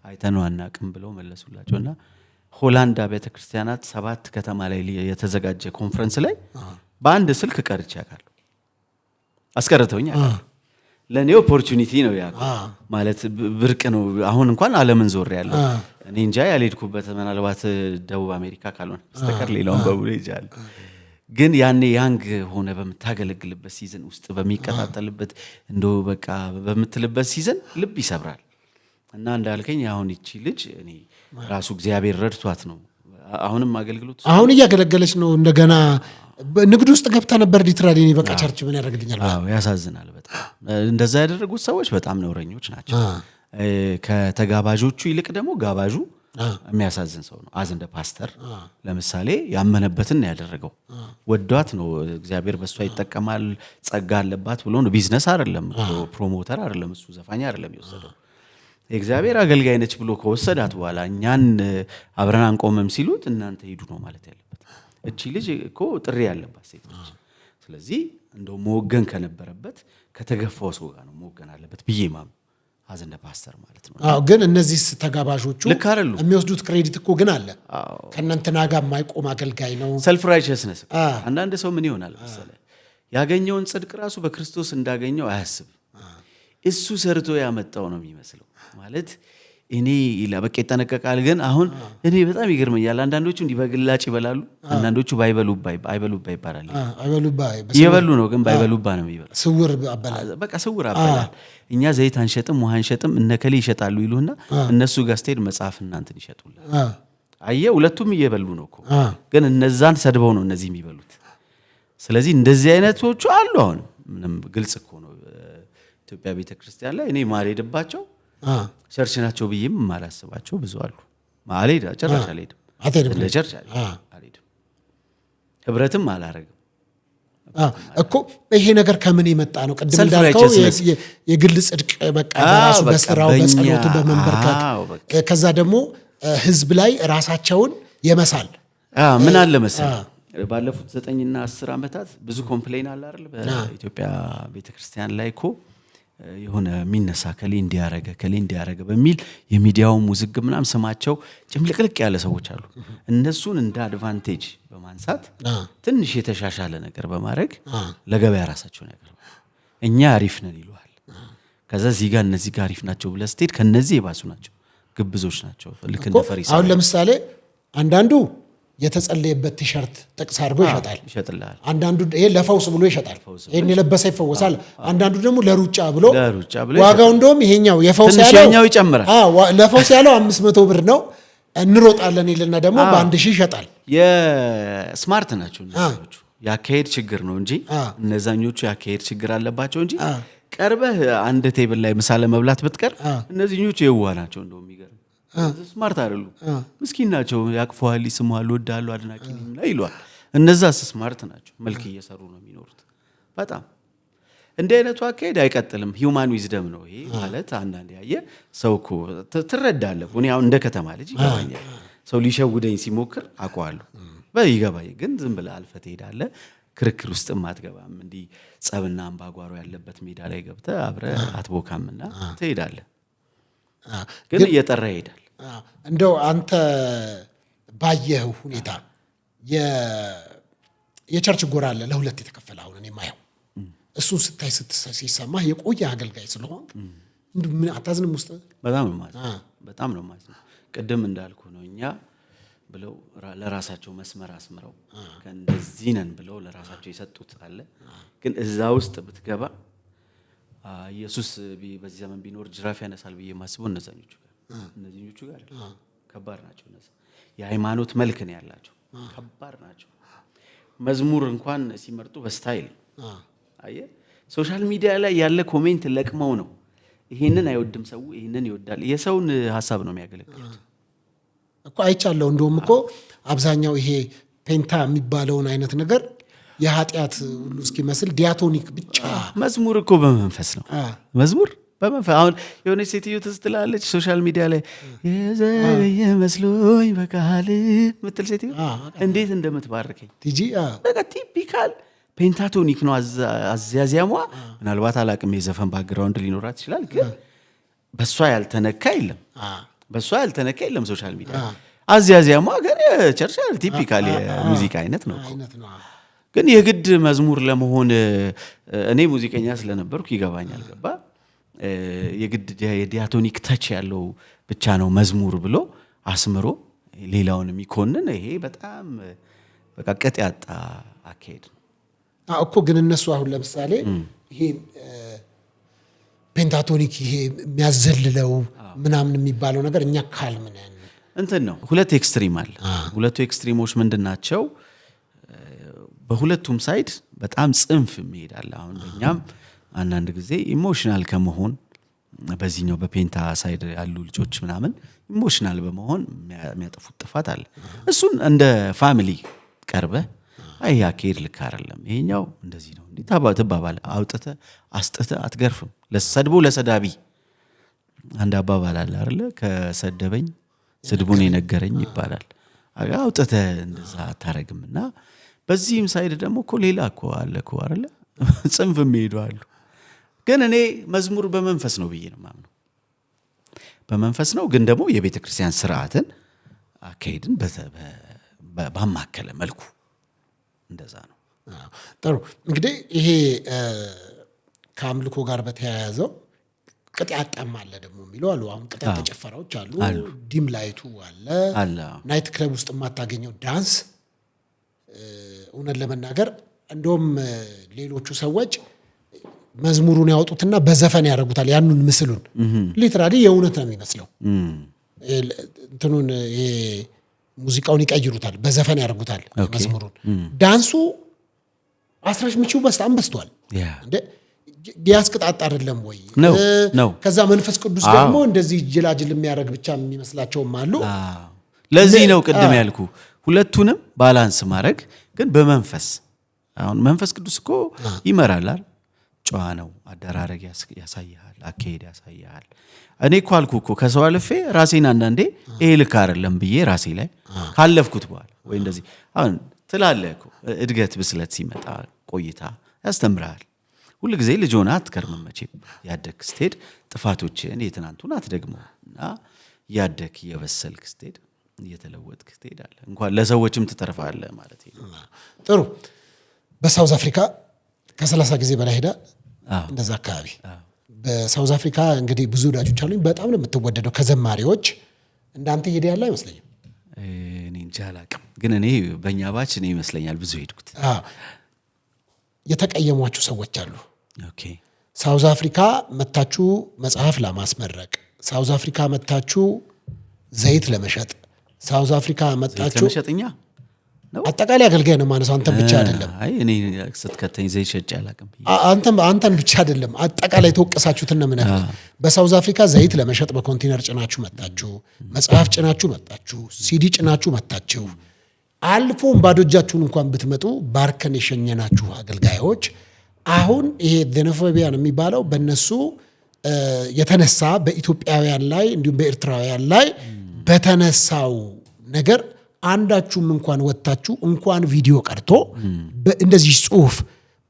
አይተነው አናውቅም ብለው መለሱላቸውና ሆላንድ ቤተክርስቲያናት 7 ከተማ ላይ የተዘጋጀ ኮንፈረንስ ላይ በአንድ ስልክ ቀርጬ አውቃለሁ። አስቀርተውኝ አውቃለሁ። ለኔ ኦፖርቹኒቲ ነው ያ ማለት ብርቅ ነው። አሁን እንኳን ዓለምን ዞር ያለው እኔ እንጃ ያልሄድኩበት ምናልባት ደቡብ አሜሪካ ካልሆነ በስተቀር ሌላውን በሙሉ ይጃል። ግን ያኔ ያንግ ሆነ በመታገለግልበት ሲዝን ውስጥ በሚቀጣጠልበት እንደው በቃ በመትልበት ሲዝን ልብ ይሰብራል። እና እንዳልከኝ አሁን እቺ ልጅ እኔ ራሱ እግዚአብሔር ረድቷት ነው አሁንም አገልግሎት አሁን እያገለገለች ነው። እንደገና ንግድ ውስጥ ገብታ ነበር ሊትራሊ በቃ ቸርች ምን ያደርግልኛል? አዎ ያሳዝናል በጣም። እንደዛ ያደረጉት ሰዎች በጣም ነውረኞች ናቸው። ከተጋባዦቹ ይልቅ ደግሞ ጋባዡ የሚያሳዝን ሰው ነው። አዝ እንደ ፓስተር ለምሳሌ ያመነበትን ያደረገው ወዷት ነው። እግዚአብሔር በሷ ይጠቀማል ጸጋ አለባት ብሎ ነው። ቢዝነስ አይደለም፣ ፕሮሞተር አይደለም፣ እሱ ዘፋኝ አይደለም የወሰደው። የእግዚአብሔር አገልጋይ ነች ብሎ ከወሰዳት በኋላ እኛን አብረን አንቆምም ሲሉት እናንተ ሂዱ ነው ማለት ያለበት። እቺ ልጅ እኮ ጥሪ ያለባት ሴት ነች። ስለዚህ እንደው መወገን ከነበረበት ከተገፋው ሰው ጋር ነው መወገን አለበት ብዬ ማም አዝ እንደ ፓስተር ማለት ነው። አዎ ግን እነዚህ ተጋባዦቹ የሚወስዱት ክሬዲት እኮ ግን አለ። ከእናንተና ጋር የማይቆም አገልጋይ ነው። ሰልፍ ራይቸስነስ። አንዳንድ ሰው ምን ይሆናል መሰለህ ያገኘውን ጽድቅ ራሱ በክርስቶስ እንዳገኘው አያስብ። እሱ ሰርቶ ያመጣው ነው የሚመስለው ማለት እኔ ለበቀ ይተነቀቃል። ግን አሁን እኔ በጣም ይገርመኛል። አንዳንዶቹ እንዲህ በግላጭ ይበላሉ፣ አንዳንዶቹ ባይበሉባ ይባላል። ይበሉ ነው ግን ባይበሉባ ነው የሚበላው። ስውር አበላል፣ በቃ ስውር አበላል። እኛ ዘይት አንሸጥም ውሃ አንሸጥም እነከሌ ይሸጣሉ ይሉና እነሱ ጋር ስትሄድ መጽሐፍ እናንተን ይሸጡልሃል። አየህ ሁለቱም እየበሉ ነው እኮ ግን እነዛን ሰድበው ነው እነዚህ የሚበሉት። ስለዚህ እንደዚህ አይነቶቹ አሉ። አሁን ምንም ግልጽ እኮ ነው ኢትዮጵያ ቤተክርስቲያን ላይ እኔ ማልሄድባቸው ቸርች ናቸው ብዬም ማላስባቸው ብዙ አሉ። ማልሄድ ቸርች አልሄድም፣ ለቸርች አልሄድም፣ ህብረትም አላረግም እኮ። ይሄ ነገር ከምን የመጣ ነው? ቅድም እንዳልከው የግል ጽድቅ በቃ በራሱ በስራው በጸሎቱ በመንበርከክ ከዛ ደግሞ ህዝብ ላይ ራሳቸውን የመሳል ምን አለ መሰለህ ባለፉት 9 እና 10 ዓመታት ብዙ ኮምፕሌን አለ አይደል በኢትዮጵያ ቤተክርስቲያን ላይ እኮ የሆነ ሚነሳ ከሌ እንዲያረገ በሚል የሚዲያው ሙዝግብ ምናም ስማቸው ጭምልቅልቅ ያለ ሰዎች አሉ። እነሱን እንደ አድቫንቴጅ በማንሳት ትንሽ የተሻሻለ ነገር በማድረግ ለገበያ ራሳቸውን ያቀርባሉ። እኛ አሪፍ ነን ይሉሃል። ከዛ እዚህ ጋር እነዚህ ጋር አሪፍ ናቸው ብለህ ስትሄድ ከነዚህ የባሱ ናቸው፣ ግብዞች ናቸው። ልክ እንደ ፈሪሳውያን። አሁን ለምሳሌ አንዳንዱ የተጸለየበት ቲሸርት ጥቅስ አድርጎ ይሸጣል። አንዳንዱ ይሄ ለፈውስ ብሎ ይሸጣል። ይሄን የለበሰ ይፈወሳል። አንዳንዱ ደግሞ ለሩጫ ብሎ ዋጋው እንደውም ይሄኛው የፈውስ ያለው ይጨምራል። ለፈውስ ያለው 500 ብር ነው እንሮጣለን ይልና ደግሞ በ1000 ይሸጣል። የስማርት ናቸው እነዚህኞቹ። ያካሄድ ችግር ነው እንጂ እነዛኞቹ ያካሄድ ችግር አለባቸው እንጂ ቀርበህ አንድ ቴብል ላይ ምሳሌ መብላት ብትቀር እነዚህኞቹ የዋህ ናቸው። እንደውም ይገርም ስማርት አይደሉ፣ ምስኪን ናቸው። ያቅፈዋል፣ ይስማሉ፣ ወዳሉ አድናቂ ነኝ ይሏል። እነዛስ ስማርት ናቸው። መልክ እየሰሩ ነው የሚኖሩት። በጣም እንደ አይነቱ አካሄድ አይቀጥልም። ሂውማን ዊዝደም ነው ይሄ ማለት። አንዳንዴ ያየ ሰው እኮ ትረዳለህ። እኔ አሁን እንደ ከተማ ልጅ ይገባኛል። ሰው ሊሸውደኝ ሲሞክር አውቀዋለሁ በይገባኝ። ግን ዝም ብለህ አልፈህ ትሄዳለህ። ክርክር ውስጥም አትገባም። እንዲህ ጸብና አምባጓሮ ያለበት ሜዳ ላይ ገብተህ አብረህ አትቦካምና ትሄዳለህ። ግን እየጠራ ይሄዳል። እንደው አንተ ባየኸው ሁኔታ የቸርች ጎራ አለ ለሁለት የተከፈለ። አሁን እኔ ማየው እሱ ስታይ ሲሰማህ የቆየ አገልጋይ ስለሆንክ ምን አታዝንም? ውስጥ በጣም ነው ማለት ነው። ቅድም እንዳልኩ ነው እኛ ብለው ለራሳቸው መስመር አስምረው ከእንደዚህ ነን ብለው ለራሳቸው የሰጡት አለ። ግን እዛ ውስጥ ብትገባ ኢየሱስ በዚህ ዘመን ቢኖር ጅራፍ ያነሳል ብዬ ማስበው እነዛኞቹ ጋር አይደለም። ከባድ ናቸው እነዛ። የሃይማኖት መልክ ነው ያላቸው፣ ከባድ ናቸው። መዝሙር እንኳን ሲመርጡ በስታይል አየህ፣ ሶሻል ሚዲያ ላይ ያለ ኮሜንት ለቅመው ነው። ይሄንን አይወድም ሰው፣ ይሄንን ይወዳል። የሰውን ሐሳብ ነው የሚያገለግሉት እኮ አይቻለሁ። እንደውም እኮ አብዛኛው ይሄ ፔንታ የሚባለውን አይነት ነገር የኃጢአት ሁሉ እስኪመስል ዲያቶኒክ ብቻ። መዝሙር እኮ በመንፈስ ነው። መዝሙር በመንፈስ አሁን የሆነች ሴትዮ ትዝ ትላለች ሶሻል ሚዲያ ላይ የዘገየ መስሎኝ በቃል ምትል ሴትዮ እንዴት እንደምትባርከኝ ቲጂ። በቃ ቲፒካል ፔንታቶኒክ ነው አዝያዚያሟ። ምናልባት አላቅም የዘፈን ባክግራውንድ ሊኖራት ይችላል፣ ግን በሷ ያልተነካ የለም ሶሻል ሚዲያ። አዝያዚያሟ ግን ቸርቻል ቲፒካል የሙዚቃ አይነት ነው። ግን የግድ መዝሙር ለመሆን እኔ ሙዚቀኛ ስለነበርኩ ይገባኛል። ገባ የግድ የዲያቶኒክ ተች ያለው ብቻ ነው መዝሙር ብሎ አስምሮ ሌላውን የሚኮንን ይሄ በጣም በቃ ቅጥ ያጣ አካሄድ ነው እኮ። ግን እነሱ አሁን ለምሳሌ ይሄ ፔንታቶኒክ ይሄ የሚያዘልለው ምናምን የሚባለው ነገር እኛ ካልምነን እንትን ነው። ሁለት ኤክስትሪም አለ። ሁለቱ ኤክስትሪሞች ምንድን ናቸው? በሁለቱም ሳይድ በጣም ጽንፍ ይሄዳል። አሁን እኛም አንዳንድ ጊዜ ኢሞሽናል ከመሆን በዚህኛው በፔንታ ሳይድ ያሉ ልጆች ምናምን ኢሞሽናል በመሆን የሚያጠፉት ጥፋት አለ። እሱን እንደ ፋሚሊ ቀርበህ አይ አካሄድ ልክ አይደለም፣ ይሄኛው እንደዚህ ነው እንዴ ትባባል። አውጥተህ አስጥተህ አትገርፍም። ለሰድቦ ለሰዳቢ አንድ አባባል አለ አይደለ? ከሰደበኝ ስድቡን የነገረኝ ይባላል። አውጥተህ እንደዛ አታረግምና በዚህም ሳይድ ደግሞ እኮ ሌላ እኮ አለ እኮ አይደለ? ጽንፍ የሚሄዱ አሉ። ግን እኔ መዝሙር በመንፈስ ነው ብዬ ነው የማምነው። በመንፈስ ነው፣ ግን ደግሞ የቤተ ክርስቲያን ስርዓትን አካሄድን ባማከለ መልኩ እንደዛ ነው። ጥሩ። እንግዲህ ይሄ ከአምልኮ ጋር በተያያዘው ቅጥ ያጣም አለ ደግሞ የሚለው አሉ። አሁን ቅጥ ያጣ ጭፈራዎች አሉ፣ ዲም ላይቱ አለ፣ ናይት ክለብ ውስጥ የማታገኘው ዳንስ። እውነት ለመናገር እንደውም ሌሎቹ ሰዎች መዝሙሩን ያወጡትና በዘፈን ያደርጉታል። ያኑን ምስሉን ሊትራሊ የእውነት ነው የሚመስለው። እንትኑን ሙዚቃውን ይቀይሩታል፣ በዘፈን ያደርጉታል መዝሙሩን። ዳንሱ አስረሽ ምቺው በጣም በስቷል። እንደ ያስቅጣጣ አይደለም ወይ ነው? ከዛ መንፈስ ቅዱስ ደግሞ እንደዚህ ጅላጅል የሚያደርግ ብቻ የሚመስላቸውም አሉ። ለዚህ ነው ቅድም ያልኩ ሁለቱንም ባላንስ ማድረግ ግን በመንፈስ። አሁን መንፈስ ቅዱስ እኮ ይመራል አይደል? ጨዋ ነው፣ አደራረግ ያሳያል፣ አካሄድ ያሳያል። እኔ እኮ አልኩ እኮ ከሰው አልፌ ራሴን አንዳንዴ ይሄ ልክ አይደለም ብዬ ራሴ ላይ ካለፍኩት በኋላ ወይ እንደዚህ አሁን ትላለህ እኮ እድገት ብስለት ሲመጣ ቆይታ ያስተምርሃል። ሁሉ ጊዜ ልጅ ሆነህ አትከርምም መቼም። ያደግክ ስትሄድ ጥፋቶችን የትናንቱን አትደግመው እና ያደግክ እየበሰልክ ስትሄድ እየተለወጥክ ትሄዳለህ። እንኳን ለሰዎችም ትተርፋለህ ማለት ነው። ጥሩ። በሳውዝ አፍሪካ ከ30 ጊዜ በላይ ሄዳ እንደዛ አካባቢ በሳውዝ አፍሪካ እንግዲህ ብዙ ወዳጆች አሉኝ። በጣም ነው የምትወደደው ከዘማሪዎች። እንዳንተ ሄደ ያለ አይመስለኝም። እኔ እንጃ አላውቅም፣ ግን እኔ በእኛ ባች እኔ ይመስለኛል ብዙ ሄድኩት። የተቀየሟችሁ ሰዎች አሉ። ኦኬ። ሳውዝ አፍሪካ መታችሁ መጽሐፍ ለማስመረቅ፣ ሳውዝ አፍሪካ መታችሁ ዘይት ለመሸጥ፣ ሳውዝ አፍሪካ መጣችሁ ለመሸጥኛ ነው። አጠቃላይ አገልጋይ ነው ማነሳው። አንተን ብቻ አይደለም። አይ እኔ ስትከተኝ ዘይት ሸጬ አላውቅም። አንተን ብቻ አይደለም፣ አጠቃላይ ተወቀሳችሁትን ነው የምነግርህ። በሳውዝ አፍሪካ ዘይት ለመሸጥ በኮንቴነር ጭናችሁ መጣችሁ፣ መጽሐፍ ጭናችሁ መጣችሁ፣ ሲዲ ጭናችሁ መጣችሁ። አልፎም ባዶ እጃችሁን እንኳን ብትመጡ ባርከን የሸኘናችሁ አገልጋዮች አሁን ይሄ ዜኖፎቢያ ነው የሚባለው በእነሱ የተነሳ በኢትዮጵያውያን ላይ እንዲሁም በኤርትራውያን ላይ በተነሳው ነገር አንዳችሁም እንኳን ወጣችሁ እንኳን ቪዲዮ ቀርቶ እንደዚህ ጽሁፍ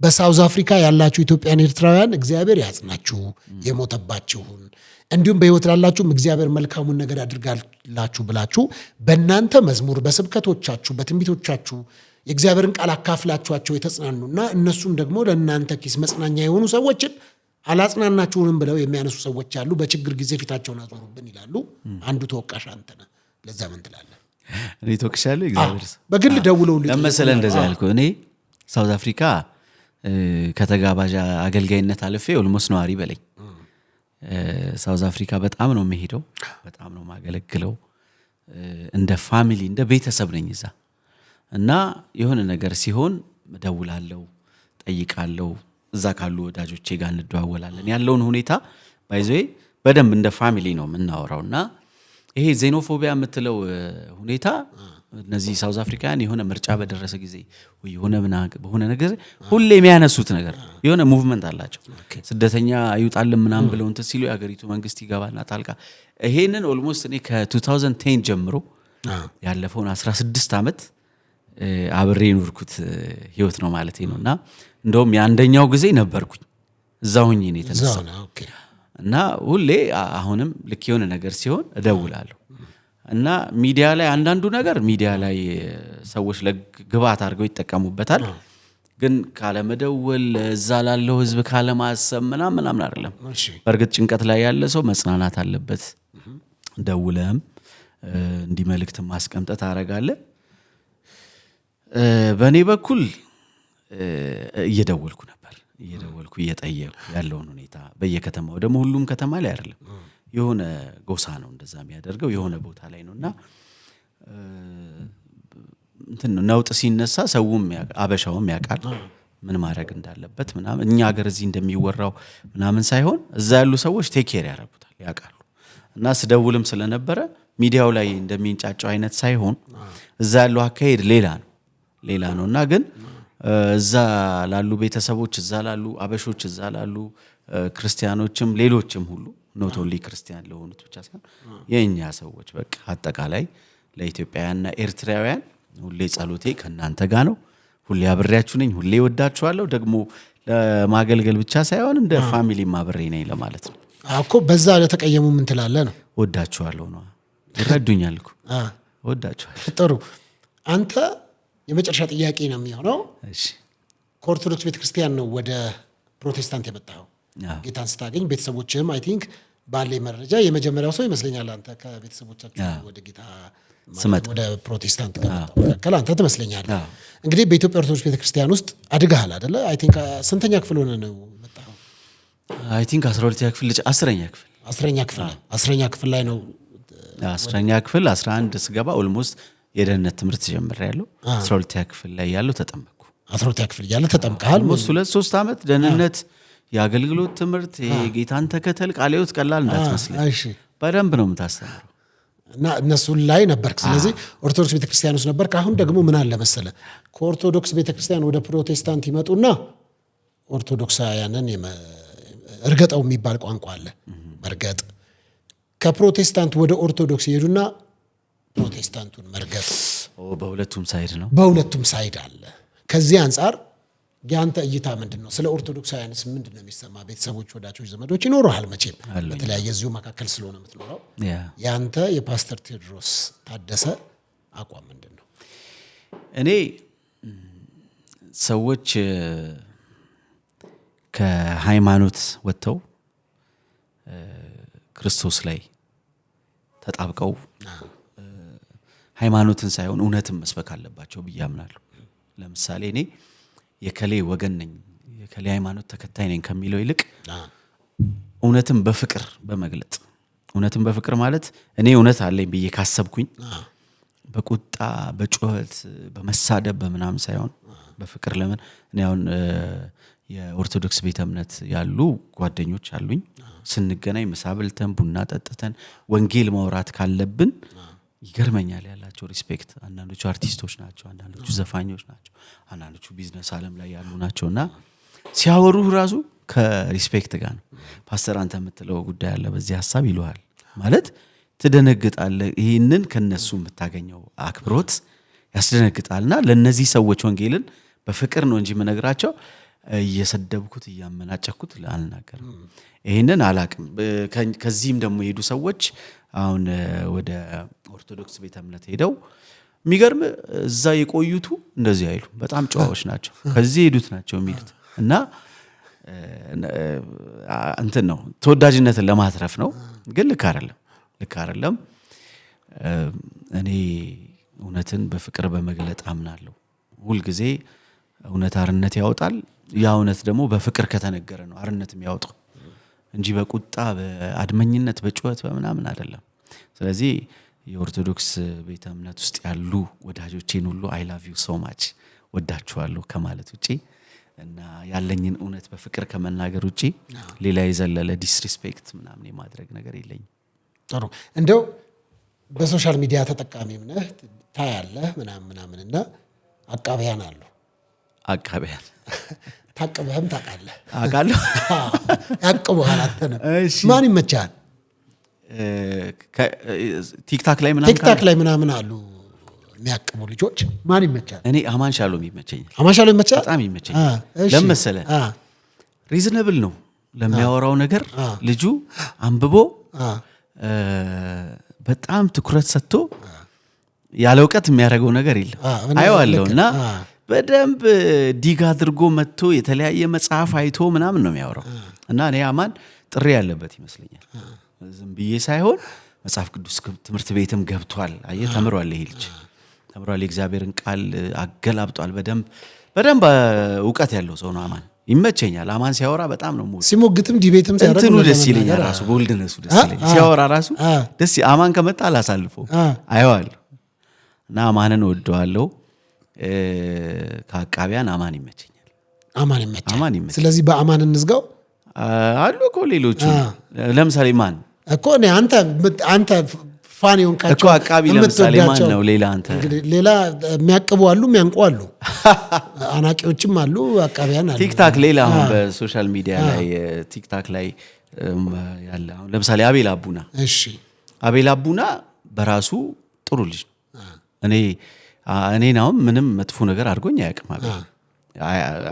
በሳውዝ አፍሪካ ያላችሁ ኢትዮጵያን ኤርትራውያን እግዚአብሔር ያጽናችሁ፣ የሞተባችሁን እንዲሁም በህይወት ላላችሁም እግዚአብሔር መልካሙን ነገር ያድርጋላችሁ ብላችሁ በእናንተ መዝሙር በስብከቶቻችሁ በትንቢቶቻችሁ የእግዚአብሔርን ቃል አካፍላችኋቸው የተጽናኑና እነሱም ደግሞ ለእናንተ ኪስ መጽናኛ የሆኑ ሰዎችን አላጽናናችሁንም ብለው የሚያነሱ ሰዎች አሉ። በችግር ጊዜ ፊታቸውን አዞሩብን ይላሉ። አንዱ ተወቃሽ አንተ ነህ። ለዛ ምን ትላለህ? እኔ ተወቅሻለሁ። እግዚአብሔር በግል ደውለውልኝ ለመሰለ እንደዛ ያልኩህ እኔ ሳውዝ አፍሪካ ከተጋባዥ አገልጋይነት አልፌ ኦልሞስት ነዋሪ በለኝ ሳውዝ አፍሪካ በጣም ነው የምሄደው በጣም ነው ማገለግለው እንደ ፋሚሊ እንደ ቤተሰብ ነኝ እዛ እና የሆነ ነገር ሲሆን እደውላለሁ ጠይቃለሁ እዛ ካሉ ወዳጆቼ ጋር እንደዋወላለን ያለውን ሁኔታ ባይዘይ በደንብ እንደ ፋሚሊ ነው የምናወራውና ይሄ ዜኖፎቢያ የምትለው ሁኔታ እነዚህ ሳውዝ አፍሪካን የሆነ ምርጫ በደረሰ ጊዜ ወይ የሆነ በሆነ ነገር ሁሌ የሚያነሱት ነገር የሆነ ሙቭመንት አላቸው ስደተኛ ይውጣልን ምናምን ብለው እንት ሲሉ የሀገሪቱ መንግስት ይገባልና ጣልቃ ይሄንን ኦልሞስት እኔ ከ2010 ጀምሮ ያለፈውን 16 ዓመት አብሬ ኖርኩት ህይወት ነው ማለት ነውና እንደውም ያንደኛው ጊዜ ነበርኩኝ እዛው ሆኜ ነው የተነሳው እና ሁሌ አሁንም ልክ የሆነ ነገር ሲሆን እደውላለሁ እና ሚዲያ ላይ አንዳንዱ ነገር ሚዲያ ላይ ሰዎች ለግባት አድርገው ይተቀሙበታል ግን ካለ መደወል እዛ ላለው ህዝብ ካለ ማሰብ ምናምን አይደለም በርግጥ ጭንቀት ላይ ያለ ሰው መጽናናት አለበት ደውለም እንዲመልክት ማስቀምጠት አረጋለ በኔ በኩል እየደወልኩ እየጠየቅኩ ያለውን ሁኔታ በየከተማው ደግሞ ሁሉም ከተማ ላይ አይደለም የሆነ ጎሳ ነው እንደዛ የሚያደርገው የሆነ ቦታ ላይ ነውና እንትን ነውጥ ሲነሳ ሰውም አበሻውም ያቃል ምን ማድረግ እንዳለበት ምናምን እኛ ሀገር እዚህ እንደሚወራው ምናምን ሳይሆን እዛ ያሉ ሰዎች ቴክ ኬር ያረጉታል ያቃሉ እና ስደውልም ስለነበረ ሚዲያው ላይ እንደሚንጫጫው አይነት ሳይሆን እዛ ያለው አካሄድ ሌላ ነውና ግን እዛ ላሉ ቤተሰቦች እዛ ላሉ አበሾች እዛ ላሉ ክርስቲያኖችም ሌሎችም ሁሉ ኖት ኦንሊ ክርስቲያን ለሆኑት ብቻ ሳይሆን የኛ ሰዎች በቃ አጠቃላይ ለኢትዮጵያውያንና ኤርትራውያን ሁሌ ጸሎቴ ከናንተ ጋር ነው ሁሌ አብሬያችሁ ነኝ ሁሌ ወዳችኋለሁ ደግሞ ለማገልገል ብቻ ሳይሆን እንደ ፋሚሊ ማብሬ ነኝ ለማለት ነው አኮ በዛ ለተቀየሙ ምን ትላለህ ነው ወዳችኋለሁ ነው ይረዱኛል እኮ ወዳችኋለሁ ጥሩ አንተ የመጨረሻ ጥያቄ ነው የሚሆነው እሺ ከኦርቶዶክስ ቤተክርስቲያን ነው ወደ ፕሮቴስታንት የመጣው ጌታን ስታገኝ ቤተሰቦችህም አይ ቲንክ ባለ መረጃ የመጀመሪያው ሰው ይመስለኛል አንተ ከቤተሰቦቻችሁ ወደ ጌታ ወደ ፕሮቴስታንት ከመጣው አንተ ትመስለኛለህ እንግዲህ በኢትዮጵያ ኦርቶዶክስ ቤተክርስቲያን ውስጥ አድገሃል አይደለ አይ ቲንክ ስንተኛ ክፍል ሆነ ነው መጣው አይ ቲንክ 12ኛ ክፍል 10ኛ ክፍል ላይ ነው 10ኛ ክፍል 11 ስገባ ኦልሞስት የደህንነት ትምህርት ጀምሬያለሁ 12ኛ ክፍል ላይ ያለው ተጠመቅኩ 12ኛ ክፍል ያለ ተጠምቀሃል ኦልሞስት 2-3 ዓመት ደህንነት የአገልግሎት ትምህርት የጌታን ተከተል ቃልዮት ቀላል እንዳትመስል በደንብ ነው የምታስተምረው እና እነሱ ላይ ነበርክ ስለዚህ ኦርቶዶክስ ቤተክርስቲያን ውስጥ ነበርክ አሁን ደግሞ ምን አለ መሰለ ከኦርቶዶክስ ቤተክርስቲያን ወደ ፕሮቴስታንት ይመጡና ኦርቶዶክሳውያንን እርገጠው የሚባል ቋንቋ አለ መርገጥ ከፕሮቴስታንት ወደ ኦርቶዶክስ ይሄዱና ፕሮቴስታንቱን መርገጥ በሁለቱም ሳይድ አለ ከዚህ አንፃር ያንተ እይታ ምንድነው ስለ ኦርቶዶክሳውያንስ ምንድነው የሚሰማ ቤተሰቦች ወዳጆች ዘመዶች ይኖርሃል መቼም በተለያየ ዚሁ መካከል ስለሆነ የምትኖረው ያንተ የፓስተር ቴዎድሮስ ታደሰ አቋም ምንድነው እኔ ሰዎች ከሃይማኖት ወጥተው ክርስቶስ ላይ ተጣብቀው ሃይማኖትን ሳይሆን እውነትን መስበክ አለባቸው ብያምናለሁ ለምሳሌ እኔ የከሌ ወገን ነኝ የከሌ ሃይማኖት ተከታይ ነኝ ከሚለው ይልቅ እውነትን በፍቅር በመግለጥ እውነትን በፍቅር ማለት እኔ እውነት አለኝ ብዬ ካሰብኩኝ በቁጣ በጩኸት በመሳደብ በመናም ሳይሆን በፍቅር ለምን እኔ አሁን የኦርቶዶክስ ቤተ እምነት ያሉ ጓደኞች አሉኝ ስንገናኝ መሳብልተን ቡና ጠጥተን ወንጌል ማውራት ካለብን ይገርመኛል ያላቸው ሪስፔክት አንዳንዶቹ አርቲስቶች ናቸው አንዳንዶቹ ዘፋኞች ናቸው አንዳንዶቹ ቢዝነስ ዓለም ላይ ያሉ ናቸውና ሲያወሩ ራሱ ከሪስፔክት ጋር ነው ፓስተር አንተ የምትለው ጉዳይ አለ በዚህ ሐሳብ ይሉሃል ማለት ትደነግጣለህ ይሄንን ከነሱ የምታገኘው አክብሮት ያስደነግጣልና ለነዚህ ሰዎች ወንጌልን በፍቅር ነው እንጂ መነግራቸው እየሰደብኩት እያመናጨኩት አልናገርም ይሄንን አላቅም ከዚህም ደግሞ ሄዱ ሰዎች አሁን ወደ ኦርቶዶክስ ቤተ እምነት ሄደው የሚገርም እዛ የቆዩቱ እንደዚህ አይሉ በጣም ጨዋዎች ናቸው ከዚህ ሄዱት ናቸው የሚሉት እና እንትን ነው ተወዳጅነትን ለማትረፍ ነው ግን ልክ አይደለም እኔ እውነትን በፍቅር በመግለጥ አምናለሁ ሁሉ ጊዜ እውነት አርነት ያወጣል። ያ እውነት ደግሞ በፍቅር ከተነገረ ነው አርነት የሚያወጣው እንጂ በቁጣ በአድመኝነት በጩኸት በምናምን አይደለም። ስለዚህ የኦርቶዶክስ ቤተ እምነት ውስጥ ያሉ ወዳጆቼን ሁሉ አይ ላቭ ዩ ሶ ማች ወዳችኋለሁ ከማለት ውጪ እና ያለኝን እውነት በፍቅር ከመናገር ውጪ ሌላ የዘለለ ዲስሪስፔክት ምናምን የማድረግ ነገር የለኝም። ጥሩ እንደው በሶሻል ሚዲያ ተጠቃሚም ነህ ታያለህ ምናምንና አቃቢያን አሉ። አቃቢያን ታቀበህም ታውቃለህ? አውቃለሁ። ያቀበሃል አንተን ማን ይመቻል? ቲክታክ ላይ ምናምን አሉ የሚያቅሙ ልጆች ማን ይመቻል? እኔ አማን ሻሎም ይመቸኛል። አማን ሻሎም ይመቻል? በጣም ይመቸኛል። ለምን መሰለህ? ሪዝነብል ነው ለሚያወራው ነገር ልጁ አንብቦ በጣም ትኩረት ሰጥቶ ያለ እውቀት የሚያደርገው ነገር የለም። አየዋለሁና በደንብ ዲግ አድርጎ መጥቶ የተለያየ መጽሐፍ አይቶ ምናምን ነው የሚያወራው እና እኔ አማን ጥሪ ያለበት ይመስለኛል። ዝም ብዬ ሳይሆን መጽሐፍ ቅዱስ ትምህርት ቤትም ገብቷል። አየ ተምሯል። ይሄ ልጅ ተምሯል። የእግዚአብሔርን ቃል አገላብጧል። በደንብ እውቀት ያለው ሰው ነው አማን። ይመቸኛል። አማን ሲያወራ በጣም ነው ሞት ሲሞግትም ዲቤትም ሲያደርግ እንትኑ ደስ ይለኛል። ራሱ ቦልድነሱ ደስ ይለኛል። ሲያወራ ራሱ ደስ አማን ከመጣ አላሳልፈው አየዋለሁ እና አማንን ወደዋለሁ። ከአቃቢያን አማን ይመቸኛል። አማን ይመቸኛል። ስለዚህ በአማን እንዝጋው አሉ እኮ ሌሎቹ። ለምሳሌ ማን እኮ እኔ አንተ ፋን ይሆንካቸው እኮ አቃቢ ለምሳሌ ማን ነው? ሌላ አንተ ሌላ የሚያቅቡ አሉ የሚያንቁ አሉ አናቂዎችም አሉ አቃቢያን አሉ። ቲክታክ ሌላ አሁን በሶሻል ሚዲያ ላይ ቲክታክ ላይ ያለ አሁን ለምሳሌ አቤል አቡና። እሺ አቤል አቡና በራሱ ጥሩ ልጅ ነው። እኔ ነው ምንም መጥፎ ነገር አድርጎኝ አያውቅም።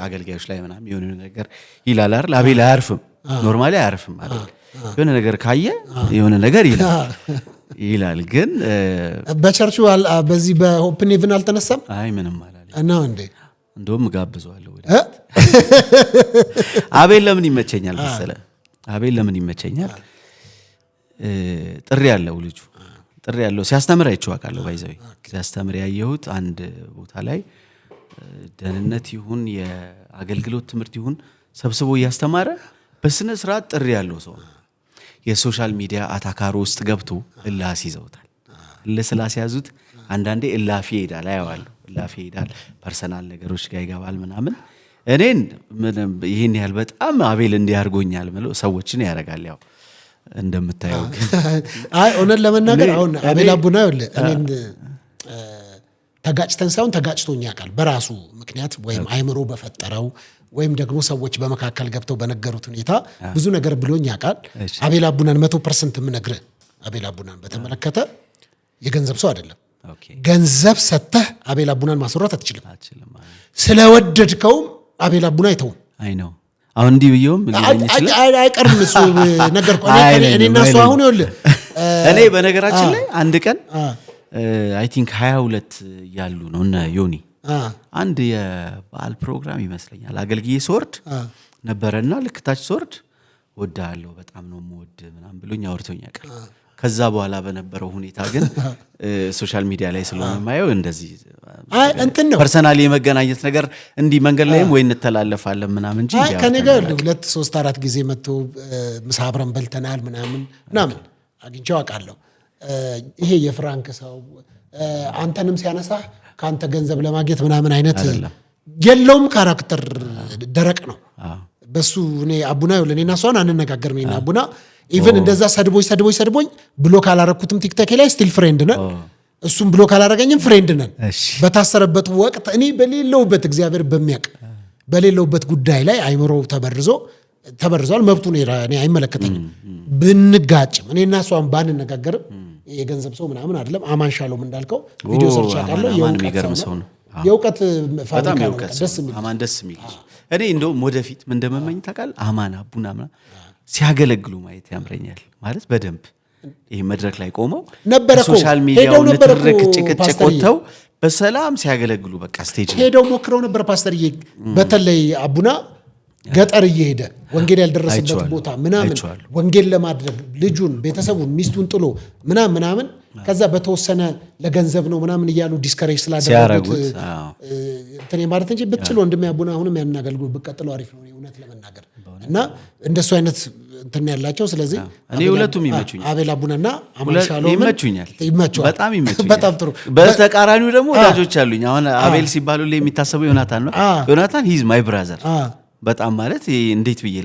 አገልጋዮች ላይ ምናምን የሆነ ነገር ይላል አይደል? አቤል አያርፍም፣ ኖርማሊ አያርፍም አይደል? የሆነ ነገር ካየ የሆነ ነገር ይላል። ግን በቸርቹ በዚህ በኦፕን ኢቭን አልተነሳም። አይ ምንም አላለ እና እንደውም ጋብዘዋለሁ ወደ አቤል ለምን ይመቸኛል መሰለህ? አቤል ለምን ይመቸኛል? ጥሪ ያለው ልጁ ጥሪ ያለው ሲያስተምር አይቼው አውቃለሁ። ባይዘው ሲያስተምር ያየሁት አንድ ቦታ ላይ ደህንነት ይሁን የአገልግሎት ትምህርት ይሁን ሰብስቦ እያስተማረ በስነ ስርዓት ጥሪ ያለው ሰው። የሶሻል ሚዲያ አታካሮ ውስጥ ገብቶ እላስ ይዘውታል። ለስላስ ያዙት። አንዳንዴ እላፊ ይሄዳል፣ አያዋለሁ እላፊ ይሄዳል፣ ፐርሰናል ነገሮች ጋር ይገባል ምናምን። እኔን ምንም ይሄን ያህል በጣም አቤል እንዲያርጎኛል ማለት ሰዎችን ያረጋል። ያው እንደምታየው አይ ኦነር ለመናገር አሁን አቤል አቡና ይኸውልህ እኔን ተጋጭተን ሳይሆን ተጋጭቶኝ ያውቃል በራሱ ምክንያት ወይም አይምሮ በፈጠረው ወይም ደግሞ ሰዎች በመካከል ገብተው በነገሩት ሁኔታ ብዙ ነገር ብሎኝ ያውቃል። አቤል አቡናን 100% የምነግርህ አቤል አቡናን በተመለከተ የገንዘብ ሰው አይደለም። ገንዘብ ሰጥተህ አቤል አቡናን ማስወራት አትችልም። ስለወደድከውም አቤል አቡና አይተውም። አይ ነው አሁን እንዲህ ብየውም አይቀርም እሱ ነገርኩህ። እኔና እሱ አሁን ይኸውልህ እኔ በነገራችን ላይ አንድ ቀን አይ ቲንክ 22 ያሉ ነው እና ዮኒ አንድ የበዓል ፕሮግራም ይመስለኛል አገልግዬ ስወርድ ነበርና ልክታች ስወርድ ወዳለው በጣም ነው የምወድ ምናምን ብሎኝ አውርቶኝ ያውቃል። ከዛ በኋላ በነበረው ሁኔታ ግን ሶሻል ሚዲያ ላይ ስለሆነ ማየው እንደዚህ ፐርሰናሊ የመገናኘት ነገር እንዲህ መንገድ ላይም ወይ እንተላለፋለን ምናምን እንጂ ከኔ ጋር 2 3 4 ጊዜ መጥቶ ምሳ አብረን በልተናል ምናምን አግኝቼው አውቃለሁ። ይሄ የፍራንክ ሰው አንተንም ሲያነሳ ካንተ ገንዘብ ለማግኘት ምናምን አይነት የለውም። ካራክተር ደረቅ ነው በሱ። እኔ አቡና ለኔና ሷን አንነጋገር ነው። አቡና ኢቭን እንደዛ ሰድቦኝ ብሎክ አላረኩትም ቲክቶክ ላይ ስቲል ፍሬንድ ነን። እሱም ብሎክ አላረገኝም ፍሬንድ ነን። በታሰረበት ወቅት እኔ በሌለውበት እግዚአብሔር በሚያውቅ በሌለውበት ጉዳይ ላይ አይምሮው ተበርዟል። መብቱ ነው። እኔ አይመለከተኝም። ብንጋጭም እኔና ሷን ባንነጋገርም የገንዘብ ሰው ምናምን አይደለም። አማን ሻሎም እንዳልከው ቪዲዮ ሰርች አቃለው የእውቀት ፋብሪካ ነው። ደስ የሚል እኔ እንደውም ወደፊት ምን እንደመመኝ ታውቃለህ? አማን አቡና ሲያገለግሉ ማየት ያምረኛል። ማለት በደንብ ይሄ መድረክ ላይ ቆመው ሶሻል ሚዲያው ንትርክ ጭቅጭቅ ወጥተው በሰላም ሲያገለግሉ በቃ ስቴጅ ሄደው ሞክረው ነበር። ፓስተርዬ በተለይ አቡና ገጠር እየሄደ ወንጌል ያልደረሰበት ቦታ ምናምን ወንጌል ለማድረግ ልጁን፣ ቤተሰቡን፣ ሚስቱን ጥሎ ምናምን ከዛ በተወሰነ ለገንዘብ ነው ምናምን እያሉ ዲስከሬጅ ስላደረጉት እንትን ማለት እንጂ ብትችል ወንድሜ አቡነ አሁንም ያን አገልግሎት ብትቀጥለው አሪፍ ነው እውነት ለመናገር እና እንደሱ አይነት እንትን ያላቸው። ስለዚህ እኔ ሁለቱም ይመቹኛል። አቤል አቡነና አማሻሎ ይመቹኛል፣ በጣም ይመቹኛል። በጣም ጥሩ። በተቃራኒው ደግሞ ወዳጆች አሉኝ። አሁን አቤል ሲባሉ የሚታሰበው ዮናታን ነው። ዮናታን ሂዝ ማይ ብራዘር በጣም ማለት እንዴት ብዬ